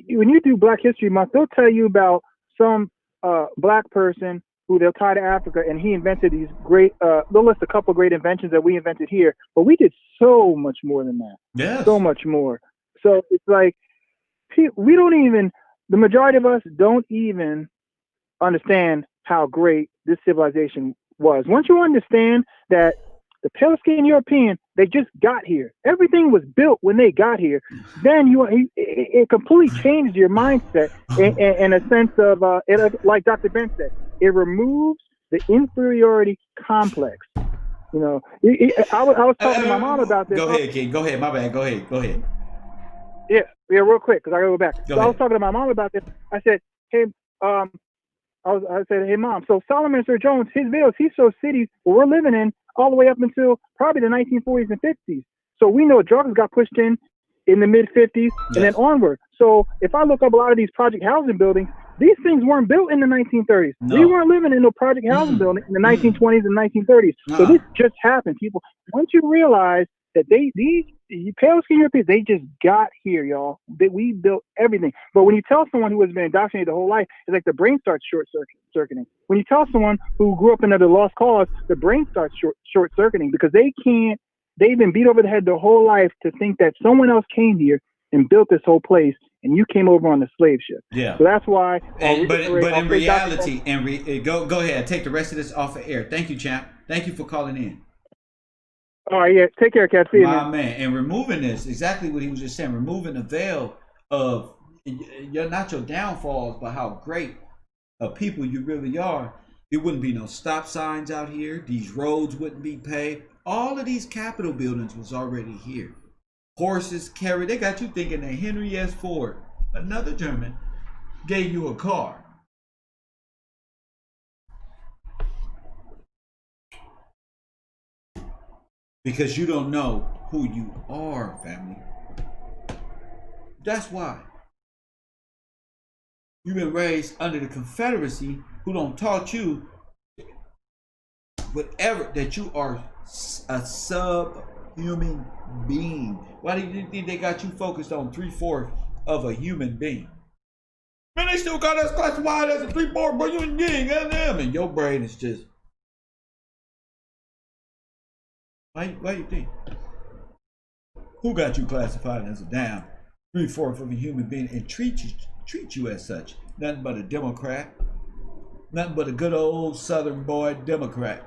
when you do Black History Month, they'll tell you about some black person who they'll tie to Africa, and he invented these great, they'll list a couple great inventions that we invented here, but we did so much more than that. Yes. So much more. So it's like, we don't even the majority of us don't even understand how great this civilization was. Once you understand that the pale skinned European, they just got here. Everything was built when they got here. Then it completely changed your mindset in a sense of, like Dr. Ben said, it removes the inferiority complex. You know, I was talking to my mom about this. Go ahead, King. Go ahead. My bad. Go ahead. Yeah, real quick, because I gotta go back. Go I ahead. was talking to my mom about this. I said, hey, I said, hey, Mom, so Solomon Sir Jones, his videos, he shows cities where we're living in all the way up until probably the 1940s and 50s. So we know drugs got pushed in the mid-50s and then onward. So if I look up a lot of these project housing buildings, these things weren't built in the 1930s. No. We weren't living in no project housing building in the 1920s and 1930s. So this just happened, people. Once you realize that these pale skin Europeans, they just got here, y'all. We built everything. But when you tell someone who has been indoctrinated the whole life, it's like the brain starts short-circuiting. When you tell someone who grew up under the lost cause, the brain starts short-circuiting because they've been beat over the head their whole life to think that someone else came here and built this whole place, and you came over on the slave ship. Yeah. So that's why. But in reality, go ahead, take the rest of this off of air. Thank you, champ. Thank you for calling in. All right, yeah. Take care, Cat. See you, man. And removing this, exactly what he was just saying, removing the veil of not your downfalls, but how great a people you really are. There wouldn't be no stop signs out here. These roads wouldn't be paved. All of these Capitol buildings was already here. Horses carried. They got you thinking that Henry S. Ford, another German, gave you a car. Because you don't know who you are, family. That's why. You've been raised under the Confederacy, who don't taught you whatever, that you are a subhuman being. Why do you think they got you focused on 3/4 of a human being? Man, they still got us classified as a 3/4 of a human being, and your brain is just. Why you think? Who got you classified as a damn 3/4 of a human being and treat you as such? Nothing but a Democrat. Nothing but a good old Southern boy Democrat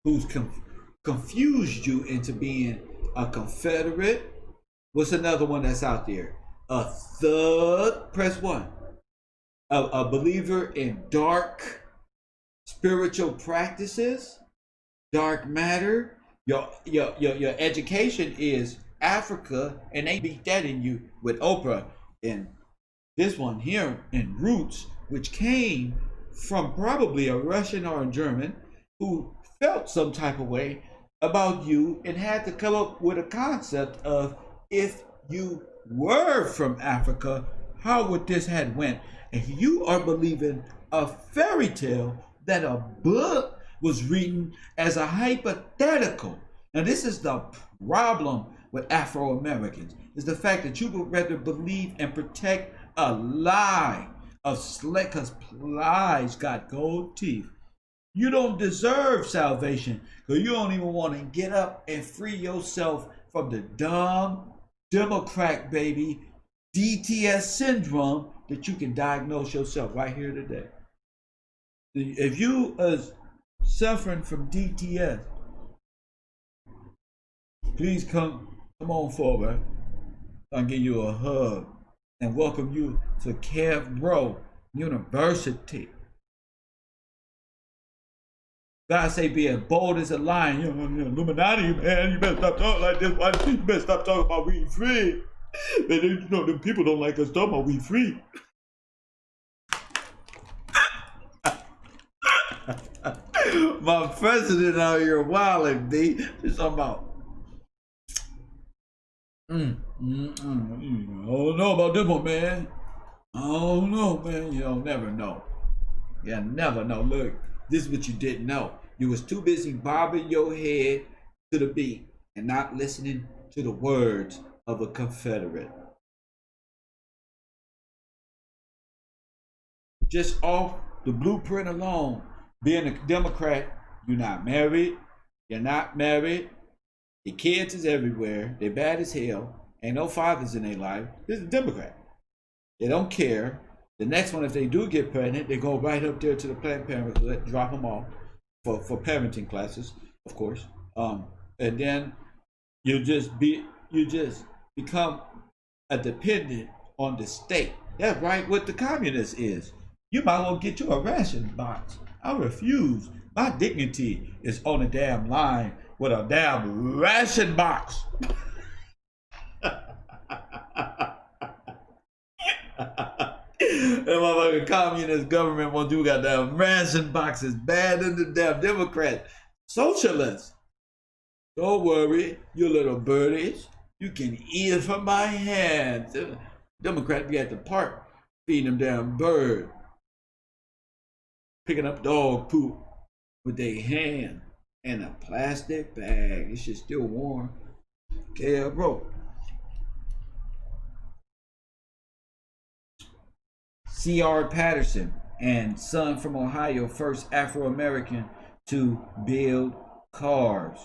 who's confused you into being a Confederate. What's another one that's out there? A thug. Press 1. A believer in dark spiritual practices. Dark matter. Your education is Africa, and they beat that in you with Oprah, and this one here in Roots, which came from probably a Russian or a German who felt some type of way about you and had to come up with a concept of, if you were from Africa, how would this had went? And you are believing a fairy tale that a book was written as a hypothetical. Now this is the problem with Afro-Americans, is the fact that you would rather believe and protect a lie of slick, because lies got gold teeth. You don't deserve salvation because you don't even want to get up and free yourself from the dumb Democrat baby DTS syndrome that you can diagnose yourself right here today. If you are suffering from DTS, please come on forward. I'll give you a hug and welcome you to Camp Bro University. God say being bold as a lion. You know, Illuminati, man, you better stop talking like this. You better stop talking about we free. Man, you know, them people don't like us talking about we free. My president out here wilding, B. Just talking about. I don't know about this one, man. I don't know, man. You'll never know. You never know. Look, this is what you didn't know. You was too busy bobbing your head to the beat and not listening to the words of a Confederate. Just off the blueprint alone, being a Democrat, you're not married. You're not married. Your kids is everywhere. They're bad as hell. Ain't no fathers in their life. This is a Democrat. They don't care. The next one, if they do get pregnant, they go right up there to the Planned Parenthood, drop them off for parenting classes, of course. And then you just become a dependent on the state. That's right what the communist is. You might well get you a ration box. I refuse. My dignity is on a damn line with a damn ration box. The motherfucking communist government won't do goddamn ration boxes bad than the damn Democrats. Socialists. Don't worry, you little birdies. You can eat it from my hands. Democrats be at the park feeding them damn bird. Picking up dog poop with their hand in a plastic bag. This shit's still warm. Yeah, bro. C.R. Patterson and son from Ohio, first Afro-American to build cars.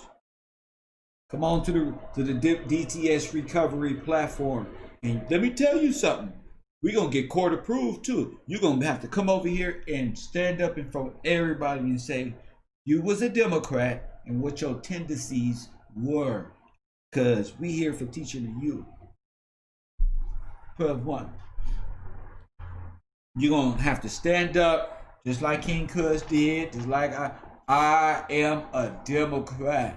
Come on to the DTS recovery platform. And let me tell you something. We're going to get court approved too. You're going to have to come over here and stand up in front of everybody and say, you was a Democrat and what your tendencies were. Because we here for teaching you. 12-1. You're going to have to stand up just like King Kush did. Just like I am a Democrat.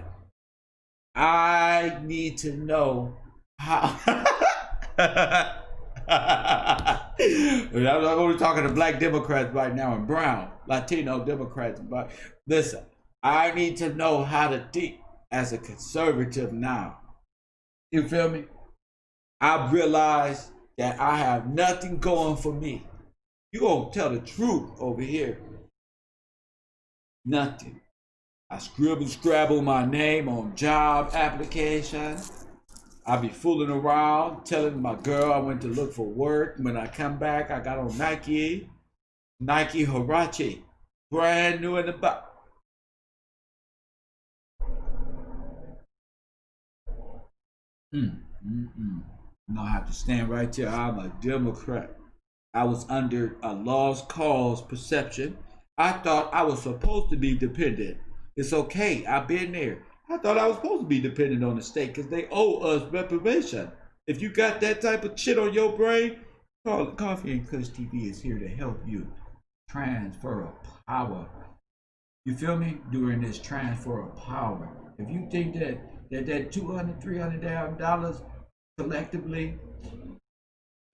I need to know how. I'm only talking to black Democrats right now and brown, Latino Democrats. But listen, I need to know how to think as a conservative now. You feel me? I realize that I have nothing going for me. You gonna tell the truth over here. Nothing. I scrabble my name on job applications. I be fooling around, telling my girl I went to look for work. When I come back, I got on Nike Huarache, brand new in the box. No, I have to stand right there. I'm a Democrat. I was under a lost cause perception. I thought I was supposed to be dependent. It's okay. I've been there. I thought I was supposed to be dependent on the state because they owe us reparation. If you got that type of shit on your brain, Coffee and Kush TV is here to help you transfer of power. You feel me? During this transfer of power. If you think that $200, $300 collectively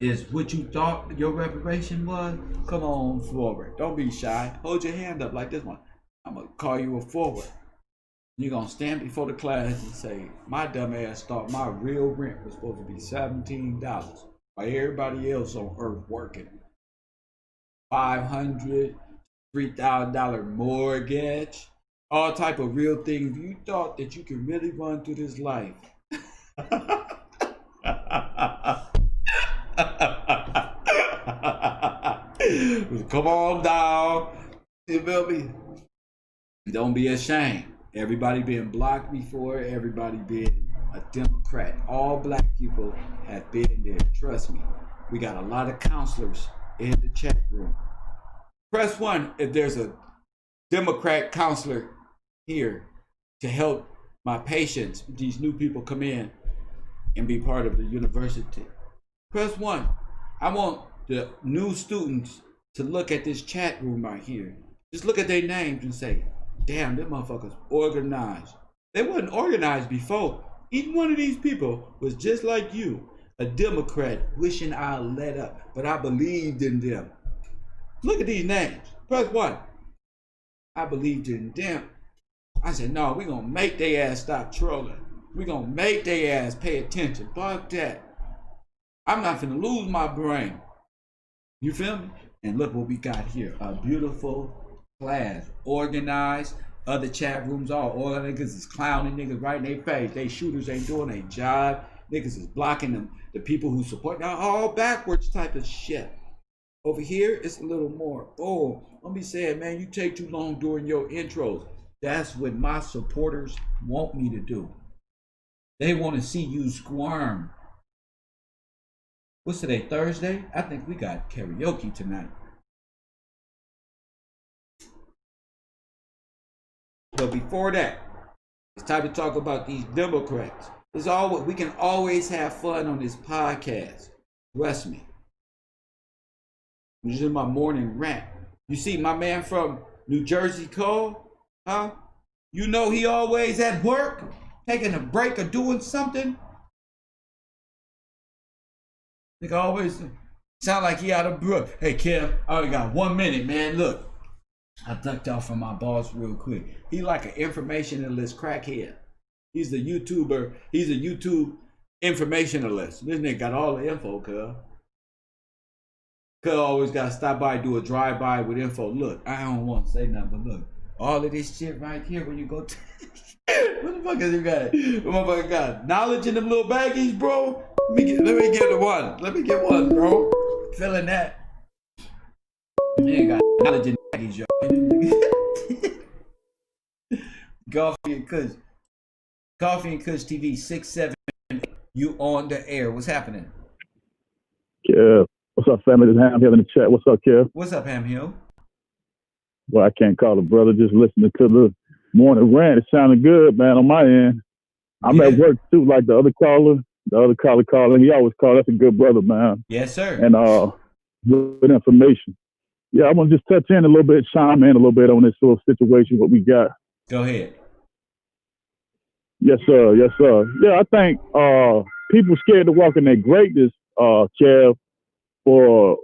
is what you thought your reparation was, come on forward. Don't be shy. Hold your hand up like this one. I'm going to call you a forward. You're going to stand before the class and say, my dumb ass thought my real rent was supposed to be $17 while everybody else on earth working. $500, $3,000 mortgage, all type of real things. You thought that you could really run through this life. Come on down. You feel me? Don't be ashamed. Everybody been blocked before. Everybody been a Democrat. All black people have been there. Trust me. We got a lot of counselors in the chat room. Press 1 if there's a Democrat counselor here to help my patients, these new people come in and be part of the university. Press 1. I want the new students to look at this chat room right here. Just look at their names and say, damn, them motherfuckers organized. They wasn't organized before. Each one of these people was just like you, a Democrat wishing I let up, but I believed in them. Look at these names. Press 1. I believed in them. I said, no, we're going to make their ass stop trolling. We're going to make their ass pay attention. Fuck that. I'm not going to lose my brain. You feel me? And look what we got here. A beautiful class. Organized. Other chat rooms, all niggas is clowning niggas right in their face. They shooters ain't doing their job. Niggas is blocking them. The people who support. Now, all backwards type of shit. Over here, it's a little more. Oh, don't be saying, man, you take too long during your intros. That's what my supporters want me to do. They want to see you squirm. What's today? Thursday? I think we got karaoke tonight. But before that, it's time to talk about these Democrats. It's always, we can always have fun on this podcast. Trust me. This is my morning rant. You see my man from New Jersey call? Huh? You know he always at work, taking a break or doing something. Nigga always sound like he out of breath. Hey, Kev, I only got 1 minute, man. Look, I ducked off from my boss real quick. He like an informationalist crackhead. He's the YouTuber. He's a YouTube informationalist. This nigga got all the info, cuz. Cuz always got to stop by, do a drive-by with info. Look, I don't want to say nothing, but look. All of this shit right here when you go to... What the fuck is you got? What motherfucker got? Knowledge in them little baggies, bro? Let me get the one. Let me get one, bro. Feeling that. You ain't got knowledge in the baggies, yo. Coffee and Kush. Coffee and Kush TV 678. You on the air. What's happening? Yeah. What's up, family? This is Ham Hill in the chat. What's up, Kev? What's up, Ham Hill? Well, I can't call a brother. Just listening to the morning rant. It sounded good, man, on my end. I'm at work, too, like the other caller. The other caller calling. He always calls. That's a good brother, man. Yes, sir. And good information. Yeah, I want to just touch in a little bit, chime in a little bit on this little situation, what we got. Go ahead. Yes, sir. Yes, sir. Yeah, I think people scared to walk in their greatness, Kev, for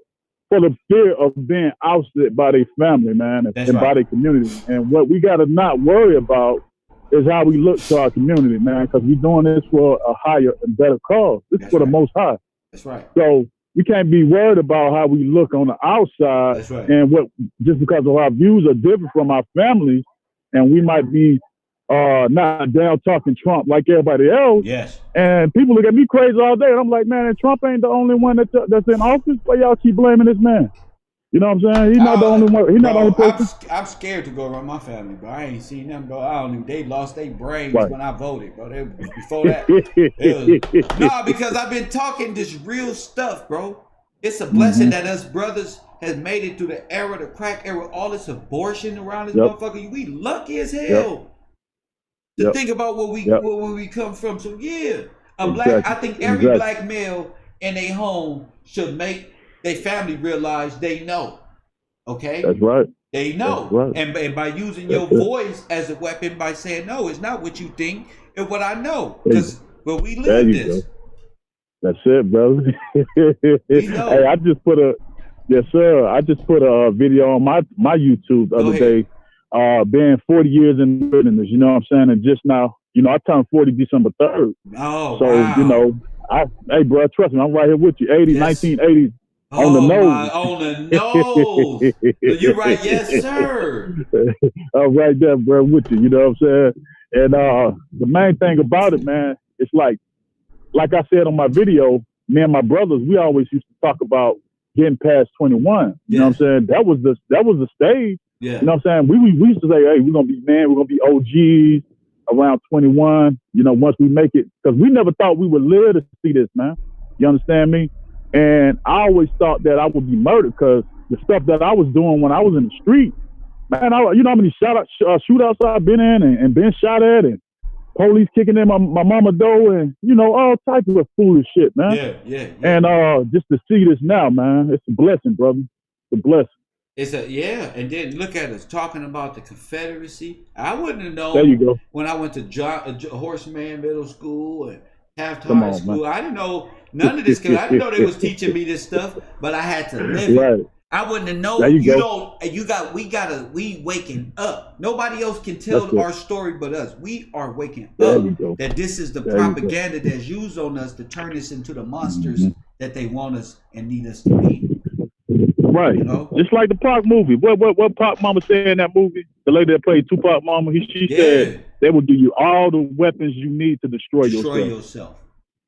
the fear of being ousted by their family, man, and by their community. And what we got to not worry about is how we look to our community, man, because we're doing this for a higher and better cause. This is for the Most High. That's right. So we can't be worried about how we look on the outside. That's right. And what just because of our views are different from our families, and we might be not down talking Trump like everybody else. Yes. And people look at me crazy all day, and I'm like, man, Trump ain't the only one that's in office. Why y'all keep blaming this man? You know what I'm saying? He's not the only one. He's not the only person. I'm scared to go around my family, bro. I ain't seen them, bro. I don't even. They lost their brains when I voted, bro. Before that, because I've been talking this real stuff, bro. It's a blessing that us brothers has made it through the era, the crack era, all this abortion around this motherfucker. We lucky as hell. To think about where we come from. So I think every black male in their home should make their family realize they know. Okay? That's right. They know. Right. And by using your voice as a weapon by saying, no, it's not what you think, it's what I know. Because we live this. Go. That's it, brother. Hey, I just put a video on my YouTube the other day. Being 40 years in the wilderness, you know what I'm saying? And just now, I turned 40 December 3rd. Oh, so, wow. Hey, bro, trust me, I'm right here with you. 1980s on the nose. On the nose. You're right. Yes, sir. I'm right there, bro, with you. You know what I'm saying? And the main thing about it, man, it's like I said on my video, me and my brothers, we always used to talk about getting past 21. You know what I'm saying? That was the stage. Yeah. You know what I'm saying? We used to say, hey, we're going to be men, we're going to be OGs around 21, once we make it. Because we never thought we would live to see this, man. You understand me? And I always thought that I would be murdered because the stuff that I was doing when I was in the street, man, you know how many shootouts I've been in and been shot at and police kicking in my mama door and, all types of foolish shit, man. Yeah. And just to see this now, man, it's a blessing, brother. It's a blessing. And then look at us talking about the Confederacy. I wouldn't have known there you go. When I went to Horseman Middle School and Taft High School. Man. I didn't know none of this. Cause I didn't know they was teaching me this stuff, but I had to live it. I wouldn't have known. We waking up. Nobody else can tell our story but us. We are waking up. That this is the propaganda that's used on us to turn us into the monsters that they want us and need us to be. Right. Just like the Pac movie. What Pac Mama said in that movie? The lady that played Tupac Mama, she said they will give you all the weapons you need to destroy yourself.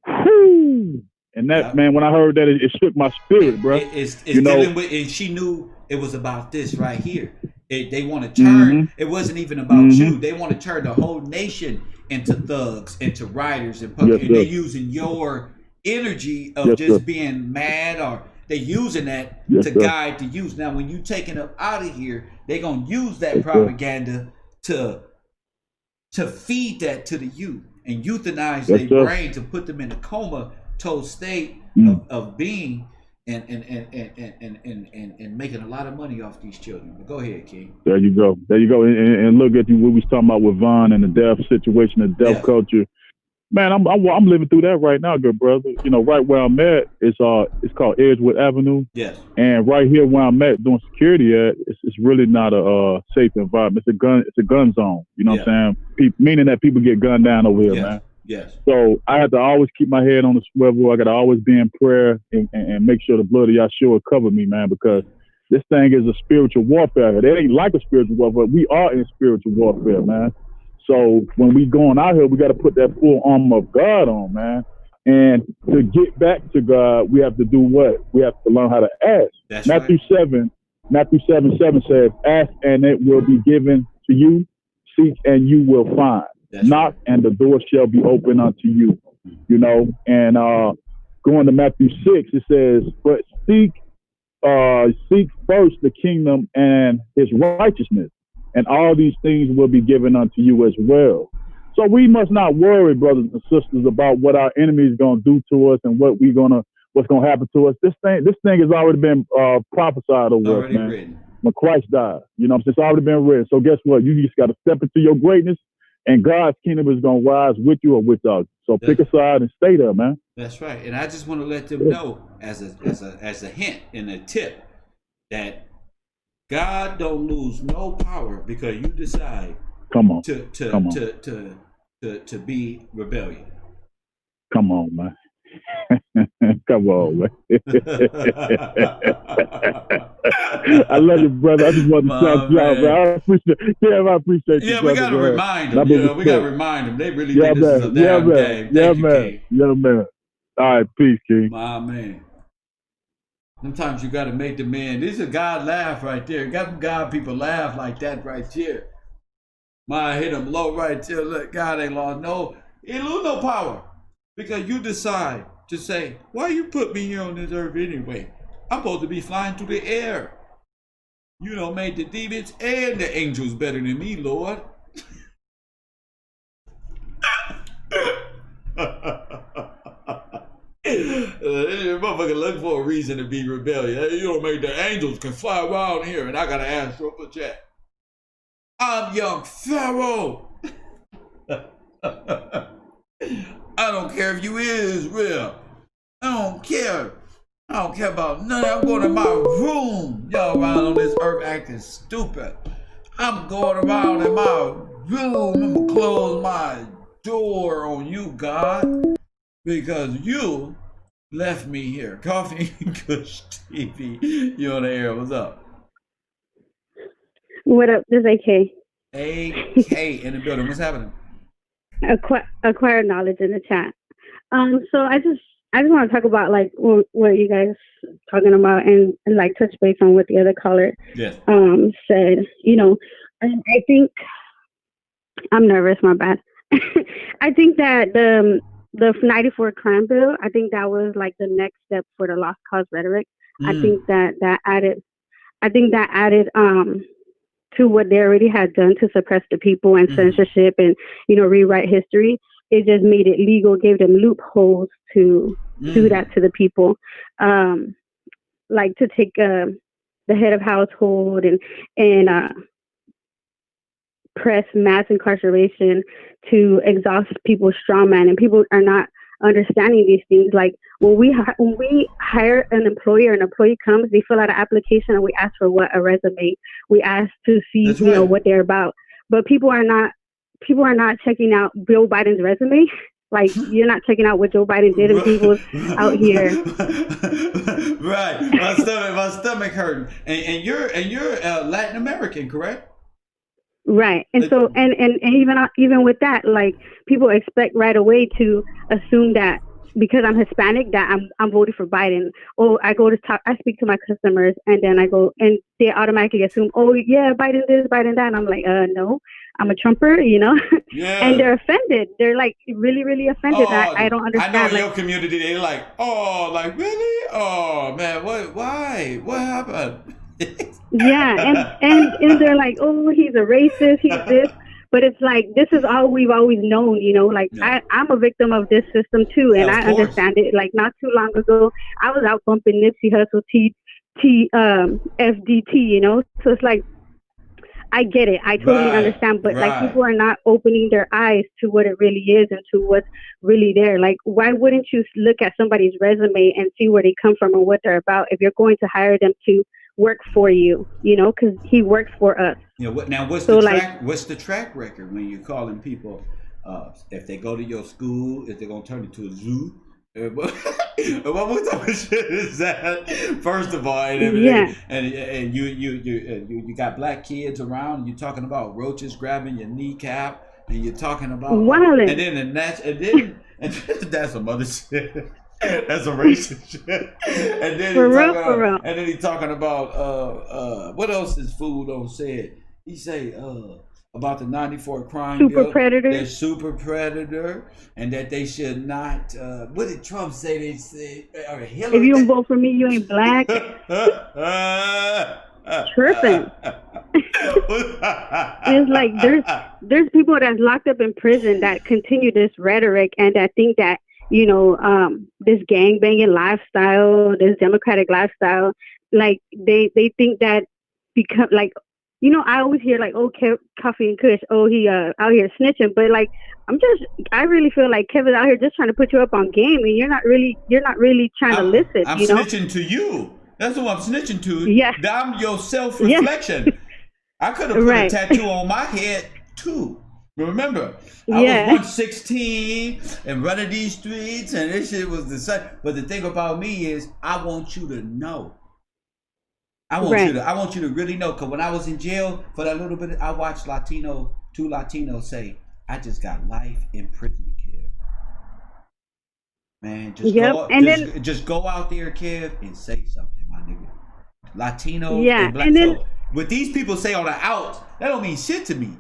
Whew. And that, man, when I heard that, it shook my spirit, bro. It's dealing with, and she knew it was about this right here. They want to turn, it wasn't even about you. They want to turn the whole nation into thugs, into rioters, and they're using your energy of Yes, just sir. being mad, or they're using that Yes, to sir. guide the youth. Now, when you taking up out of here, they're gonna use that Yes, sir. propaganda to feed that to the youth and euthanize Yes, their sir. brain to put them in a comatose state of being and making a lot of money off these children. But go ahead, King. There you go. There you go. And look at you. What we was talking about with Vaughn and the deaf situation, the deaf culture. Man, I'm living through that right now, good brother. You know, right where I'm at, it's called Edgewood Avenue. Yes. And right here where I'm at doing security at, it's really not a safe environment. It's a gun zone. You know what I'm saying? Meaning that people get gunned down over here, man. Yes. So I have to always keep my head on the swivel. I got to always be in prayer and make sure the blood of Yahshua cover me, man, because this thing is a spiritual warfare. It ain't like a spiritual warfare. We are in spiritual warfare, man. So when we going out here, we got to put that full armor of God on, man. And to get back to God, we have to do what? We have to learn how to ask. That's Matthew right. 7 says, ask and it will be given to you. Seek and you will find. Knock and the door shall be open unto you. You know, and going to Matthew 6, it says, but seek first the kingdom and his righteousness, and all these things will be given unto you as well. So we must not worry, brothers and sisters, about what our enemy is going to do to us and what's going to happen to us. This thing has already been prophesied over us, man. Written. When Christ died, you know what I'm saying? It's already been written. So guess what? You just got to step into your greatness, and God's kingdom is going to rise with you or without you. So pick a side and stay there, man. That's right. And I just want to let them know as a hint and a tip that God don't lose no power because you decide to be rebellion. Come on, man. Come on, man. I love you, brother. I just want to shout you out, man. I appreciate you. Yeah, we got to remind them. We got to remind them. They really think this is a damn game. Thank you, King. Yeah, man. All right, peace, King. My man. Sometimes you got to make the man. This is a God laugh right there. Got God people laugh like that right here. My hit him low right there. Look, God ain't lost he ain't lose no power. Because you decide to say, why you put me here on this earth anyway? I'm supposed to be flying through the air. You don't make the demons and the angels better than me, Lord. Motherfucker look for a reason to be rebellious. You don't make the angels can fly around here, and I gotta ask for a chat. I'm young Pharaoh. I don't care if you Israel. I don't care. I don't care about none. I'm going to my room. Y'all around on this earth acting stupid. I'm going around in my room. I'm going to close my door on you, God, because you left me here. Coffee and Kush TV. You on the air. What's up? What up? This is AK. AK in the building. What's happening? Acquire knowledge in the chat. So I just want to talk about like what you guys talking about and like touch base on what the other caller said. You know, and I think I'm nervous. My bad. I think that the 94 crime bill, I think that was like the next step for the lost cause rhetoric. I think that added to what they already had done to suppress the people and censorship and, you know, rewrite history. It just made it legal, gave them loopholes to do that to the people. Like to take the head of household and press mass incarceration to exhaust people's strawman. And people are not understanding these things. Like when we hire an employee comes, they fill out an application and we ask for a resume. We ask to see what they're about. But people are not checking out Joe Biden's resume. Like you're not checking out what Joe Biden did and people's out here. Right. My stomach hurting. And you're Latin American, correct? Right. And so and even with that, like people expect right away to assume that because I'm Hispanic that I'm voting for Biden. Oh, I speak to my customers, and then I go, and they automatically assume, oh yeah, Biden this, Biden that, and I'm like, no, I'm a Trumper, you know. Yeah. And they're offended. They're like really, really offended. I don't understand. I know in your community, they're like, oh, like really? Oh man, what? Why? What happened? Yeah, and they're like, oh, he's a racist, he's this. But it's like, this is all we've always known, you know, like I'm a victim of this system too. And I understand it. Like not too long ago, I was out bumping Nipsey Hussle FDT, you know? So it's like, I get it. I totally understand. But like people are not opening their eyes to what it really is and to what's really there. Like, why wouldn't you look at somebody's resume and see where they come from and what they're about if you're going to hire them to work for you, you know, because he works for us. You know, now what's the track record when you're calling people if they go to your school, if they're gonna turn it to a zoo? What type of shit is that? First of all, and everything, and you got black kids around, and you're talking about roaches grabbing your kneecap, and you're talking about and that's some other shit. That's a racist shit. And then he's talking about what else is food on said? He say about the 94 crime super bill. Predator. They're super predator, and that they should not. What did Trump say? They said, or Hillary. If you don't vote for me, you ain't black. Tripping. It's like there's people that's locked up in prison that continue this rhetoric and that think that, you know, this gangbanging lifestyle, this democratic lifestyle, like they think that become like, you know, I always hear like, oh, Coffee and Kush, oh, he out here snitching, but like, I really feel like Kevin's out here just trying to put you up on game, and you're not really trying to listen. I'm snitching to you. That's what I'm snitching to. Yeah, I'm your self-reflection. Yeah. I could have put a tattoo on my head too. Remember, I was 116 and running these streets, and this shit was the same. But the thing about me is, I want you to know. I want you to really know. Cause when I was in jail for that little bit, I watched two Latinos say, "I just got life in prison, kid." Man, just go out there, kid, and say something, my nigga. Latino and black. So what these people say on the out, that don't mean shit to me.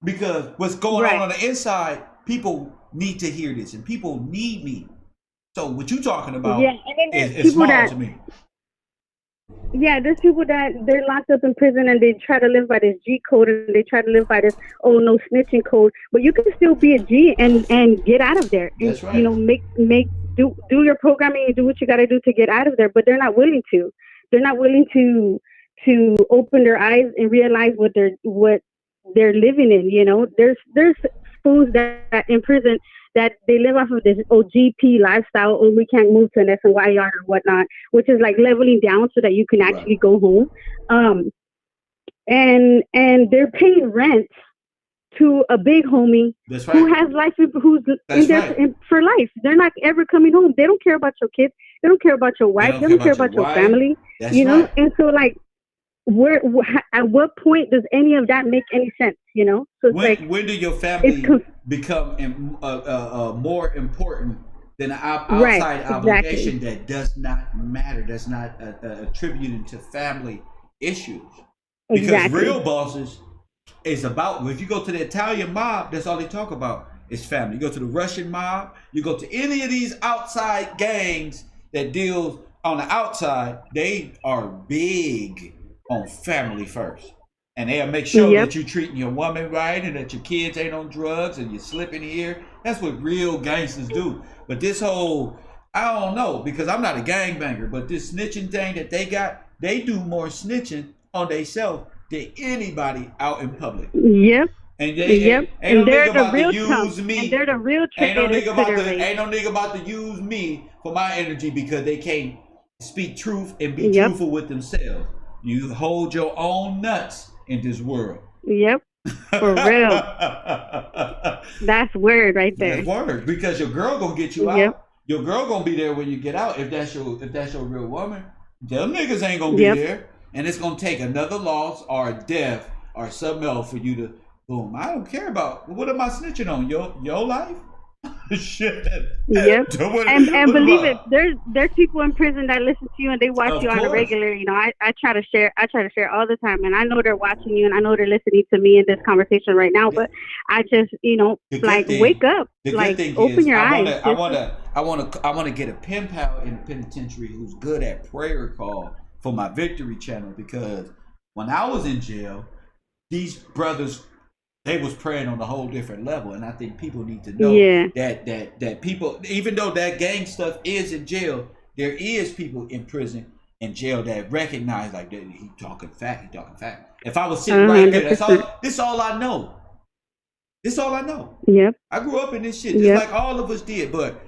Because what's going on the inside, people need to hear this, and people need me. So what you talking about is small to me. Yeah, there's people that they're locked up in prison and they try to live by this G code, and they try to live by this no snitching code. But you can still be a G and get out of there. And, that's right. You know, do your programming and do what you got to do to get out of there. But they're not willing to. They're not willing to open their eyes and realize what they're living in. You know, there's fools that in prison that they live off of this OGP lifestyle, or we can't move to an S&Y yard or whatnot, which is like leveling down so that you can actually go home. And they're paying rent to a big homie who has life, who's in there for life. They're not ever coming home. They don't care about your kids. They don't care about your wife. They don't care about your family. You know, and so like, at what point does any of that make any sense? You know, so it's when do your family become more important than an outside obligation that does not matter, that's not attributed to family issues? Because real bosses is about, if you go to the Italian mob, that's all they talk about is family. You go to the Russian mob, you go to any of these outside gangs that deal on the outside, they are big on family first, and they'll make sure that you're treating your woman right, and that your kids ain't on drugs, and you're slipping here. That's what real gangsters do. But this whole, I don't know, because I'm not a gangbanger, but this snitching thing that they got, they do more snitching on themselves than anybody out in public. Yep. And ain't no nigga about to use me. And they're the real ain't no nigga about to use me for my energy because they can't speak truth and be truthful with themselves. You hold your own nuts in this world. Yep. For real. That's word right there. That's word. Because your girl gonna get you out. Your girl gonna be there when you get out. If that's your real woman, them niggas ain't gonna be there. And it's gonna take another loss or a death or something else for you to boom. I don't care about, what am I snitching on? Your life? Shit. Yep. And believe it, there's people in prison that listen to you and they watch you on a regular. You know, I try to share all the time, and I know they're watching you and I know they're listening to me in this conversation right now. But I just, like, wake up, like, open your eyes. I want to get a pen pal in the penitentiary who's good at prayer call for my Victory channel, because when I was in jail, these brothers, they was praying on a whole different level, and I think people need to know that people, even though that gang stuff is in jail, there is people in prison and jail that recognize, like, he talking fact. If I was sitting right there, this all I know. This all I know. Yep. I grew up in this shit just like all of us did, but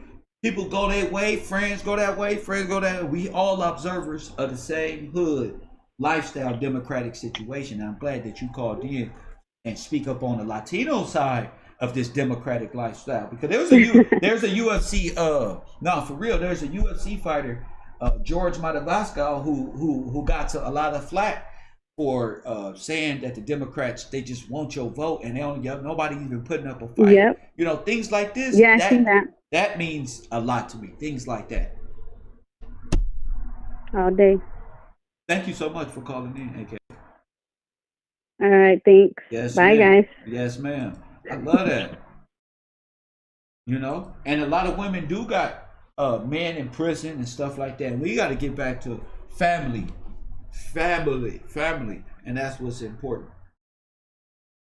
people go that way, friends go that way, friends go that way. We all observers of the same hood lifestyle democratic situation. And I'm glad that you called in and speak up on the Latino side of this democratic lifestyle, because there's a UFC for real, there's a UFC fighter, George Matavascal, who got a lot of flack for saying that the Democrats, they just want your vote and they don't nobody even putting up a fight. Yep. Things like this. Yeah, I seen that. That means a lot to me. Things like that. All day. Thank you so much for calling in, AK. All right, thanks. Yes, bye, ma'am. guys. Yes, ma'am. I love that. And a lot of women do got men in prison and stuff like that. And we got to get back to family, and that's what's important.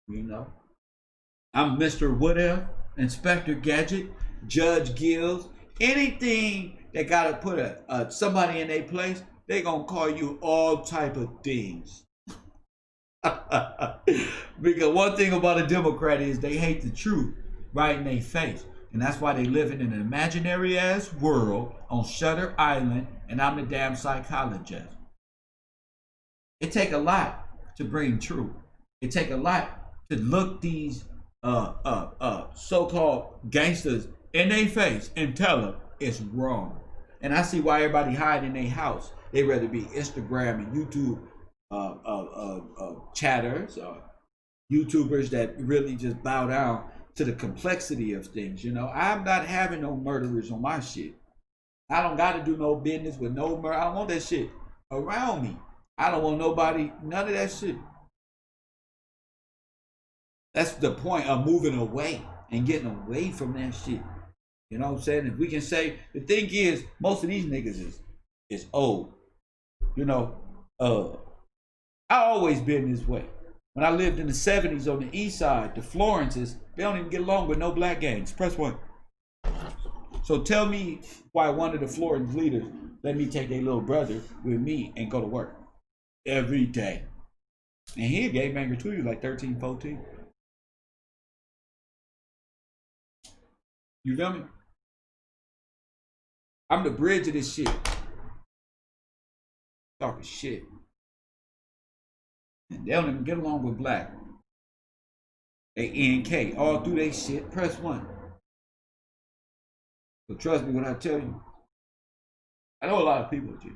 I'm Mr. Whatever, Inspector Gadget, Judge Gills, anything that got to put somebody in their place, they gonna call you all type of things. Because one thing about a Democrat is they hate the truth right in their face. And that's why they live in an imaginary ass world on Shutter Island, and I'm the damn psychologist. It take a lot to bring truth. It take a lot to look these so-called gangsters in their face and tell them it's wrong. And I see why everybody hide in their house. They rather be Instagram and YouTube chatters or YouTubers that really just bow down to the complexity of things. I'm not having no murderers on my shit. I don't got to do no business with no murder. I don't want that shit around me. I don't want nobody, none of that shit. That's the point of moving away and getting away from that shit. You know what I'm saying? If we can say, the thing is, most of these niggas is old. I always been this way. When I lived in the 70s on the east side, the Florences, they don't even get along with no black gangs. Press 1. So tell me why one of the Florence leaders let me take their little brother with me and go to work every day. And he a gay banger too, he was like 13, 14. You feel me? I'm the bridge of this shit. Talking shit. And they don't even get along with black. They NK all through they shit. Press 1. So trust me when I tell you. I know a lot of people do.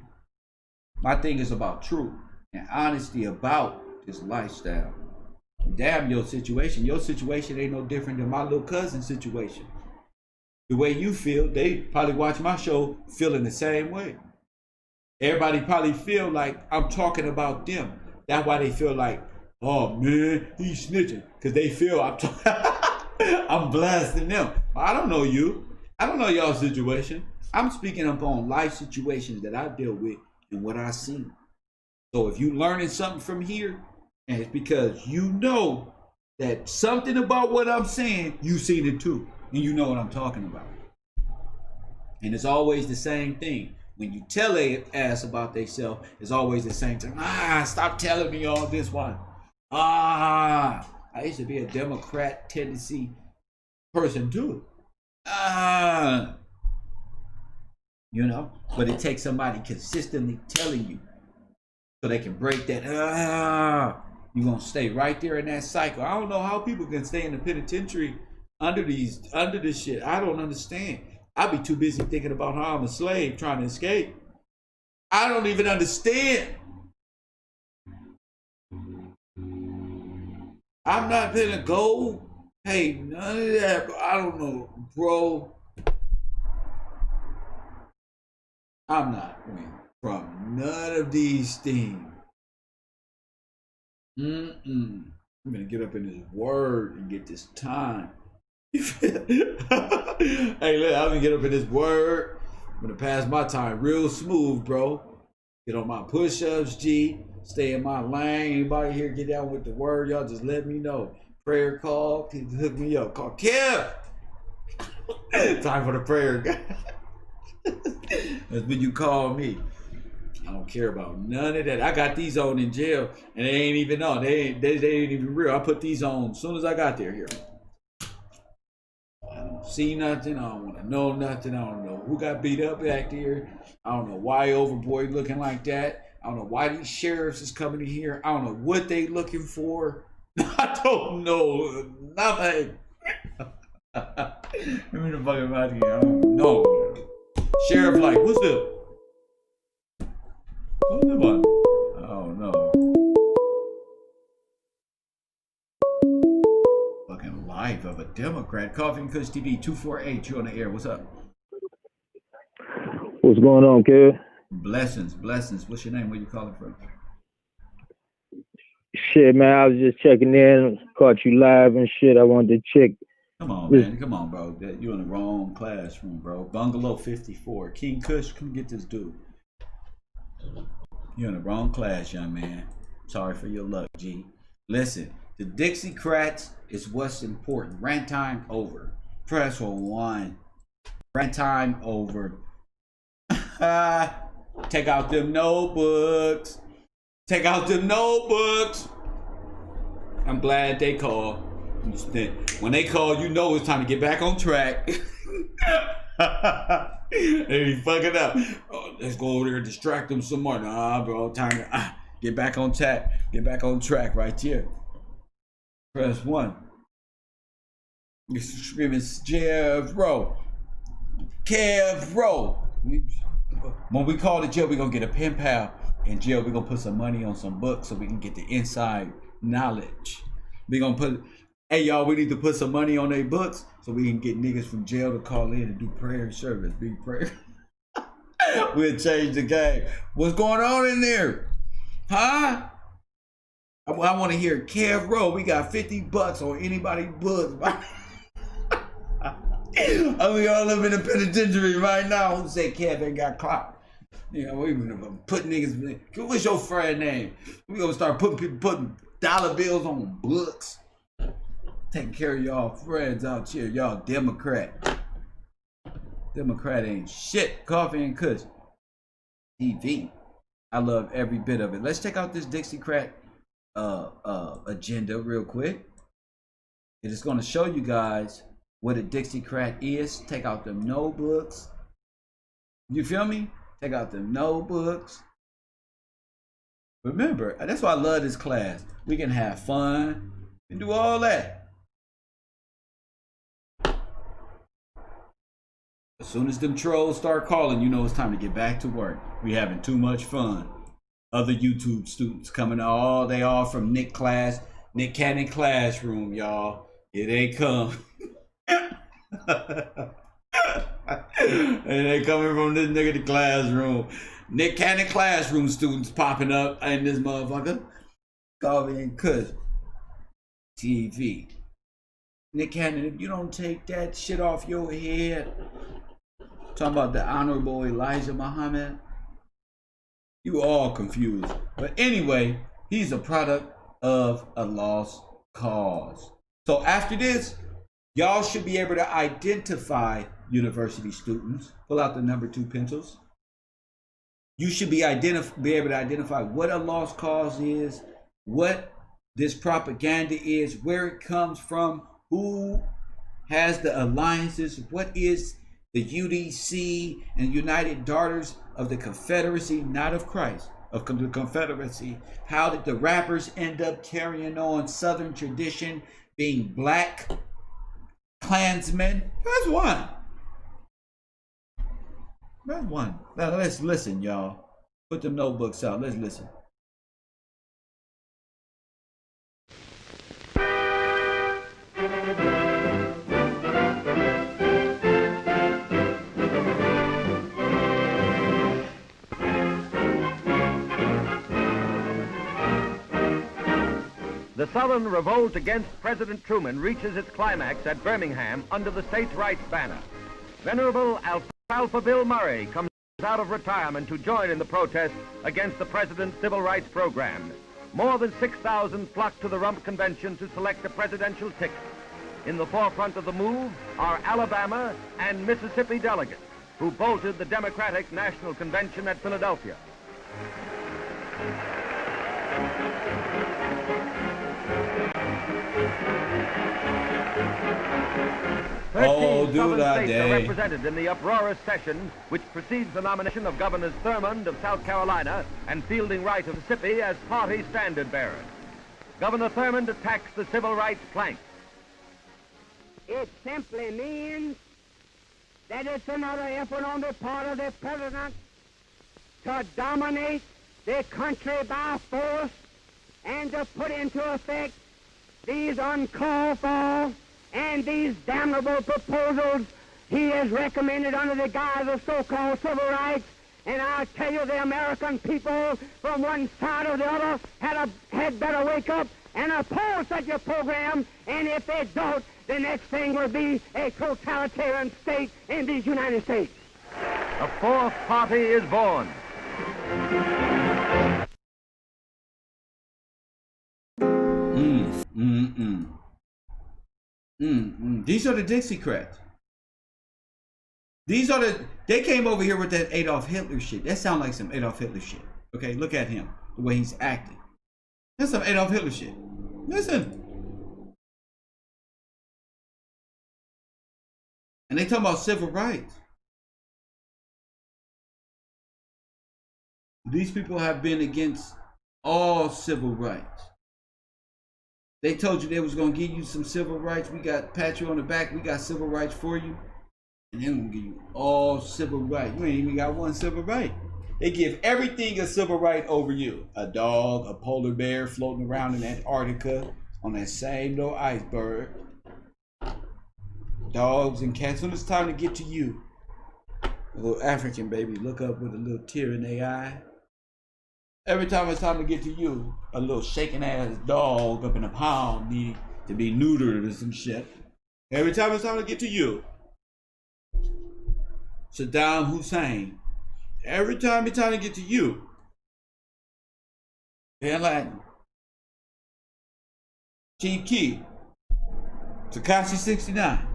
My thing is about truth and honesty about this lifestyle. Damn your situation. Your situation ain't no different than my little cousin's situation. The way you feel, they probably watch my show feeling the same way. Everybody probably feel like I'm talking about them. That's why they feel like, oh man, he's snitching. Because they feel I'm blasting them. I don't know you. I don't know y'all's situation. I'm speaking upon life situations that I deal with and what I see. So if you learning something from here, and it's because you know that something about what I'm saying, you seen it too. And you know what I'm talking about. And it's always the same thing. When you tell a ass about themselves, it's always the same thing. Stop telling me all this one. I used to be a Democrat tendency person too. But it takes somebody consistently telling you so they can break that. You're gonna stay right there in that cycle. I don't know how people can stay in the penitentiary under this shit. I don't understand. I'd be too busy thinking about how I'm a slave trying to escape. I don't even understand. I'm not gonna go Hey, none of that, bro. I don't know, bro. I'm not winning from none of these things. I'm gonna get up in this word and get this time. Hey, look, I'm gonna get up in this word. I'm gonna pass my time real smooth, bro. Get on my push-ups, G. Stay in my lane. Anybody here get down with the word? Y'all just let me know. Prayer call. Hook me up. Call Kev. Time for the prayer. That's when you call me. I don't care about none of that. I got these on in jail, and they ain't even on. They ain't even real. I put these on as soon as I got there. Here. I don't see nothing. I don't want to know nothing. I don't know who got beat up back there. I don't know why Overboy looking like that. I don't know why these sheriffs is coming in here. I don't know what they looking for. I don't know nothing. Give me the fucking out here. I don't know. Sheriff like, what's up? What's the button? Oh no. Fucking life of a Democrat. Coffee and Kush TV 248. You on the air. What's up? What's going on, kid? Blessings, blessings. What's your name? Where you calling from? Shit, man, I was just checking in. Caught you live and shit. I wanted to check. Come on, man. Come on, bro. You're in the wrong classroom, bro. Bungalow 54. King Kush, come get this dude. You're in the wrong class, young man. Sorry for your luck, G. Listen, the Dixiecrats is what's important. Rant time over. Press for one. Rant time over. Take out them notebooks. Take out them notebooks. I'm glad they called. When they call, you know it's time to get back on track. They be fucking up. Oh, let's go over there and distract them some more. Nah, bro, time to get back on track. Get back on track right here. Press 1. You're screaming, Kev, bro. Kev, bro. When we call the jail, we're going to get a pen pal. In jail, we're going to put some money on some books so we can get the inside knowledge. We're going to put, hey, y'all, we need to put some money on their books so we can get niggas from jail to call in and do prayer service. Big prayer. We'll change the game. What's going on in there? Huh? I want to hear Kev Rowe. We got $50 on anybody's books. We all live in the penitentiary right now. Who say Kev ain't got clout? You know, we put niggas. What's your friend name? We gonna start putting dollar bills on books. Taking care of y'all friends out here. Y'all Democrat. Democrat ain't shit. Coffee and Kush TV. I love every bit of it. Let's check out this Dixiecrat agenda real quick. It is gonna show you guys what a Dixiecrat is. Take out them notebooks. You feel me? Take out them notebooks. Remember, that's why I love this class. We can have fun and do all that. As soon as them trolls start calling, you know it's time to get back to work. We having too much fun. Other YouTube students coming, they all from Nick Cannon classroom, y'all. Here they come. And they coming from this nigga the classroom. Nick Cannon classroom students popping up in this motherfucker. Coffee and Kush TV. Nick Cannon, if you don't take that shit off your head, talking about the Honorable Elijah Muhammad, you all confused. But anyway, he's a product of a lost cause. So after this, y'all should be able to identify university students. Pull out the number 2 pencils. You should be able to identify what a lost cause is, what this propaganda is, where it comes from, who has the alliances, what is the UDC and United Daughters of the Confederacy, not of Christ, of the Confederacy. How did the rappers end up carrying on Southern tradition, being black Klansmen? That's one. That's one. Now let's listen, y'all. Put the notebooks out. Let's listen. The Southern revolt against President Truman reaches its climax at Birmingham under the states' rights banner. Venerable Alpha Bill Murray comes out of retirement to join in the protest against the president's civil rights program. More than 6,000 flocked to the Rump Convention to select a presidential ticket. In the forefront of the move are Alabama and Mississippi delegates who bolted the Democratic National Convention at Philadelphia. Oh, 13 do southern that states day. are represented in the uproarious session which precedes the nomination of Governors Thurmond of South Carolina and Fielding Wright of Mississippi as party standard bearers. Governor Thurmond attacks the civil rights plank. It simply means that it's another effort on the part of the president to dominate the country by force and to put into effect these uncalled for and these damnable proposals he has recommended under the guise of so-called civil rights. And I'll tell you, the American people from one side or the other had better wake up and oppose such a program. And if they don't, the next thing will be a totalitarian state in these United States. A fourth party is born. These are the Dixiecrats. They came over here with that Adolf Hitler shit. That sounds like some Adolf Hitler shit. Okay, look at him, the way he's acting. That's some Adolf Hitler shit. Listen. And they talking about civil rights. These people have been against all civil rights. They told you they was gonna give you some civil rights. We got pat you on the back. We got civil rights for you, and they're gonna give you all civil rights. You ain't even got one civil right. They give everything a civil right over you. A dog, a polar bear floating around in Antarctica on that same little iceberg. Dogs and cats. When it's time to get to you, a little African baby look up with a little tear in their eye. Every time it's time to get to you, a little shaking ass dog up in a pound need to be neutered or some shit. Every time it's time to get to you, Saddam Hussein. Every time it's time to get to you, Bin Laden, Chief Key, Takashi 69.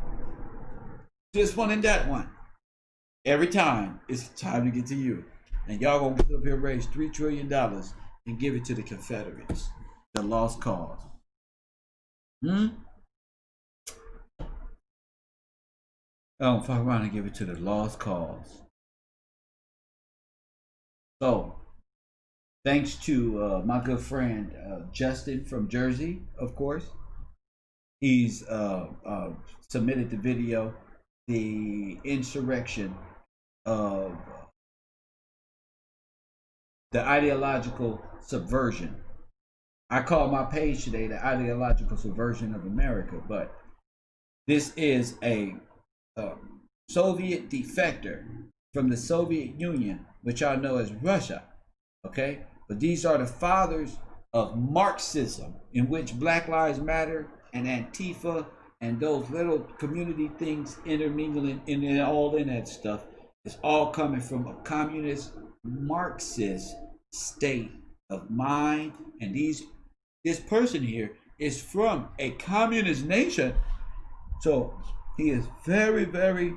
This one and that one. Every time it's time to get to you. And y'all gonna get up here and raise $3 trillion and give it to the Confederates, the lost cause. I don't fuck around and give it to the lost cause. So, thanks to my good friend Justin from Jersey, of course. He's submitted the video, the insurrection of the ideological subversion. I call my page today the ideological subversion of America, but this is a Soviet defector from the Soviet Union, which y'all know as Russia, okay? But these are the fathers of Marxism, in which Black Lives Matter and Antifa and those little community things intermingling and all in that stuff is all coming from a communist Marxist state of mind. And this person here is from a communist nation, so he is very, very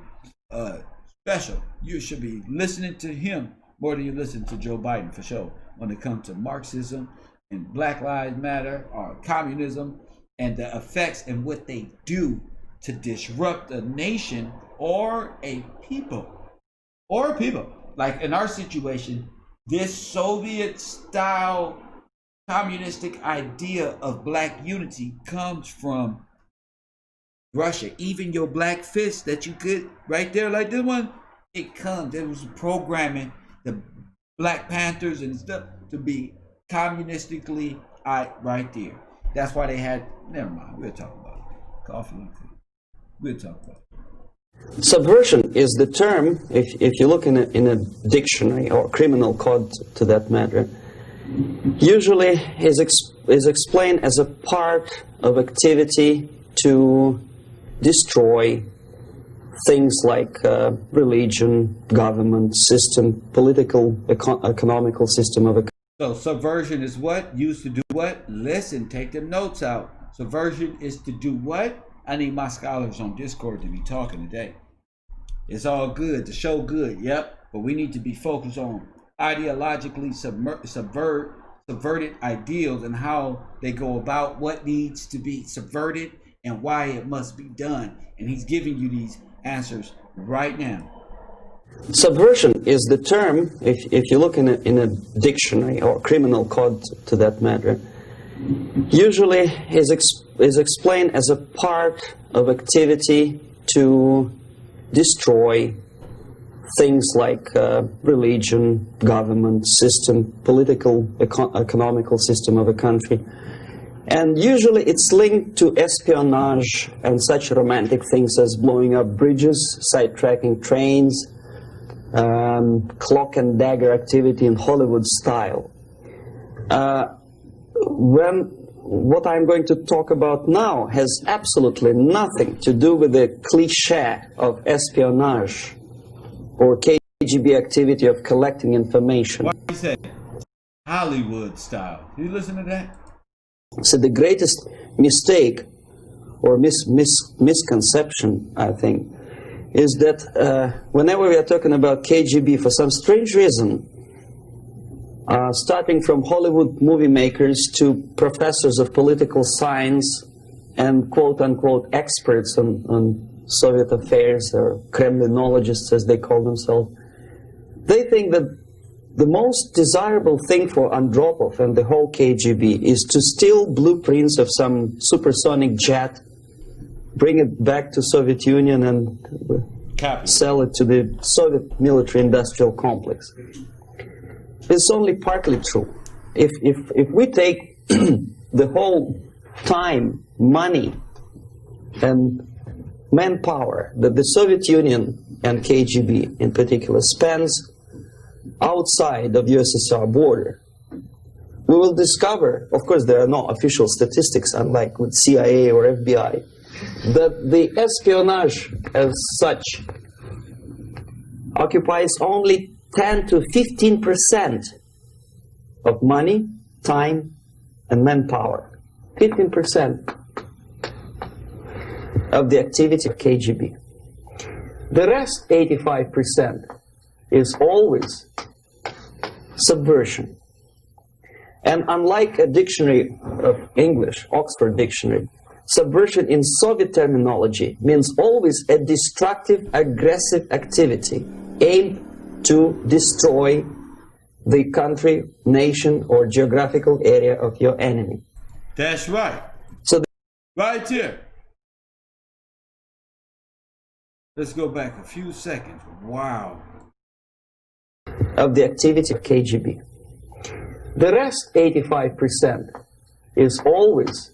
special. You should be listening to him more than you listen to Joe Biden, for sure, when it comes to Marxism and Black Lives Matter or communism and the effects and what they do to disrupt a nation or a people. Like in our situation, this Soviet-style communistic idea of black unity comes from Russia. Even your black fist that you could right there, like this one, it was programming the Black Panthers and stuff to be communistically right there. That's why they had, never mind, we'll talk about it. Coffee and food. We'll talk about it. Subversion is the term, if you look in a dictionary or criminal code to that matter, usually is explained as a part of activity to destroy things like religion, government system, political, economical system of a. So subversion is what? Used to do what? Listen, take them notes out. Subversion is to do what? I need my scholars on Discord to be talking today. It's all good, the show good, yep. But we need to be focused on ideologically subverted ideals and how they go about what needs to be subverted and why it must be done. And he's giving you these answers right now. Subversion is the term, if you look in a dictionary or criminal code to that matter, usually is explained as a part of activity to destroy things like religion, government system, political, economical system of a country. And usually it's linked to espionage and such romantic things as blowing up bridges, sidetracking trains, cloak and dagger activity in Hollywood style. What I'm going to talk about now has absolutely nothing to do with the cliche of espionage or KGB activity of collecting information. Why do you say Hollywood style? Do you listen to that? So the greatest mistake or misconception, I think, is that whenever we are talking about KGB, for some strange reason, starting from Hollywood movie makers to professors of political science and quote-unquote experts on Soviet affairs, or Kremlinologists as they call themselves, they think that the most desirable thing for Andropov and the whole KGB is to steal blueprints of some supersonic jet, bring it back to Soviet Union and sell it to the Soviet military-industrial complex. It's only partly true. If we take the whole time, money, and manpower that the Soviet Union and KGB in particular spends outside of USSR border, we will discover, of course there are no official statistics unlike with CIA or FBI, that the espionage as such occupies only 10 to 15% of money, time, and manpower. 15% of the activity of KGB. The rest, 85%, is always subversion. And unlike a dictionary of English, Oxford Dictionary, subversion in Soviet terminology means always a destructive, aggressive activity aimed to destroy the country, nation, or geographical area of your enemy. That's right. So right here. Let's go back a few seconds. Wow. Of the activity of KGB. The rest, 85%, is always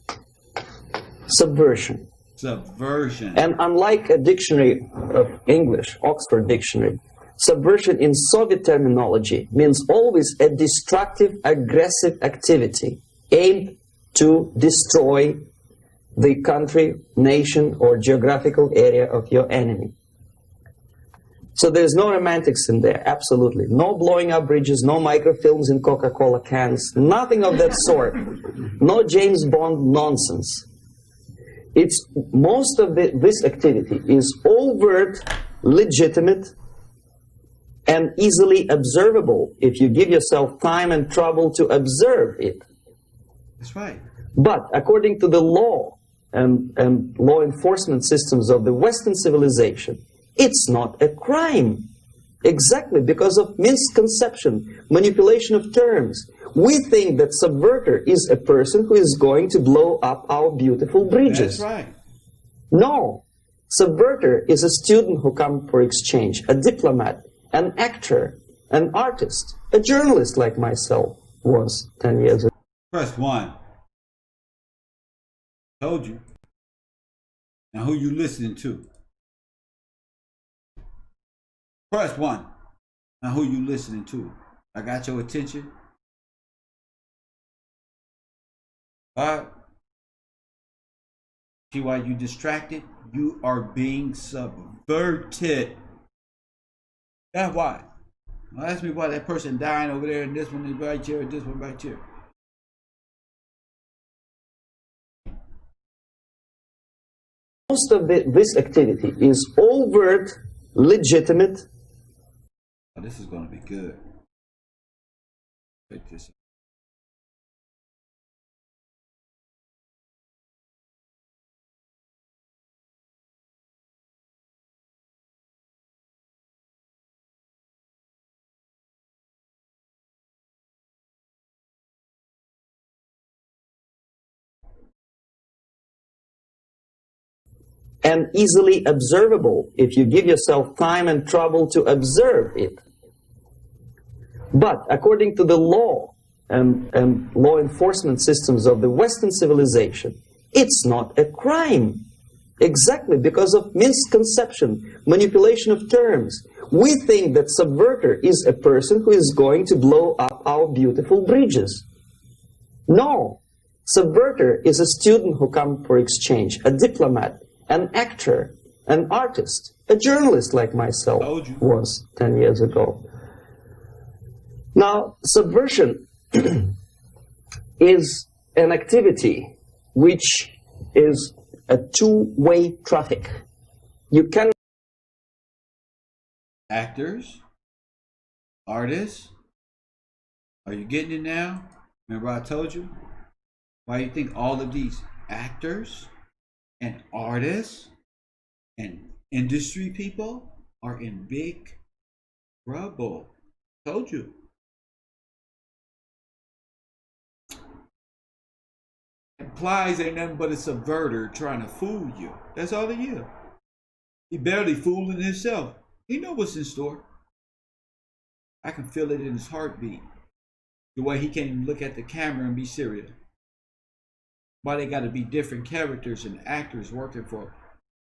subversion. Subversion. And unlike a dictionary of English, Oxford Dictionary, subversion in Soviet terminology means always a destructive, aggressive activity aimed to destroy the country, nation, or geographical area of your enemy. So there's no romantics in there, absolutely. No blowing up bridges, no microfilms in Coca-Cola cans, nothing of that sort. No James Bond nonsense. It's most of this activity is overt, legitimate, and easily observable if you give yourself time and trouble to observe it. That's right. But according to the law and law enforcement systems of the Western civilization, it's not a crime. Exactly because of misconception, manipulation of terms. We think that subverter is a person who is going to blow up our beautiful bridges. That's right. No. Subverter is a student who comes for exchange, a diplomat, an actor, an artist, a journalist like myself was 10 years ago. Press 1. Told you. Now who you listening to? Press 1. Now who you listening to? I got your attention. Alright? See why you distracted? You are being subverted. That's why. Now ask me why that person dying over there and this one is right here and this one right here. Most of this activity is overt, legitimate. Oh, this is going to be good. Check this out. And easily observable if you give yourself time and trouble to observe it. But according to the law and law enforcement systems of the Western civilization, it's not a crime. Exactly because of misconception, manipulation of terms. We think that subverter is a person who is going to blow up our beautiful bridges. No. Subverter is a student who comes for exchange, a diplomat, an actor, an artist, a journalist like myself was 10 years ago. Now, subversion is an activity which is a two-way traffic. You can... Actors, artists, are you getting it now? Remember I told you? Why do you think all of these actors and artists and industry people are in big trouble? Told you. Implies ain't nothing but a subverter trying to fool you. That's all he is. He barely fooling himself. He know what's in store. I can feel it in his heartbeat. The way he can't even look at the camera and be serious. Why they got to be different characters and actors working for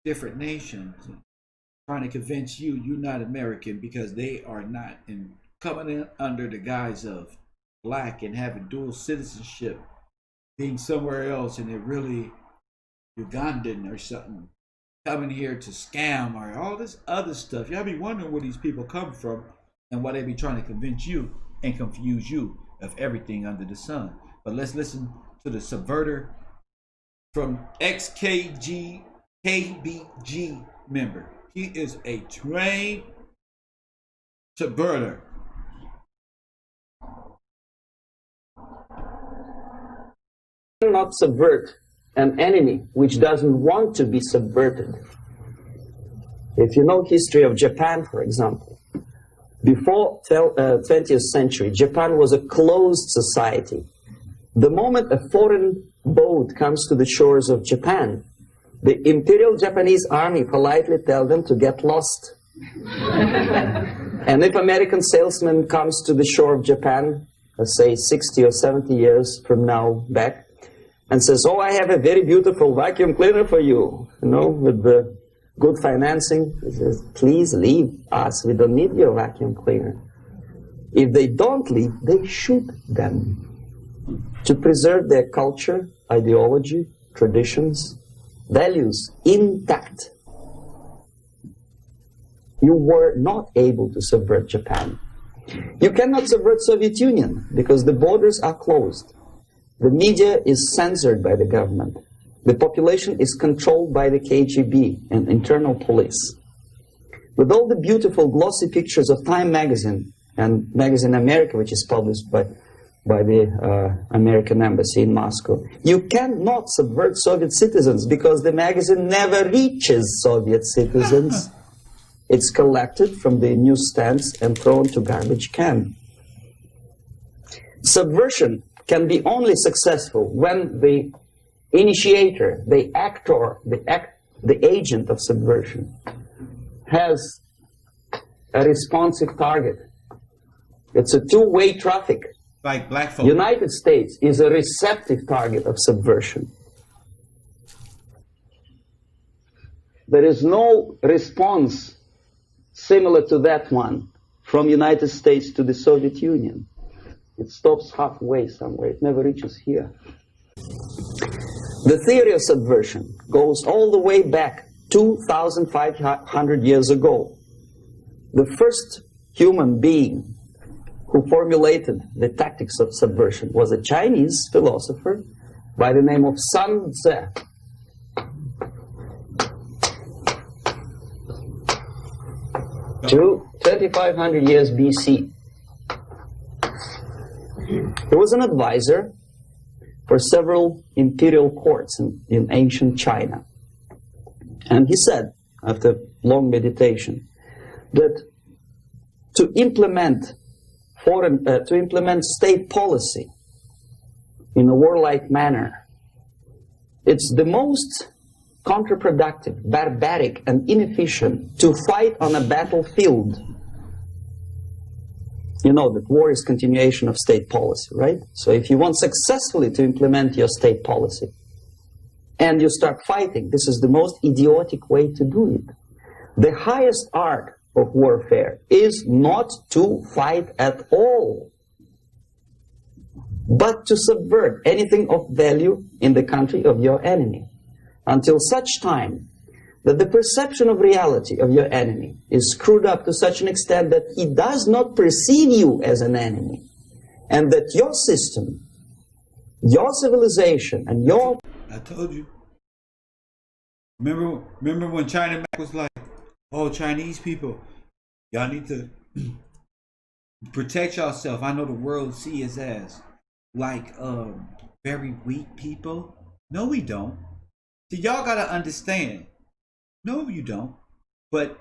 different nations, and trying to convince you you're not American because they are not, and coming in under the guise of black and having dual citizenship, being somewhere else, and they're really Ugandan or something, coming here to scam or all this other stuff. Y'all be wondering where these people come from and why they be trying to convince you and confuse you of everything under the sun. But let's listen to the subverter from XKBG member. He is a trained subverter. Cannot subvert an enemy which doesn't want to be subverted. If you know history of Japan, for example, before 20th century, Japan was a closed society. The moment a foreign boat comes to the shores of Japan, the Imperial Japanese Army politely tells them to get lost. And if American salesman comes to the shore of Japan, let's say 60 or 70 years from now back, and says, oh, I have a very beautiful vacuum cleaner for you, with the good financing, he says, please leave us, we don't need your vacuum cleaner. If they don't leave, they shoot them to preserve their culture, ideology, traditions, values intact. You were not able to subvert Japan. You cannot subvert Soviet Union because the borders are closed. The media is censored by the government. The population is controlled by the KGB and internal police. With all the beautiful glossy pictures of Time magazine and Magazine America, which is published by the American Embassy in Moscow, you cannot subvert Soviet citizens because the magazine never reaches Soviet citizens. It's collected from the newsstands and thrown to garbage can. Subversion can be only successful when the initiator, the actor, the agent of subversion has a responsive target. It's a two-way traffic. Like black folk. United States is a receptive target of subversion. There is no response similar to that one from United States to the Soviet Union. It stops halfway somewhere. It never reaches here. The theory of subversion goes all the way back 2,500 years ago. The first human being who formulated the tactics of subversion was a Chinese philosopher by the name of Sun Tzu. 2,500 years BC. He was an advisor for several imperial courts in ancient China. And he said, after long meditation, that to implement state policy in a warlike manner, it's the most counterproductive, barbaric, and inefficient to fight on a battlefield. You know that war is continuation of state policy, right? So if you want successfully to implement your state policy and you start fighting, this is the most idiotic way to do it. The highest art of warfare is not to fight at all, but to subvert anything of value in the country of your enemy, until such time that the perception of reality of your enemy is screwed up to such an extent that he does not perceive you as an enemy, and that your system, your civilization, and your... I told you. Remember when China Mac was like, oh, Chinese people, y'all need to protect yourself. I know the world see us as like very weak people. No, we don't. So y'all gotta understand. No, you don't. But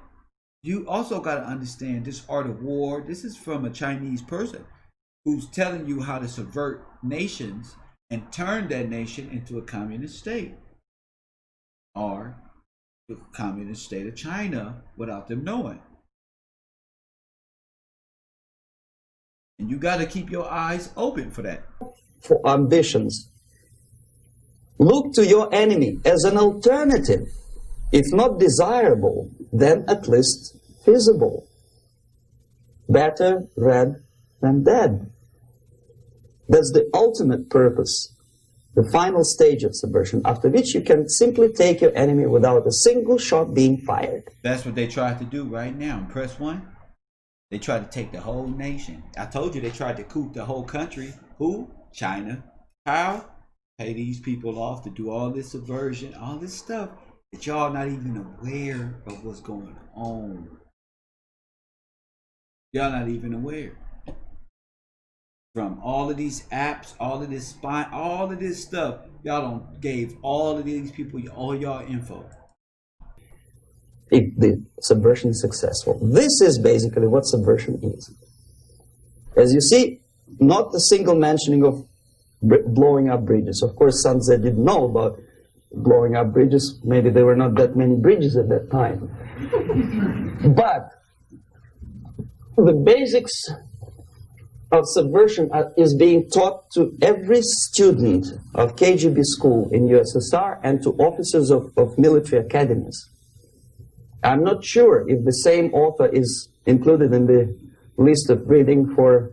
you also gotta understand this art of war. This is from a Chinese person who's telling you how to subvert nations and turn that nation into a communist state, or the communist state of China without them knowing. And you got to keep your eyes open for that. For ambitions. Look to your enemy as an alternative. If not desirable, then at least feasible. Better red than dead. That's the ultimate purpose, the final stage of subversion, after which you can simply take your enemy without a single shot being fired. That's what they tried to do right now. Press 1. They tried to take the whole nation. I told you they tried to coup the whole country. Who? China. How? Pay these people off to do all this subversion, all this stuff that y'all not even aware of what's going on. Y'all not even aware. From all of these apps, all of this spy, all of this stuff, y'all don't gave all of these people all y'all info. If the subversion is successful. This is basically what subversion is. As you see, not a single mentioning of blowing up bridges. Of course, Sun Tzu didn't know about blowing up bridges. Maybe there were not that many bridges at that time. But the basics of subversion is being taught to every student of KGB school in USSR and to officers of military academies. I'm not sure if the same author is included in the list of reading for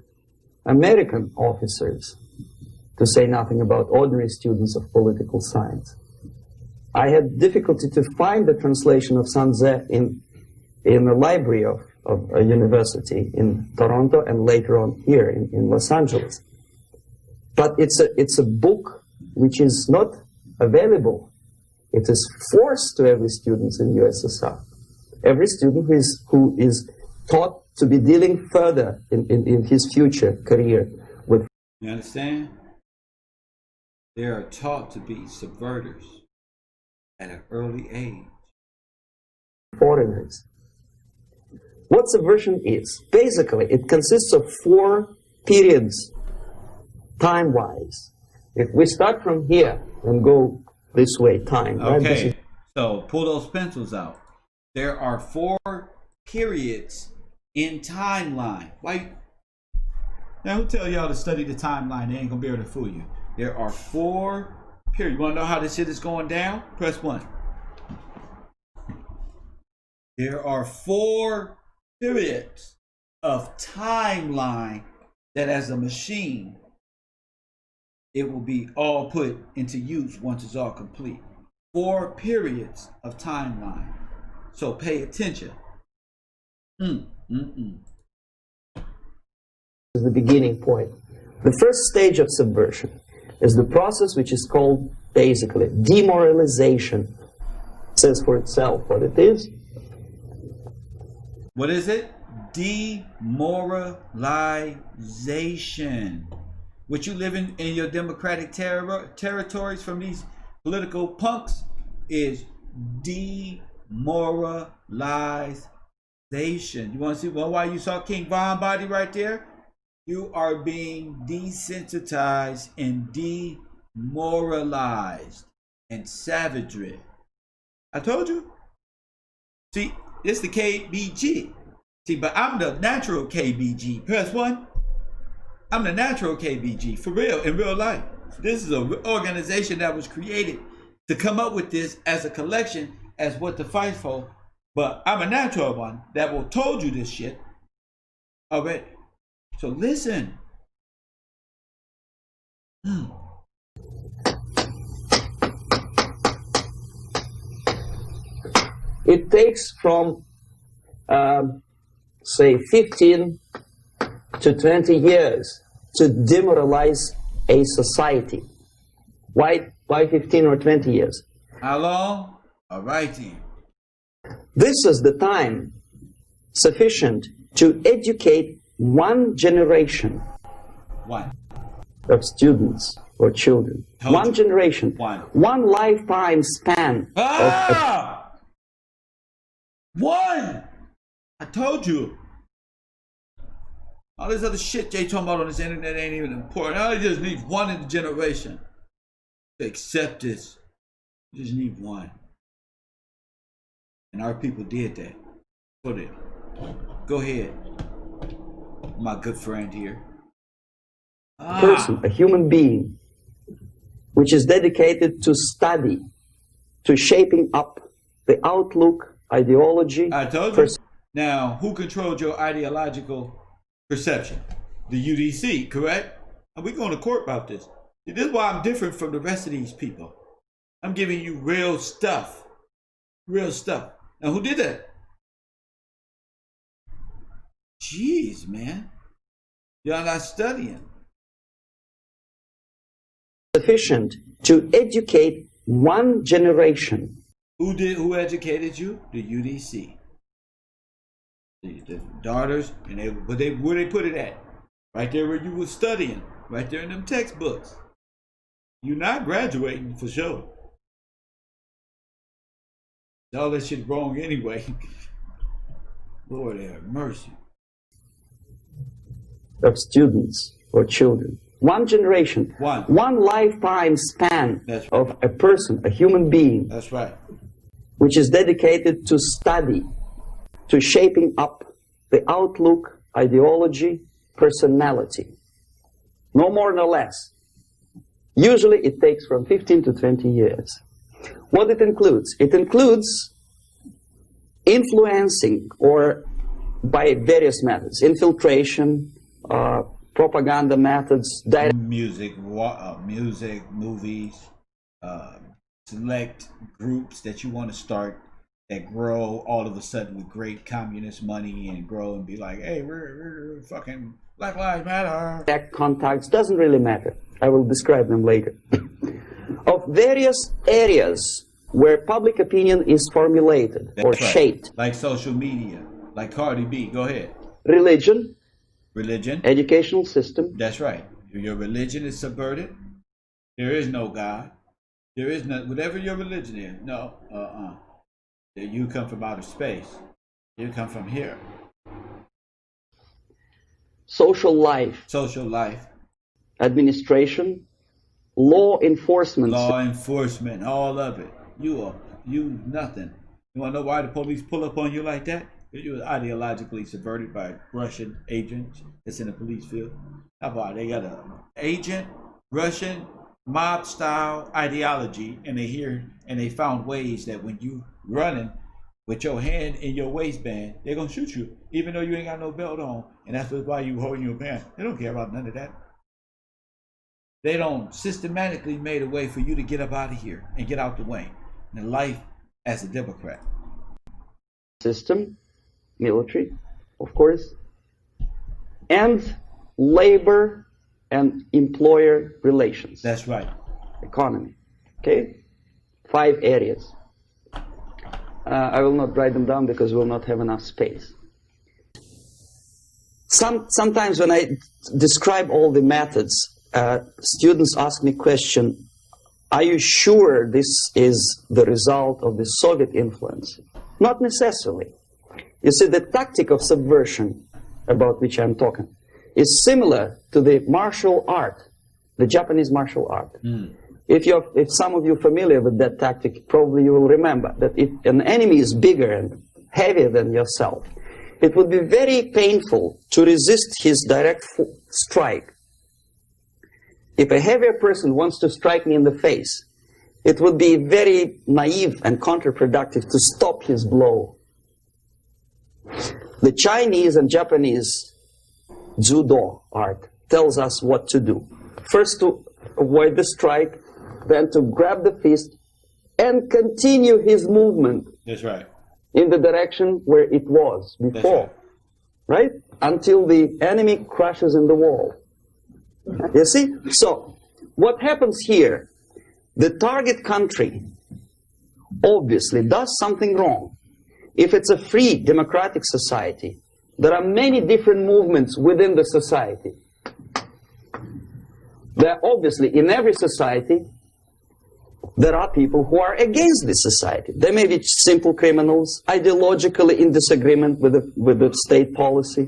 American officers, to say nothing about ordinary students of political science. I had difficulty to find the translation of Sun Tzu in the library of a university in Toronto and later on here in Los Angeles. But it's a book which is not available. It is forced to every student in USSR. Every student who is taught to be dealing further in his future career with... You understand? They are taught to be subverters at an early age. Foreigners. What subversion is? Basically, it consists of 4 periods, time-wise. If we start from here and go this way, time. Okay, right? so pull those pencils out. There are 4 periods in timeline. Why? Now, who tell y'all to study the timeline? They ain't gonna be able to fool you. There are 4 periods. You wanna know how this shit is going down? Press 1. There are 4 periods of timeline that as a machine, it will be all put into use once it's all complete. 4 periods of timeline. So pay attention. Is the beginning point. The first stage of subversion is the process which is called basically demoralization. It says for itself what it is. What is it? Demoralization. What you live in your democratic territories from these political punks is demoralization. You want to see why you saw King Von body right there? You are being desensitized and demoralized and savagery. I told you. See, it's the KBG. See, but I'm the natural KBG. Press 1. I'm the natural KBG, for real, in real life. This is an organization that was created to come up with this as a collection, as what to fight for. But I'm a natural one that will told you this shit. All right. So listen. It takes from, say, 15 to 20 years to demoralize a society. Why 15 or 20 years? How long? All right then. This is the time sufficient to educate one generation of students or children. One generation. One lifetime span. One! I told you. All this other shit Jay talking about on this internet ain't even important. I just need one in the generation to accept this. You just need one. And our people did that. Put it. Go ahead. My good friend here. Person, a human being, which is dedicated to study, to shaping up the outlook, ideology. I told you. Now, who controlled your ideological perception? The UDC, correct? And we're going to court about this. See, this is why I'm different from the rest of these people. I'm giving you real stuff. Real stuff. Now, who did that? Jeez, man. Y'all not studying. Sufficient to educate one generation. Who educated you? The UDC. The daughters, and where they put it at? Right there where you were studying. Right there in them textbooks. You're not graduating for sure. All that shit wrong anyway. Lord have mercy. Of students or children. One generation. One lifetime span of a person, a human being. That's right. Which is dedicated to study, to shaping up the outlook, ideology, personality. No more, no less. Usually it takes from 15 to 20 years. What it includes? It includes influencing, or by various methods, infiltration, propaganda methods, music, movies, select groups that you want to start that grow all of a sudden with great communist money and grow and be like, hey, we're fucking Black Lives Matter. Direct contacts, doesn't really matter. I will describe them later. Of various areas where public opinion is formulated or shaped. Like social media, like Cardi B, go ahead. Religion. Educational system. That's right. Your religion is subverted. There is no God. There is no, whatever your religion is. No, You come from outer space. You come from here. Social life. Administration. Law enforcement. All of it. You nothing. You want to know why the police pull up on you like that? You was ideologically subverted by Russian agents that's in the police field. How about they got an agent, Russian mob style ideology, and they found ways that when you running with your hand in your waistband, they're gonna shoot you, even though you ain't got no belt on, and that's why you holding your pants. They don't care about none of that. They don't systematically made a way for you to get up out of here and get out the way. And life as a Democrat. System, military, of course, and labor and employer relations. That's right. Economy. Okay? 5 areas. I will not write them down because we will not have enough space. Sometimes when I describe all the methods, students ask me question, are you sure this is the result of the Soviet influence? Not necessarily. You see, the tactic of subversion, about which I'm talking, is similar to the martial art, the Japanese martial art. If some of you are familiar with that tactic, probably you will remember that if an enemy is bigger and heavier than yourself, it would be very painful to resist his direct strike. If a heavier person wants to strike me in the face, it would be very naive and counterproductive to stop his blow. The Chinese and Japanese judo art tells us what to do. First to avoid the strike, then to grab the fist and continue his movement. That's right. In the direction where it was before. Right? Until the enemy crashes in the wall. You see? So, what happens here? The target country obviously does something wrong. If it's a free democratic society, there are many different movements within the society. There are obviously, in every society, there are people who are against this society. They may be simple criminals, ideologically in disagreement with the state policy,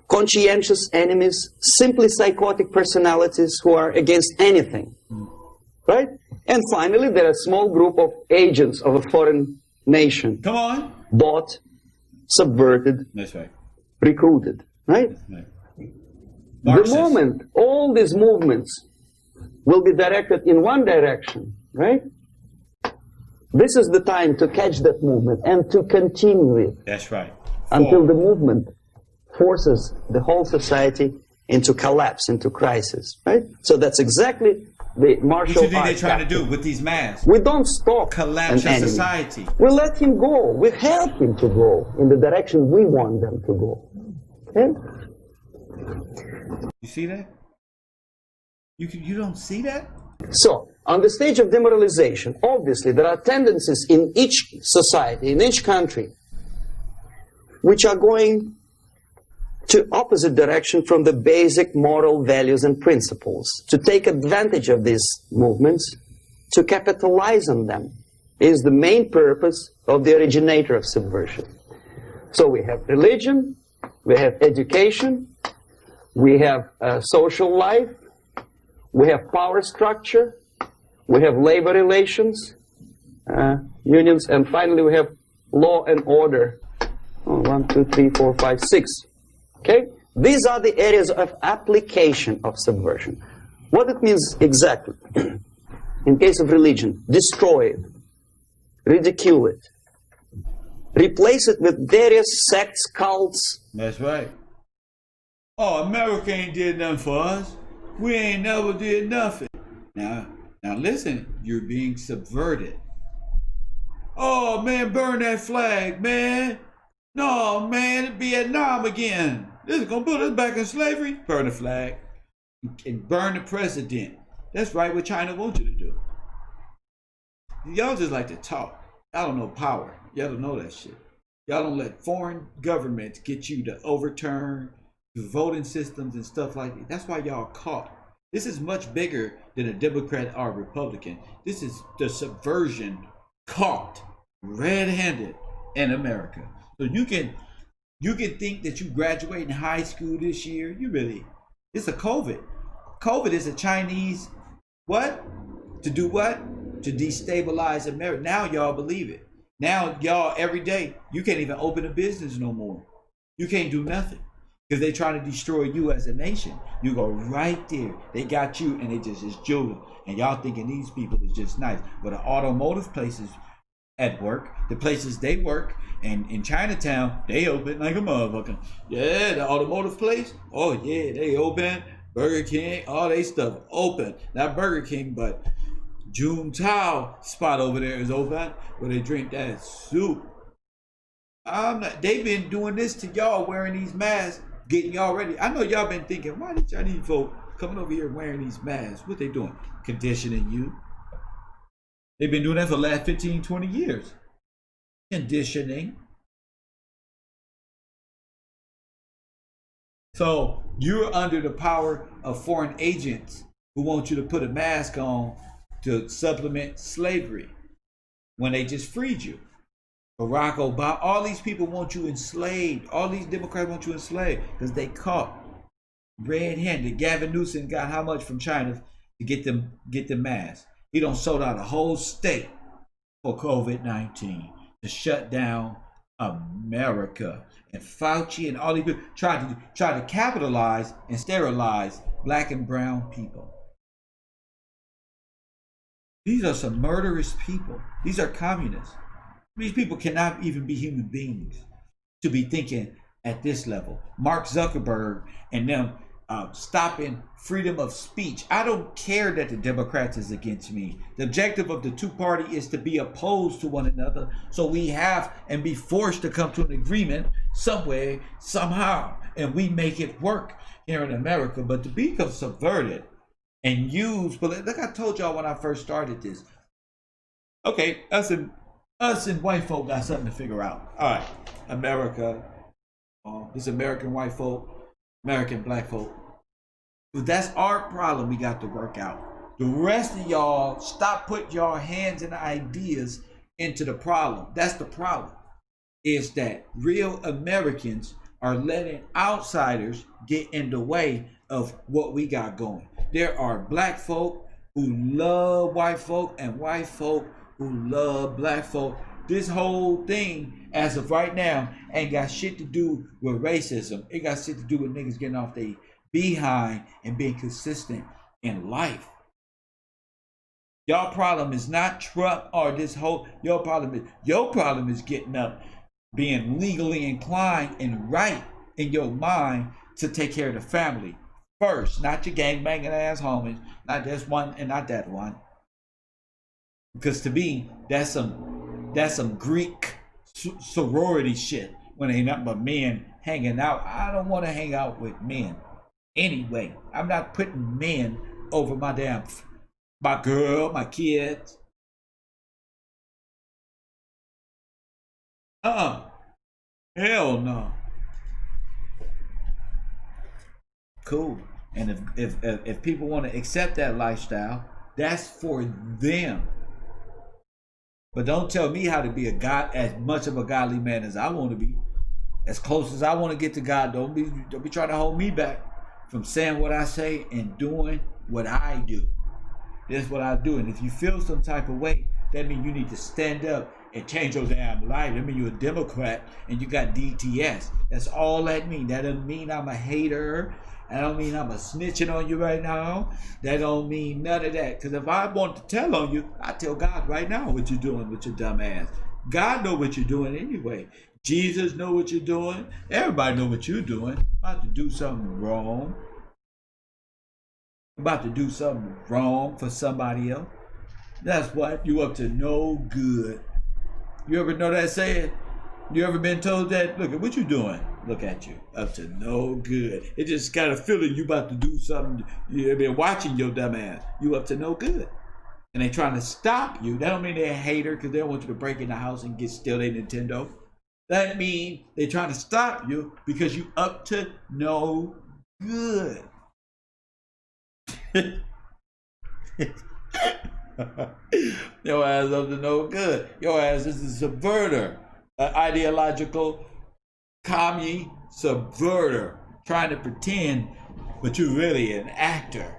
conscientious enemies, simply psychotic personalities who are against anything. Right? And finally, there are a small group of agents of a foreign nation. Come on. Bought, subverted, that's right, recruited. Right? Right. The moment all these movements will be directed in one direction, right? This is the time to catch that movement and to continue it. That's right. Until the movement forces the whole society into collapse, into crisis, right? So that's exactly the martial What you think art they're trying tactic. to do with these masks? We don't stop Collapse an your enemy. society. We let him go. We help him to go in the direction we want them to go. Okay? You see that? You don't see that? So, on the stage of demoralization, obviously there are tendencies in each society, in each country, which are going to opposite direction from the basic moral values and principles. To take advantage of these movements, to capitalize on them, is the main purpose of the originator of subversion. So we have religion, we have education, we have social life, we have power structure, we have labor relations, unions, and finally we have law and order. 1, 2, 3, 4, 5, 6. Okay? These are the areas of application of subversion. What it means exactly? In case of religion, destroy it, ridicule it, replace it with various sects, cults. That's right. Oh, America ain't did nothing for us. We ain't never did nothing. Now listen, you're being subverted. Oh man, burn that flag, man. No, man, it's Vietnam again. This is gonna put us back in slavery. Burn the flag and burn the president. That's right, what China wants you to do. Y'all just like to talk. Y'all don't know power. Y'all don't know that shit. Y'all don't let foreign governments get you to overturn the voting systems and stuff like that. That's why y'all caught. This is much bigger than a Democrat or Republican. This is the subversion caught red-handed in America. So you can think that you graduate in high school this year. It's a COVID. COVID is a Chinese, what? To do what? To destabilize America. Now y'all believe it. Now y'all every day, you can't even open a business no more. You can't do nothing. Because they're trying to destroy you as a nation. You go right there. They got you and they just jewel. And y'all thinking these people is just nice. But the automotive places at work, the places they work, and in Chinatown, they open like a motherfucker. Yeah, the automotive place. Oh yeah, they open. Burger King, all they stuff open. Not Burger King, but June Tao spot over there is open where they drink that soup. They've been doing this to y'all wearing these masks, getting y'all ready. I know y'all been thinking, why did Chinese folk coming over here wearing these masks? What they doing? Conditioning you. They've been doing that for the last 15, 20 years. Conditioning. So you're under the power of foreign agents who want you to put a mask on to supplement slavery when they just freed you. Barack Obama, all these people want you enslaved. All these Democrats want you enslaved because they caught red-handed. Gavin Newsom got how much from China to get them masks? He done sold out a whole state for COVID-19 to shut down America. And Fauci and all these people try to capitalize and sterilize black and brown people. These are some murderous people. These are communists. These people cannot even be human beings to be thinking at this level. Mark Zuckerberg and them stopping freedom of speech. I don't care that the Democrats is against me. The objective of the two-party is to be opposed to one another, so we have and be forced to come to an agreement some way, somehow, and we make it work here in America. But to become subverted and used, but like I told y'all when I first started this, okay, us and white folk got something to figure out. All right, America, this American white folk, American black folk. But that's our problem we got to work out. The rest of y'all, stop putting your hands and ideas into the problem. That's the problem, is that real Americans are letting outsiders get in the way of what we got going. There are black folk who love white folk and white folk who love black folk. This whole thing, as of right now, ain't got shit to do with racism. It got shit to do with niggas getting off their behind and being consistent in life. Y'all problem is not Trump or this whole, your problem is getting up, being legally inclined and right in your mind to take care of the family first, not your gangbanging ass homies, not this one and not that one. Because to me, that's some Greek sorority shit when ain't nothing but men hanging out. I don't want to hang out with men anyway. I'm not putting men over my girl, my kids. Hell no. Cool. And if people want to accept that lifestyle, that's for them. But don't tell me how to be as much of a godly man as I want to be, as close as I want to get to God. Don't be trying to hold me back from saying what I say and doing what I do. That's what I do. And if you feel some type of way, that means you need to stand up and change your damn life. That means you're a Democrat and you got DTS. That's all that means. That doesn't mean I'm a hater. That don't mean I'm a snitching on you right now. That don't mean none of that. Because if I want to tell on you, I tell God right now what you're doing with your dumb ass. God know what you're doing anyway. Jesus know what you're doing. Everybody know what you're doing. About to do something wrong. About to do something wrong for somebody else. That's what you up to no good. You ever know that saying? You ever been told that? Look at what you doing. Look at you, up to no good. It just got a feeling you about to do something. You've been watching your dumb ass. You up to no good. And they trying to stop you. That don't mean they're a hater because they don't want you to break in the house and steal their Nintendo. That means they trying to stop you because you up to no good. Your ass up to no good. Your ass is a subverter. An ideological commie subverter, trying to pretend, but you're really an actor.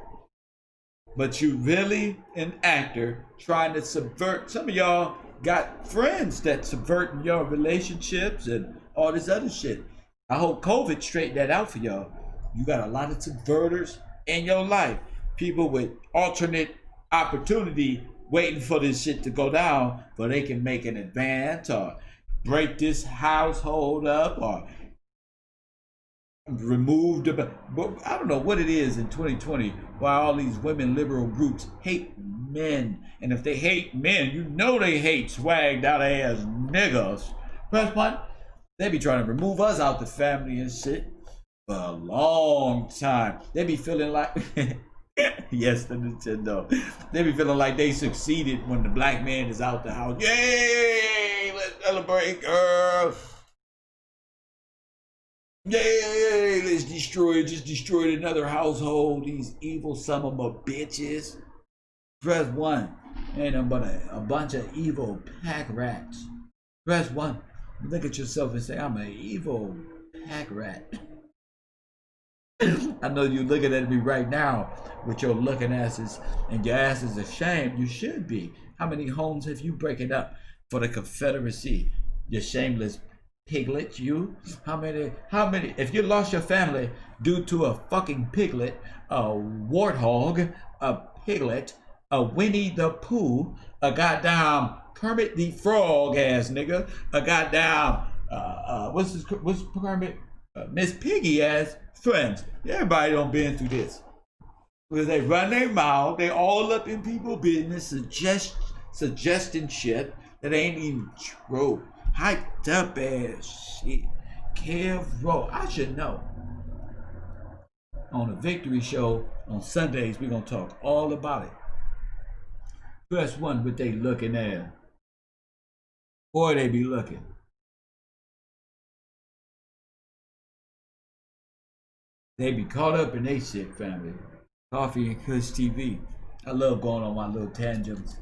But you really an actor trying to subvert. Some of y'all got friends that subvert your relationships and all this other shit. I hope COVID straightened that out for y'all. You got a lot of subverters in your life. People with alternate opportunity waiting for this shit to go down so they can make an advance or break this household up or remove the, but I don't know what it is in 2020 why all these women liberal groups hate men. And if they hate men, you know they hate swagged out ass niggas. Press one, they be trying to remove us out the family and shit for a long time. They be feeling like yes, the Nintendo. They be feeling like they succeeded when the black man is out the house. Yay! Let's celebrate, girl. Yay! Let's just destroyed another household. These evil son of a bitches. Press one. Ain't nothing but a bunch of evil pack rats. Press one. Look at yourself and say, I'm an evil pack rat. I know you're looking at me right now with your looking asses, and your ass is ashamed. You should be. How many homes have you breaking up for the Confederacy? You shameless piglet, you. How many, if you lost your family due to a fucking piglet, a warthog, a piglet, a Winnie the Pooh, a goddamn Kermit the Frog ass nigga, a goddamn, what's Kermit? Miss Piggy ass friends. Everybody done been through this. Because they run their mouth, they all up in people's business, suggesting shit that ain't even true. Hyped up ass shit. Kev Rowe, I should know. On the Victory Show on Sundays, we're gonna talk all about it. Press one, what they looking at. Boy, they be looking. They be caught up in they shit, family. Coffee and Kush TV. I love going on my little tangents.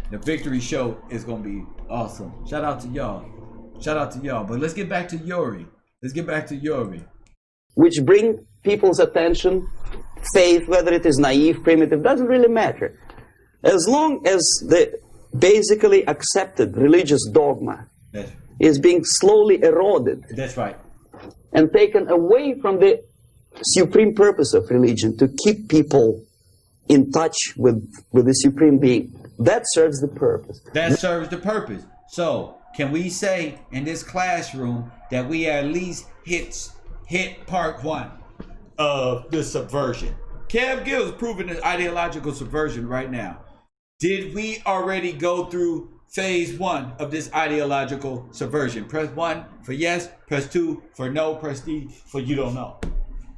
The Victory Show is gonna be awesome. Shout out to y'all. Shout out to y'all. But let's get back to Yori. Which bring people's attention, faith, whether it is naive, primitive, doesn't really matter. As long as the basically accepted religious dogma is being slowly eroded. That's right. And taken away from the supreme purpose of religion, to keep people in touch with the supreme being. That serves the purpose. That serves the purpose. So, can we say in this classroom that we at least hit part one of the subversion? Kev Gill's proving the ideological subversion right now. Did we already go through phase one of this ideological subversion? Press one for yes, press two for no, press D for you don't know.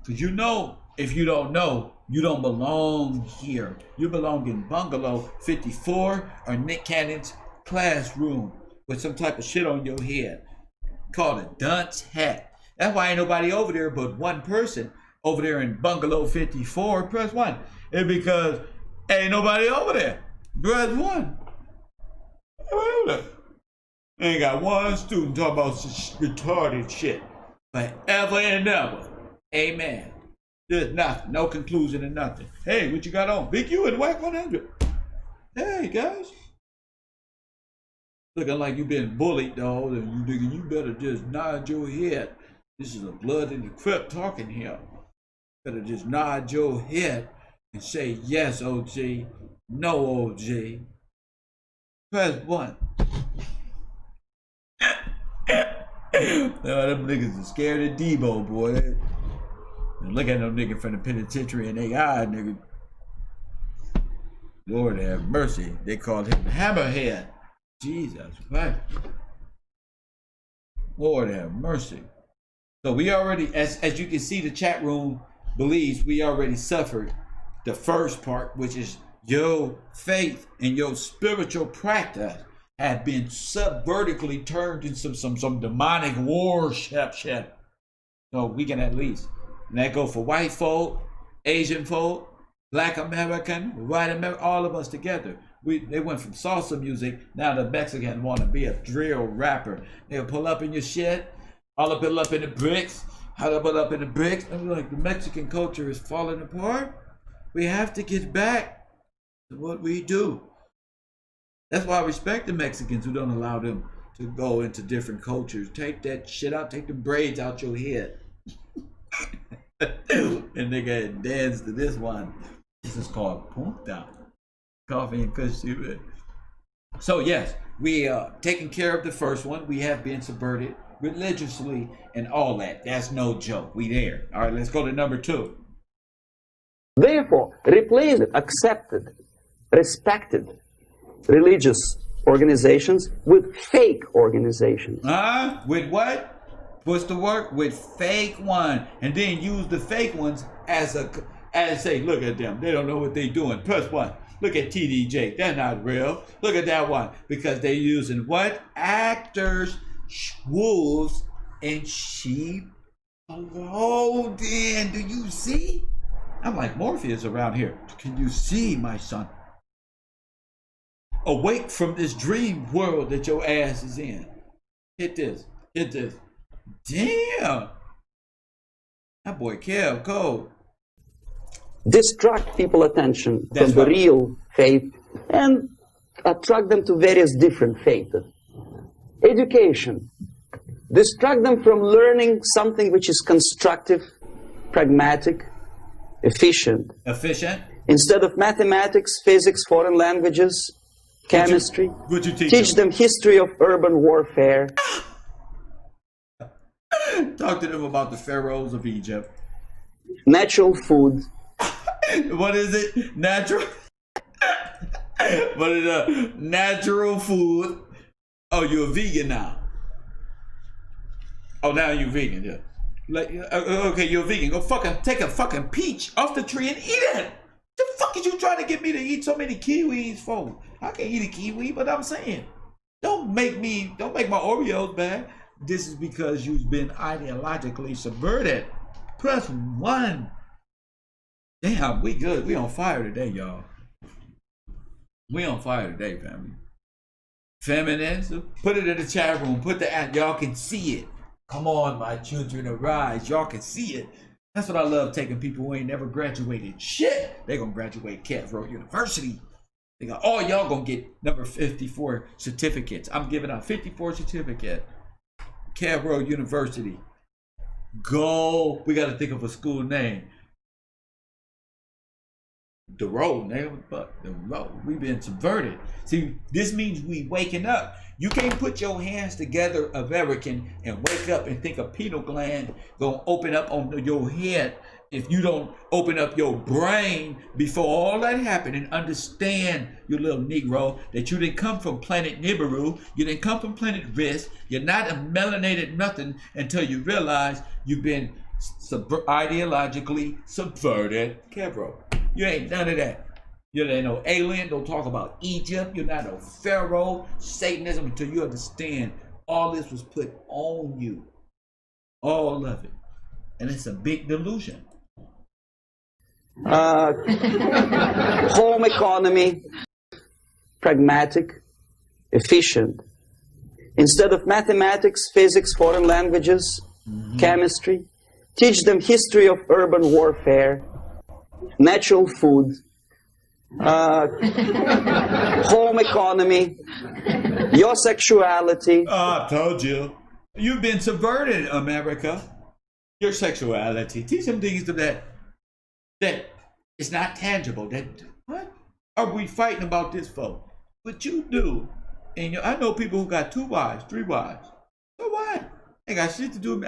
Because you know, if you don't know, you don't belong here. You belong in Bungalow 54 or Nick Cannon's classroom with some type of shit on your head called a dunce hat. That's why ain't nobody over there but one person over there in Bungalow 54. Press one. It's because ain't nobody over there. Press one. Ain't got one student talking about retarded shit forever and ever. Amen. There's nothing, no conclusion and nothing. Hey, what you got on? Big U and Whack 100. Hey, guys. Looking like you been bullied, dog, and you better just nod your head. This is a blood in the crypt talking here. Better just nod your head and say yes, OG, no, OG. Press one. Them niggas are scared of Debo, boy. Look at them niggas from the penitentiary and they eye, nigga. Lord have mercy. They called him Hammerhead. Jesus Christ. Lord have mercy. So we already, as you can see, the chat room believes we already suffered the first part, which is your faith and your spiritual practice have been subvertically turned into some demonic worship shit. So we can at least. And that go for white folk, Asian folk, Black American, white American, all of us together. They went from salsa music, now the Mexican want to be a drill rapper. They'll pull up in your shit, all up in the bricks, I'm like, the Mexican culture is falling apart. We have to get back to what we do. That's why I respect the Mexicans who don't allow them to go into different cultures. Take that shit out, take the braids out your head. And nigga dance to this one. This is called Punta. Coffee and Kush TV. So yes, We taking care of the first one. We have been subverted religiously and all that. That's no joke. We there. All right, let's go to number 2. Therefore, replace accepted, respected religious organizations with fake organizations. With what? What's the word? With fake one. And then use the fake ones as say, look at them. They don't know what they're doing. Plus one. Look at TDJ. They're not real. Look at that one. Because they're using what? Actors, wolves, and sheep. Oh, then. Do you see? I'm like Morpheus around here. Can you see, my son? Awake from this dream world that your ass is in. Hit this. Hit this. Damn. That boy Kev cold. Distract people's attention from the real faith and attract them to various different faiths. Education. Distract them from learning something which is constructive, pragmatic, efficient. Instead of mathematics, physics, foreign languages, chemistry. Would you teach them history of urban warfare. Talk to them about the pharaohs of Egypt. Natural food. What is it? Natural. What is it? Natural food. Oh, you're a vegan now. Oh, now you're vegan, yeah. Like, okay, you're a vegan. Go fucking take a fucking peach off the tree and eat it. The fuck is you trying to get me to eat so many kiwis for? I can't eat a kiwi, but I'm saying, don't make my Oreos bad. This is because you've been ideologically subverted. Press 1. Damn, we good. We on fire today, y'all. We on fire today, family. Feminists, put it in the chat room. Put the app. Y'all can see it. Come on, my children, arise. Y'all can see it. That's what I love, taking people who ain't never graduated. Shit, they gonna graduate Cathro University. They got all y'all gonna get number 54 certificates. I'm giving out 54 certificates. Cathro University. Go. We gotta think of a school name. The road, name, but the road. We've been subverted. See, this means we waking up. You can't put your hands together, American, and wake up and think a pineal gland gonna open up on your head if you don't open up your brain before all that happened and understand, you little Negro, that you didn't come from planet Nibiru, you didn't come from planet Risk, you're not a melanated nothing until you realize you've been ideologically subverted. Kevro, you ain't none of that. You ain't no alien. Don't talk about Egypt. You're not no pharaoh, Satanism, until you understand all this was put on you. All of it. And it's a big delusion. Home economy, pragmatic, efficient. Instead of mathematics, physics, foreign languages, chemistry, teach them history of urban warfare, natural food, home economy, your sexuality. I told you. You've been subverted, America. Your sexuality. Teach them things that it's not tangible. That what are we fighting about this for? What you do. And I know people who got 2 wives, 3 wives. So what? Ain't got shit to do with me.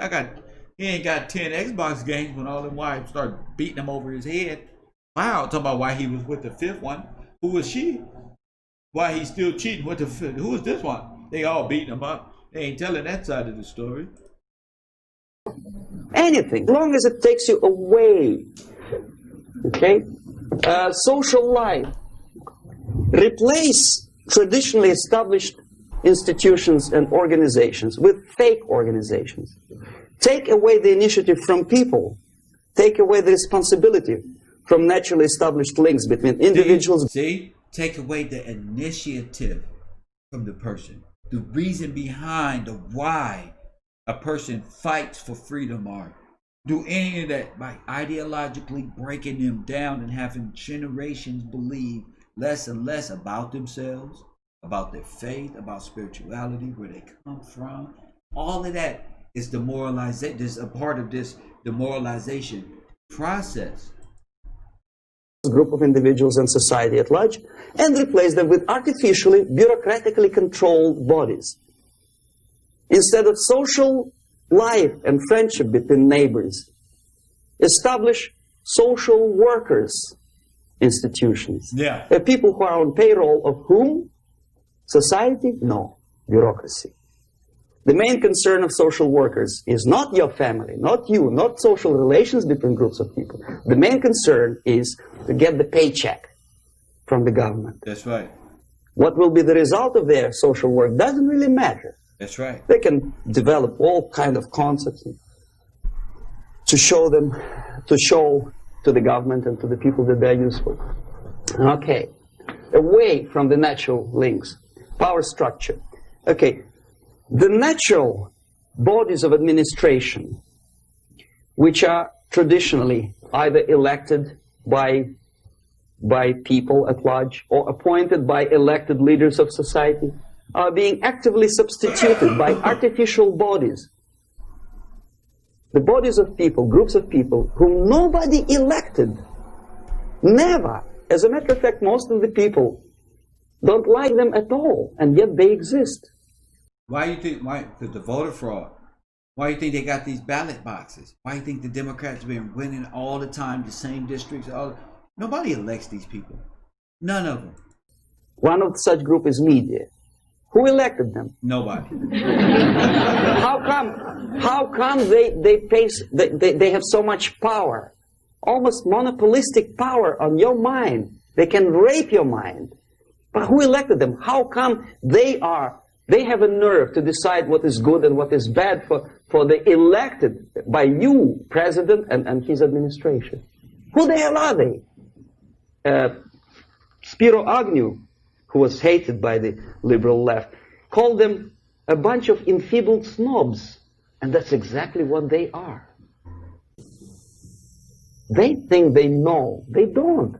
He ain't got 10 Xbox games when all them wives start beating him over his head. Wow, talking about why he was with the 5th one. Who was she? Why he's still cheating with the 5th? Who is this one? They all beating him up. They ain't telling that side of the story. Anything, as long as it takes you away. Okay? Social life. Replace traditionally established institutions and organizations with fake organizations. Take away the initiative from people. Take away the responsibility from naturally established links between individuals. See? Take away the initiative from the person. The reason behind the why a person fights for freedom or do any of that by ideologically breaking them down and having generations believe less and less about themselves, about their faith, about spirituality, where they come from. All of that is demoralization. There's a part of this demoralization process. group of individuals and society at large, and replace them with artificially, bureaucratically controlled bodies. Instead of social life and friendship between neighbors, establish social workers institutions. Yeah. People who are on payroll of whom? Society? No. Bureaucracy. The main concern of social workers is not your family, not you, not social relations between groups of people. The main concern is to get the paycheck from the government. That's right. What will be the result of their social work doesn't really matter. That's right. They can develop all kind of concepts to show to the government and to the people that they're useful. Okay. Away from the natural links. Power structure. Okay. The natural bodies of administration, which are traditionally either elected by people at large or appointed by elected leaders of society, are being actively substituted by artificial bodies. The bodies of people, groups of people, whom nobody elected. Never. As a matter of fact, most of the people don't like them at all, and yet they exist. Why you think? Why? Because the voter fraud. Why you think they got these ballot boxes? Why you think the Democrats have been winning all the time, the same districts? Nobody elects these people. None of them. One of such group is media. Who elected them? Nobody. How come they have so much power? Almost monopolistic power on your mind. They can rape your mind. But who elected them? How come they have a nerve to decide what is good and what is bad for the elected by you, president, and his administration? Who the hell are they? Spiro Agnew, who was hated by the liberal left, called them a bunch of enfeebled snobs. And that's exactly what they are. They think they know. They don't.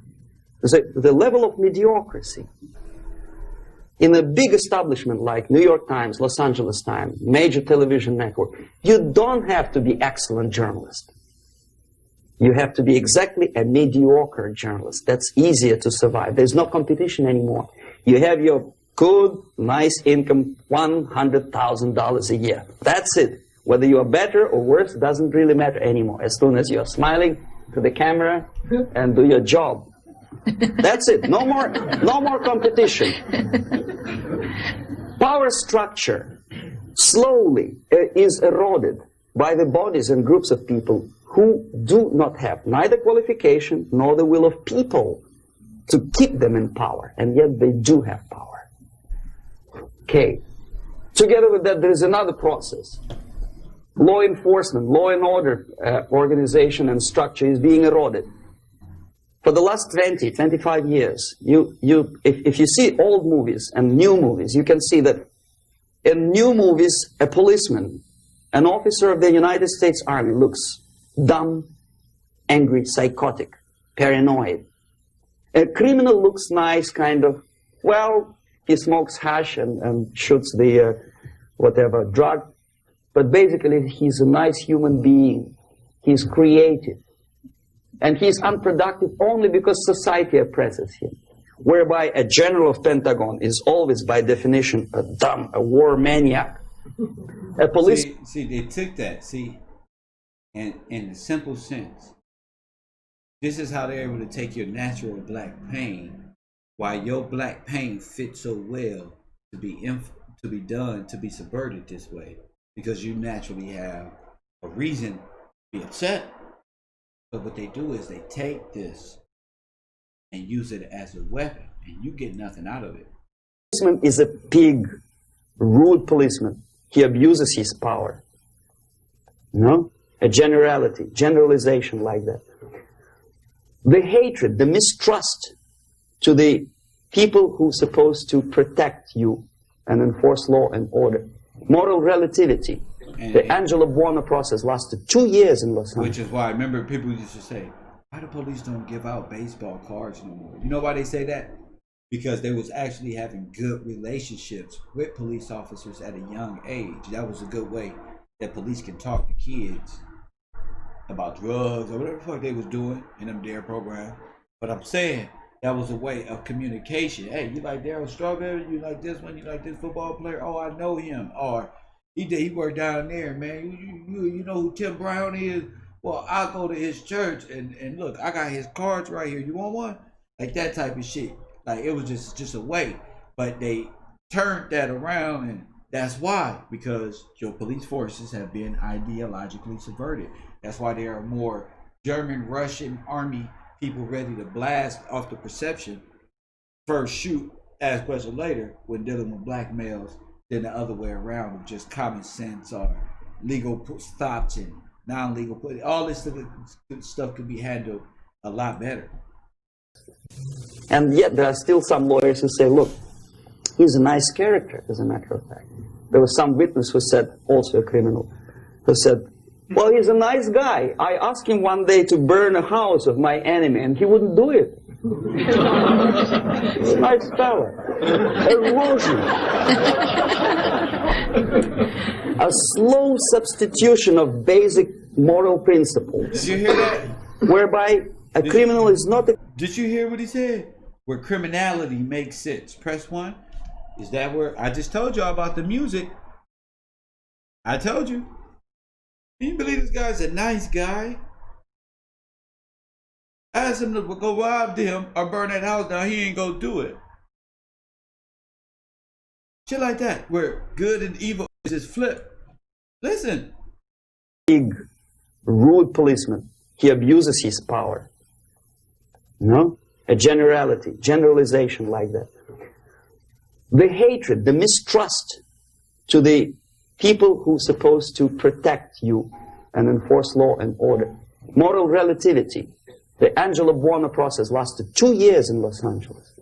The level of mediocrity. In a big establishment like New York Times, Los Angeles Times, major television network, you don't have to be excellent journalist. You have to be exactly a mediocre journalist. That's easier to survive. There's no competition anymore. You have your good, nice income, $100,000 a year. That's it. Whether you are better or worse doesn't really matter anymore. As soon as you're smiling to the camera and do your job. That's it. No more competition. Power structure slowly is eroded by the bodies and groups of people who do not have neither qualification nor the will of people to keep them in power, and yet they do have power. Okay. Together with that, there is another process. Law enforcement, law and order organization and structure is being eroded. For the last 20, 25 years, if you see old movies and new movies, you can see that in new movies, a policeman, an officer of the United States Army looks dumb, angry, psychotic, paranoid. A criminal looks nice, kind of, well, he smokes hash and shoots the whatever drug, but basically he's a nice human being. He's creative. And he's unproductive only because society oppresses him. Whereby a general of Pentagon is always, by definition, a war maniac. A police... See, they took that, and in a simple sense. This is how they're able to take your natural black pain, why your black pain fits so well to be subverted this way. Because you naturally have a reason to be upset. But what they do is they take this and use it as a weapon, and you get nothing out of it. Policeman is a pig, rude policeman. He abuses his power. No? A generalization like that. The hatred, the mistrust to the people who are supposed to protect you and enforce law and order. Moral relativity. The Angelo Buono process lasted 2 years in Los Angeles. Which is why I remember people used to say, why the police don't give out baseball cards no more? You know why they say that? Because they was actually having good relationships with police officers at a young age. That was a good way that police can talk to kids about drugs or whatever the fuck they was doing in them DARE program. But I'm saying that was a way of communication. Hey, you like Daryl Strawberry? You like this one? You like this football player? Oh, I know him. Or he worked down there, man. You know who Tim Brown is? Well, I'll go to his church and look, I got his cards right here. You want one? Like that type of shit. Like it was just a way. But they turned that around, and that's why, because your police forces have been ideologically subverted. That's why there are more German, Russian army people ready to blast off the perception, first shoot, ask questions later when dealing with black males, than the other way around of just common sense or legal stops and non-legal. All this stuff could be handled a lot better. And yet there are still some lawyers who say, look, he's a nice character, as a matter of fact. There was some witness who said, also a criminal, who said, well, he's a nice guy. I asked him one day to burn a house of my enemy, and he wouldn't do it. He's a nice fella. Erosion. A slow substitution of basic moral principles. Did you hear that? Whereby a criminal is not a... Did you hear what he said? Where criminality makes sense. Press 1. Is that where... I just told y'all about the music. I told you. Can you believe this guy's a nice guy? Ask him to go rob them or burn that house down. He ain't gonna do it. Shit like that, where good and evil is just flip. Listen. Big, rude policeman. He abuses his power. No? A generalization like that. The hatred, the mistrust to the people who are supposed to protect you and enforce law and order. Moral relativity. The Angelo Buono process lasted 2 years in Los Angeles.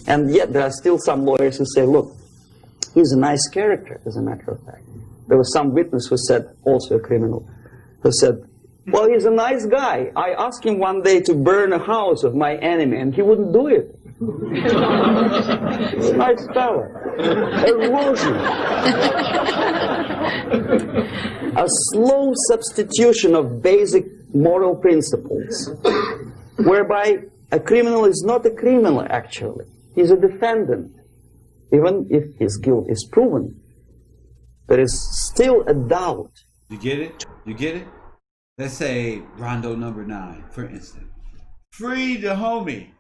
And yet there are still some lawyers who say, look, he's a nice character, as a matter of fact. There was some witness who said, also a criminal, who said, well, he's a nice guy. I asked him one day to burn a house of my enemy, and he wouldn't do it. He's a nice fella. Erosion. A slow substitution of basic moral principles, whereby a criminal is not a criminal, actually. He's a defendant. Even if his guilt is proven, there is still a doubt. You get it? You get it? Let's say Rondo number 9, for instance. Free the homie.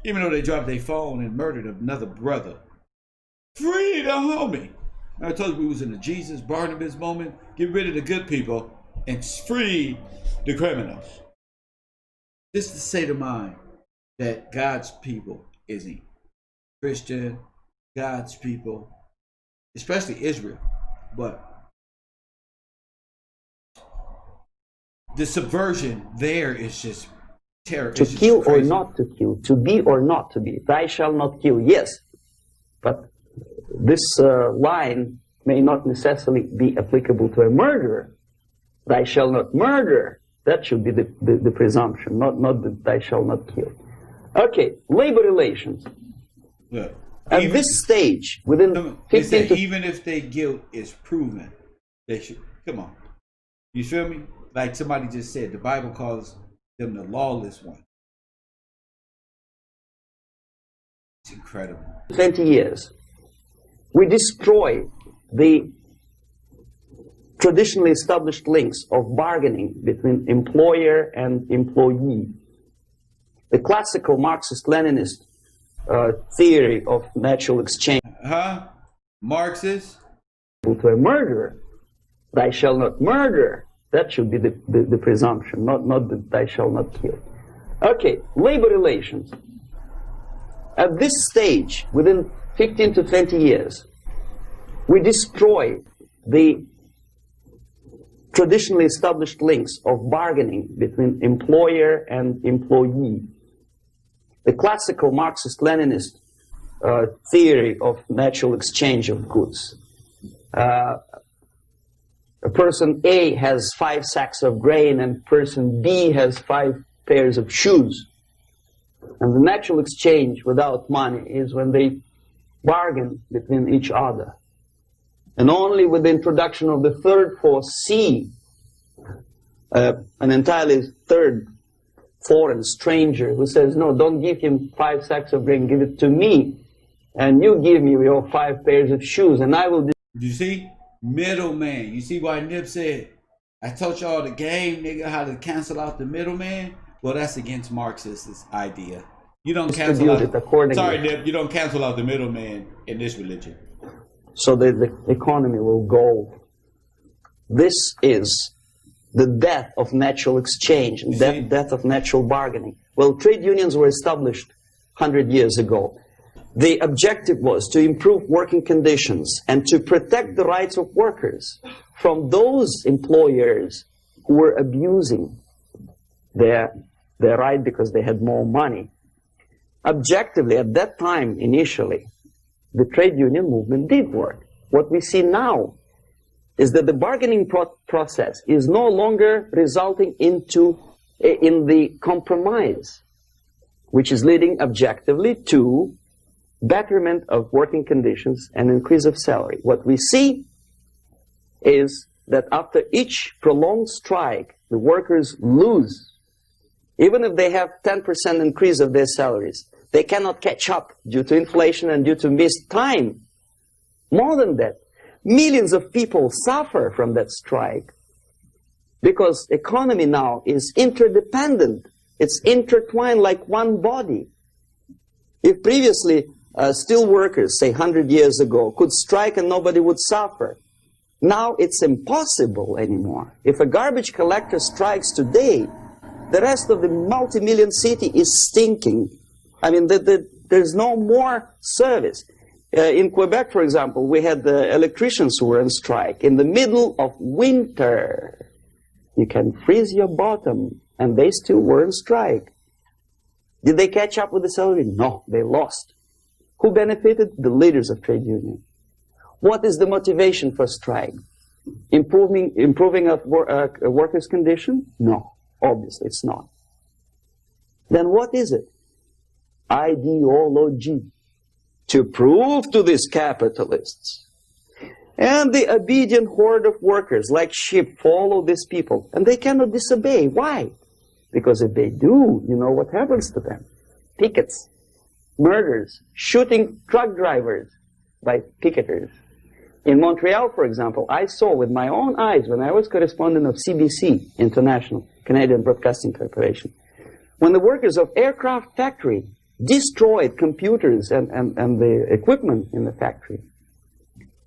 Even though they dropped their phone and murdered another brother. Free the homie. I told you we was in the Jesus Barnabas moment. Get rid of the good people and free the criminals. This is the state of mind that God's people isn't. Christian, God's people, especially Israel, but the subversion there is just terror. To kill or not to kill, to be or not to be. Thou shalt not kill, yes, but this line may not necessarily be applicable to a murderer. Thou shalt not murder. That should be the presumption, not that thou shalt not kill. Okay, labor relations. Look, at this stage, within 15 to... Even if their guilt is proven, they should, come on. You feel me? Like somebody just said, the Bible calls them the lawless one. It's incredible. 20 years. We destroy the traditionally established links of bargaining between employer and employee. The classical Marxist-Leninist theory of natural exchange. Marxist? To a murderer, thou shalt not murder. That should be the presumption, not that thou shalt not kill. Okay, labor relations. At this stage, within 15 to 20 years, we destroy the traditionally established links of bargaining between employer and employee. The classical Marxist-Leninist theory of natural exchange of goods. A person A has 5 sacks of grain and person B has 5 pairs of shoes. And the natural exchange without money is when they bargain between each other. And only with the introduction of the third force C, an entirely third foreign stranger who says, no, don't give him 5 sacks of grain, give it to me. And you give me your 5 pairs of shoes, and I will... You see? Middleman. You see why Nip said, I taught y'all the game, nigga, how to cancel out the middleman? Well, that's against Marxist idea. You don't cancel out... Sorry, Nip, you don't cancel out the middleman in this religion. So the economy will go. This is the death of natural exchange, death of natural bargaining. Well, trade unions were established 100 years ago. The objective was to improve working conditions and to protect the rights of workers from those employers who were abusing their right because they had more money. Objectively, at that time, initially, the trade union movement did work. What we see now is that the bargaining process is no longer resulting in the compromise, which is leading objectively to betterment of working conditions and increase of salary. What we see is that after each prolonged strike, the workers lose. Even if they have 10% increase of their salaries, they cannot catch up due to inflation and due to missed time. More than that, millions of people suffer from that strike because economy now is interdependent. It's intertwined like one body. If previously steel workers, say 100 years ago, could strike and nobody would suffer, now it's impossible anymore. If a garbage collector strikes today, the rest of the multi-million city is stinking. I mean, there's no more service. In Quebec, for example, we had the electricians who were on strike in the middle of winter. You can freeze your bottom, and they still were on strike. Did they catch up with the salary? No, they lost. Who benefited? The leaders of trade union. What is the motivation for strike? Improving of a workers' condition? No, obviously it's not. Then what is it? Ideology. To prove to these capitalists. And the obedient horde of workers, like sheep, follow these people. And they cannot disobey. Why? Because if they do, you know what happens to them? Pickets, murders, shooting truck drivers by picketers. In Montreal, for example, I saw with my own eyes when I was correspondent of CBC, International, Canadian Broadcasting Corporation, when the workers of aircraft factory destroyed computers and the equipment in the factory.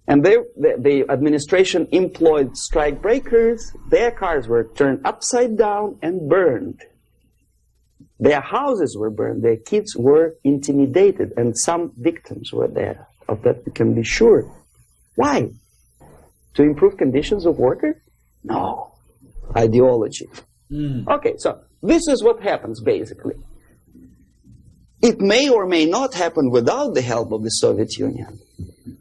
And the administration employed strike breakers. Their cars were turned upside down and burned. Their houses were burned. Their kids were intimidated. And some victims were there. Of that we can be sure. Why? To improve conditions of workers? No. Ideology. Okay, so this is what happens basically. It may or may not happen without the help of the Soviet Union.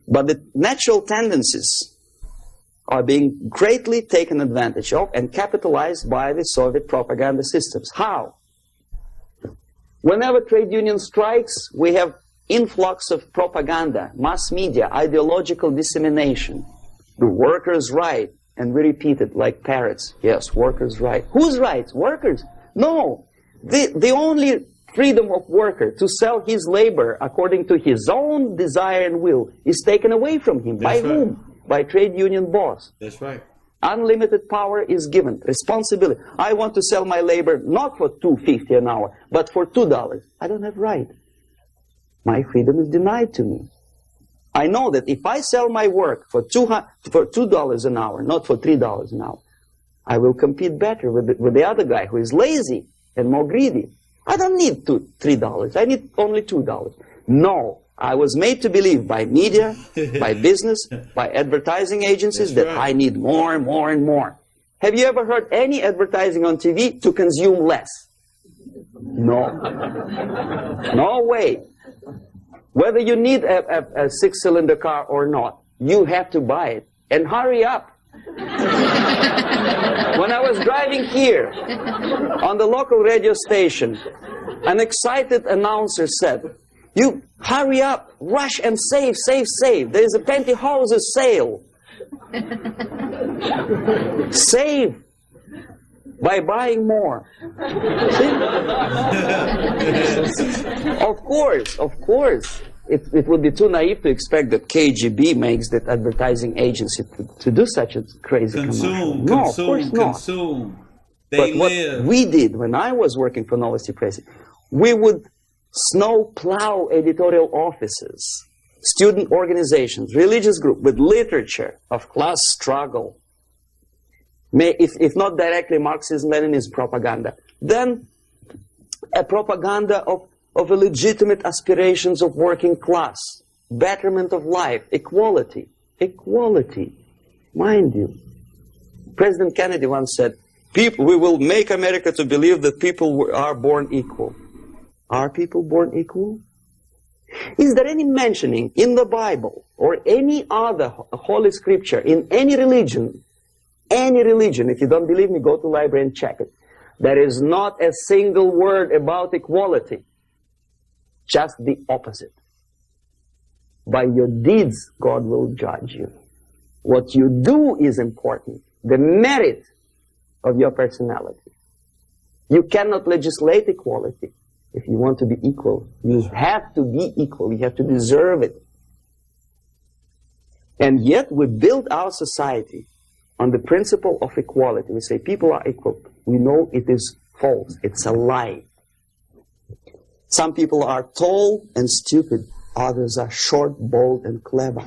But the natural tendencies are being greatly taken advantage of and capitalized by the Soviet propaganda systems. How? Whenever trade union strikes, we have influx of propaganda, mass media, ideological dissemination. The workers' right, and we repeat it like parrots. Yes, workers' right. Whose rights? Workers? No. The only freedom of worker to sell his labor according to his own desire and will is taken away from him. By whom? By trade union boss. That's right. Unlimited power is given. Responsibility. I want to sell my labor not for $2.50 an hour, but for $2. I don't have right. My freedom is denied to me. I know that if I sell my work for $2 an hour, not for $3 an hour, I will compete better with the other guy who is lazy and more greedy. I don't need $3. I need only $2. No, I was made to believe by media, by business, by advertising agencies that I need more and more and more. Have you ever heard any advertising on TV to consume less? No. No way. Whether you need a 6-cylinder car or not, you have to buy it. And hurry up. When I was driving here on the local radio station, an excited announcer said, "You hurry up, rush and save, save, save. There is a pantyhose sale." Save. by buying more. Of course. It would be too naive to expect that KGB makes that advertising agency to do such a crazy commercial. No, of course not. Consume. But what we did when I was working for Novosti Press, we would snow plow editorial offices, student organizations, religious groups with literature of class struggle. If not directly Marxism-Leninism propaganda, then a propaganda of legitimate aspirations of working class, betterment of life, equality. Equality, mind you. President Kennedy once said, we will make America to believe that people are born equal. Are people born equal? Is there any mentioning in the Bible or any other holy scripture in any religion, if you don't believe me, go to the library and check it. There is not a single word about equality. Just the opposite. By your deeds, God will judge you. What you do is important. The merit of your personality. You cannot legislate equality. If you want to be equal, you have to be equal. You have to deserve it. And yet we build our society on the principle of equality. We say people are equal. We know it is false. It's a lie. Some people are tall and stupid. Others are short, bold, and clever.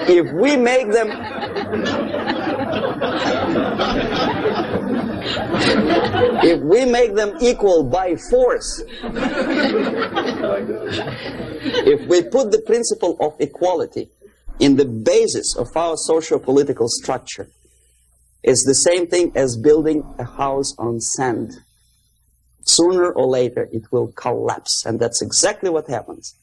If we make them equal by force, if we put the principle of equality in the basis of our socio-political structure, it's the same thing as building a house on sand. Sooner or later it will collapse, and that's exactly what happens.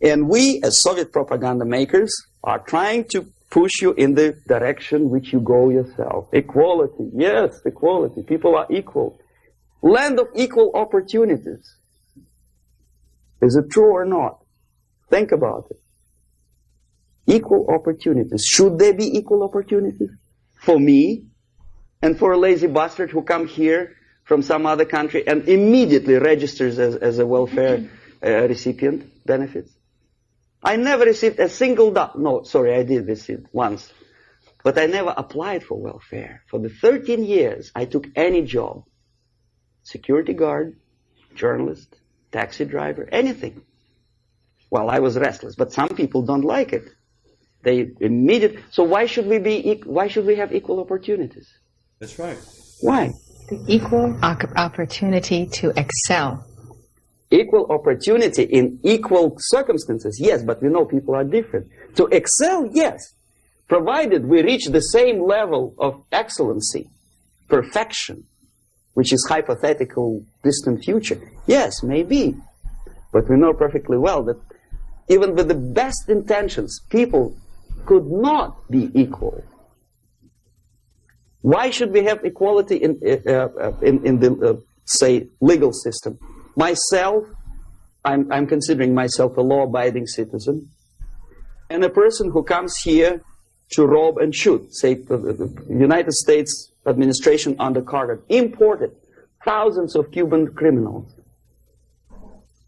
And we, as Soviet propaganda makers, are trying to push you in the direction which you go yourself. Equality, yes, equality. People are equal. Land of equal opportunities. Is it true or not? Think about it. Equal opportunities. Should there be equal opportunities? For me and for a lazy bastard who comes here from some other country and immediately registers as a welfare recipient benefits? I never received a single dollar. No, sorry, I did receive once. But I never applied for welfare. For the 13 years, I took any job. Security guard, journalist, taxi driver, anything. Well, I was restless, but some people don't like it. They immediately. So why should we have equal opportunities? That's right. Why? The equal opportunity to excel. Equal opportunity in equal circumstances, yes, but we know people are different. To excel, yes, provided we reach the same level of excellency, perfection, which is hypothetical, distant future. Yes, maybe. But we know perfectly well that even with the best intentions, people could not be equal. Why should we have equality in the, say, legal system? Myself, I'm considering myself a law-abiding citizen, and a person who comes here to rob and shoot, say, the United States administration under Carter, imported thousands of Cuban criminals.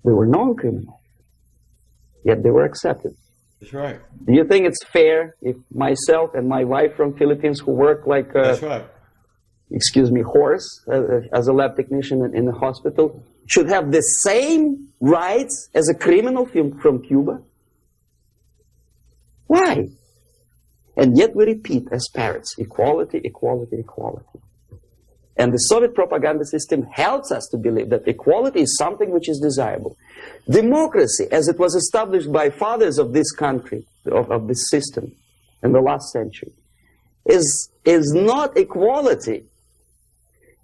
They were non-criminals, yet they were accepted. That's right. Do you think it's fair if myself and my wife from Philippines who work like That's right. Excuse me, horse, as a lab technician in the hospital, should have the same rights as a criminal from Cuba? Why? And yet we repeat as parrots, equality, equality, equality. And the Soviet propaganda system helps us to believe that equality is something which is desirable. Democracy, as it was established by fathers of this country, of this system in the last century, is not equality.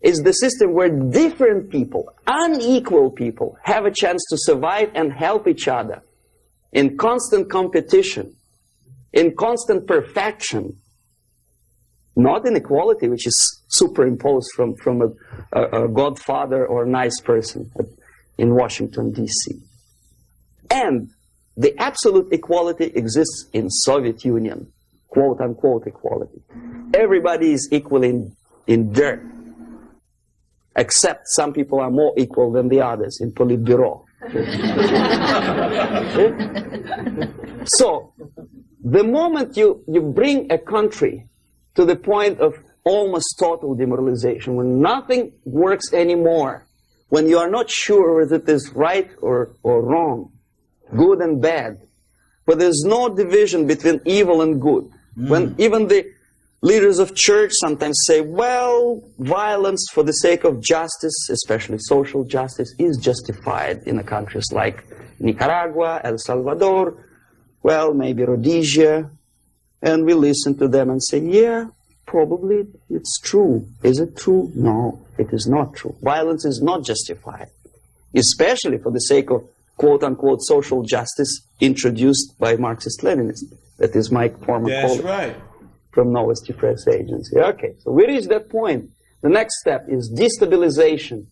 Is the system where different people, unequal people, have a chance to survive and help each other in constant competition, in constant perfection, not in equality, which is superimposed from a godfather or a nice person. in Washington, D.C. And the absolute equality exists in Soviet Union, quote-unquote equality. Everybody is equal in dirt, except some people are more equal than the others in Politburo. So, the moment you bring a country to the point of almost total demoralization, when nothing works anymore, when you are not sure whether it is right or wrong, good and bad, but there's no division between evil and good, when even the leaders of church sometimes say, well, violence for the sake of justice, especially social justice, is justified in countries like Nicaragua, El Salvador, well, maybe Rhodesia, and we listen to them and say, yeah, probably it's true. Is it true? No, it is not true. Violence is not justified, especially for the sake of quote-unquote social justice introduced by Marxist-Leninists. That is my former colleague. Right. From Novosti Press Agency. Okay, so we reach that point. The next step is destabilization.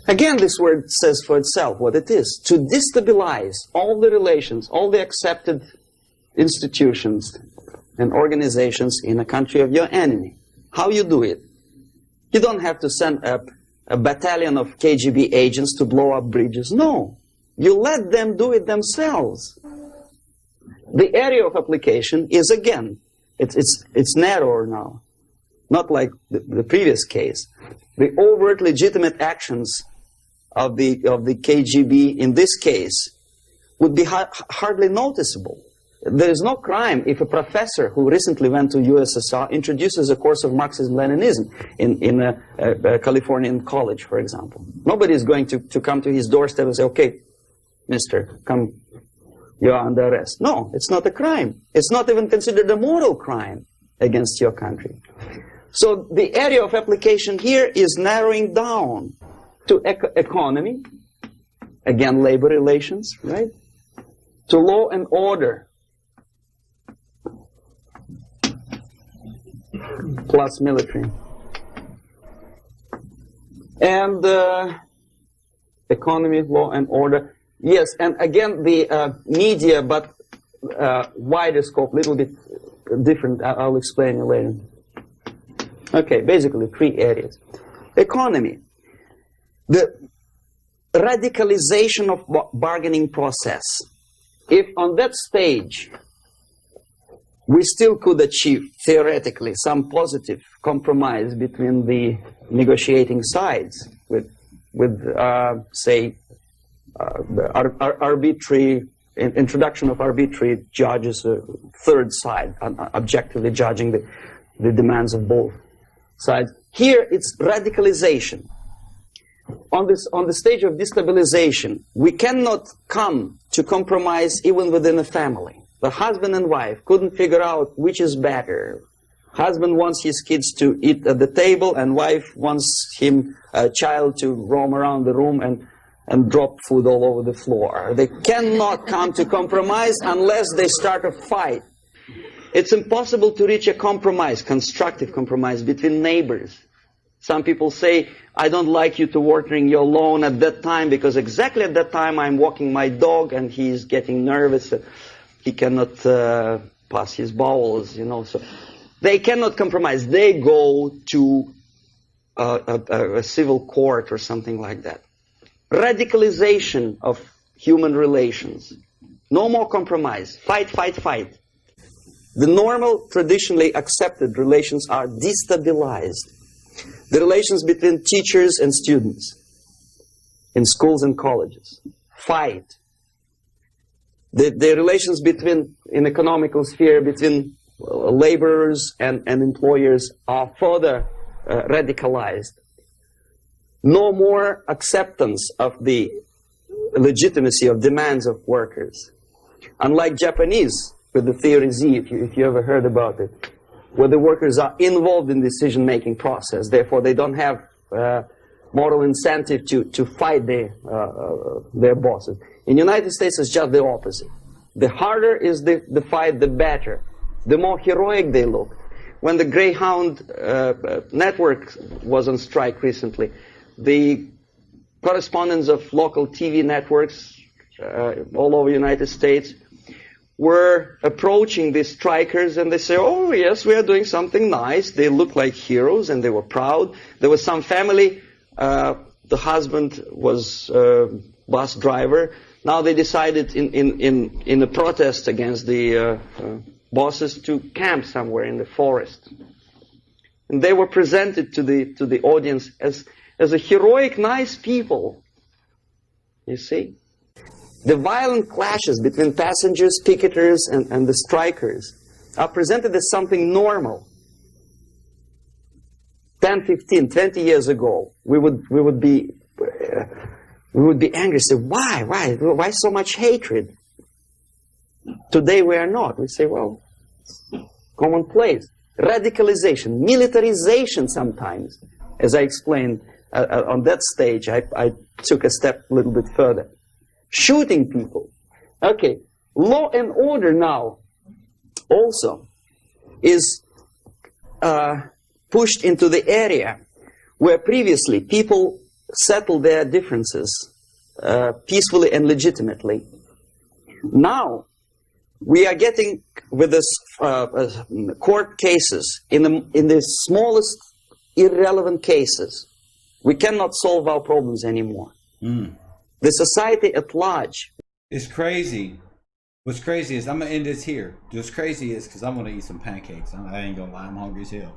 Again, this word says for itself what it is. To destabilize all the relations, all the accepted institutions and organizations in a country of your enemy. How you do it? You don't have to send a battalion of KGB agents to blow up bridges. No. You let them do it themselves. The area of application is, again, it's narrower now. Not like the previous case. The overt legitimate actions of the KGB in this case would be hardly noticeable. There is no crime if a professor who recently went to USSR introduces a course of Marxism-Leninism in a Californian college, for example. Nobody is going to come to his doorstep and say, okay, mister, come, you are under arrest. No, it's not a crime. It's not even considered a moral crime against your country. So the area of application here is narrowing down to economy, again, labor relations, right? To law and order, plus military. And economy, law and order. Yes, and again, the media, but wider scope, little bit different. I'll explain it later. Okay, basically 3 areas. Economy. The radicalization of bargaining process. If on that stage we still could achieve, theoretically, some positive compromise between the negotiating sides with say, arbitrary introduction of arbitrary judges, a third side, objectively judging the demands of both sides. Here it's radicalization. On the stage of destabilization, we cannot come to compromise even within a family. The husband and wife couldn't figure out which is better. Husband wants his kids to eat at the table, and wife wants a child to roam around the room and drop food all over the floor. They cannot come to compromise unless they start a fight. It's impossible to reach a compromise, constructive compromise, between neighbors. Some people say, I don't like you to watering your lawn at that time because exactly at that time I'm walking my dog and he's getting nervous. He cannot pass his bowels, you know. So they cannot compromise. They go to a civil court or something like that. Radicalization of human relations. No more compromise. Fight, fight, fight. The normal, traditionally accepted relations are destabilized. The relations between teachers and students in schools and colleges. Fight. The relations in economical sphere between laborers and employers are further radicalized. No more acceptance of the legitimacy of demands of workers. Unlike Japanese, with the theory Z, if you ever heard about it, where the workers are involved in the decision-making process, therefore they don't have moral incentive to fight their bosses. In the United States, it's just the opposite. The harder is the fight, the better. The more heroic they look. when the Greyhound network was on strike recently, the correspondents of local TV networks all over the United States were approaching these strikers, and they say, oh yes, we are doing something nice. They look like heroes, and they were proud. There was some family, the husband was bus driver. Now they decided in a protest against the bosses to camp somewhere in the forest. And they were presented to the audience as a heroic, nice people. You see? The violent clashes between passengers, picketers, and the strikers are presented as something normal. 10, 15, 20 years ago, we would be angry, say, why so much hatred? Today we are not. We say, well, commonplace. Radicalization, militarization sometimes. As I explained on that stage, I took a step a little bit further. Shooting people. Okay, law and order now also is pushed into the area where previously people settled their differences peacefully and legitimately. Now we are getting with this court cases in the smallest irrelevant cases. We cannot solve our problems anymore. The society at large. It's crazy. What's crazy is, I'm going to end this here. What's crazy is, because I'm going to eat some pancakes. I ain't going to lie, I'm hungry as hell.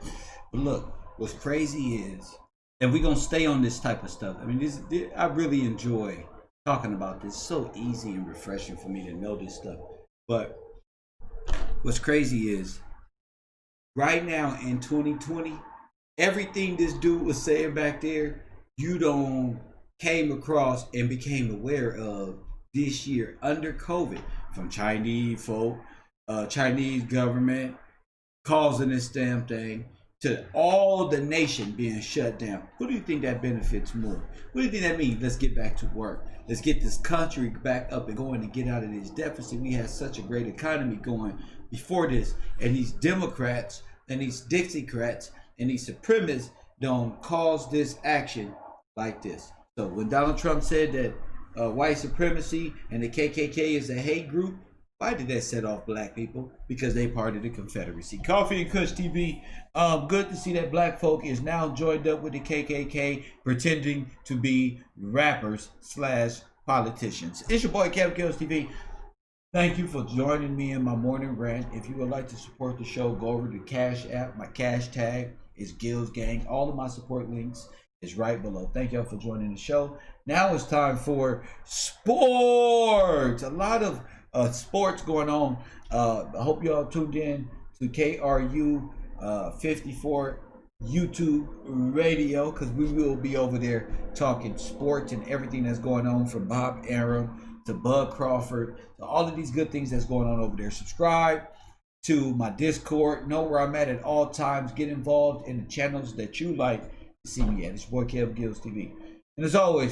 But look, what's crazy is, and we're going to stay on this type of stuff. I mean, I really enjoy talking about this. It's so easy and refreshing for me to know this stuff. But what's crazy is, right now in 2020, everything this dude was saying back there, you don't came across and became aware of this year under COVID, from Chinese folk, Chinese government causing this damn thing, to all the nation being shut down. Who do you think that benefits more? What do you think that means? Let's get back to work. Let's get this country back up and going to get out of this deficit. We had such a great economy going before this, and these Democrats and these Dixiecrats and these supremacists don't cause this action like this. So when Donald Trump said that white supremacy and the KKK is a hate group, why did that set off black people? Because they part of the Confederacy. Coffee and Kush TV. Good to see that black folk is now joined up with the KKK, pretending to be rappers / politicians. It's your boy Kevin Kills TV. Thank you for joining me in my morning rant. If you would like to support the show, go over to Cash App. My cash tag is Gills Gang. All of my support links is right below. Thank y'all for joining the show. Now it's time for sports. A lot of sports going on. I hope y'all tuned in to KRU 54 YouTube radio, because we will be over there talking sports and everything that's going on, from Bob Arum to Bud Crawford to all of these good things that's going on over there. Subscribe to my Discord. Know where I'm at all times. Get involved in the channels that you like to see me at. It's your boy Kev Gills TV. And as always,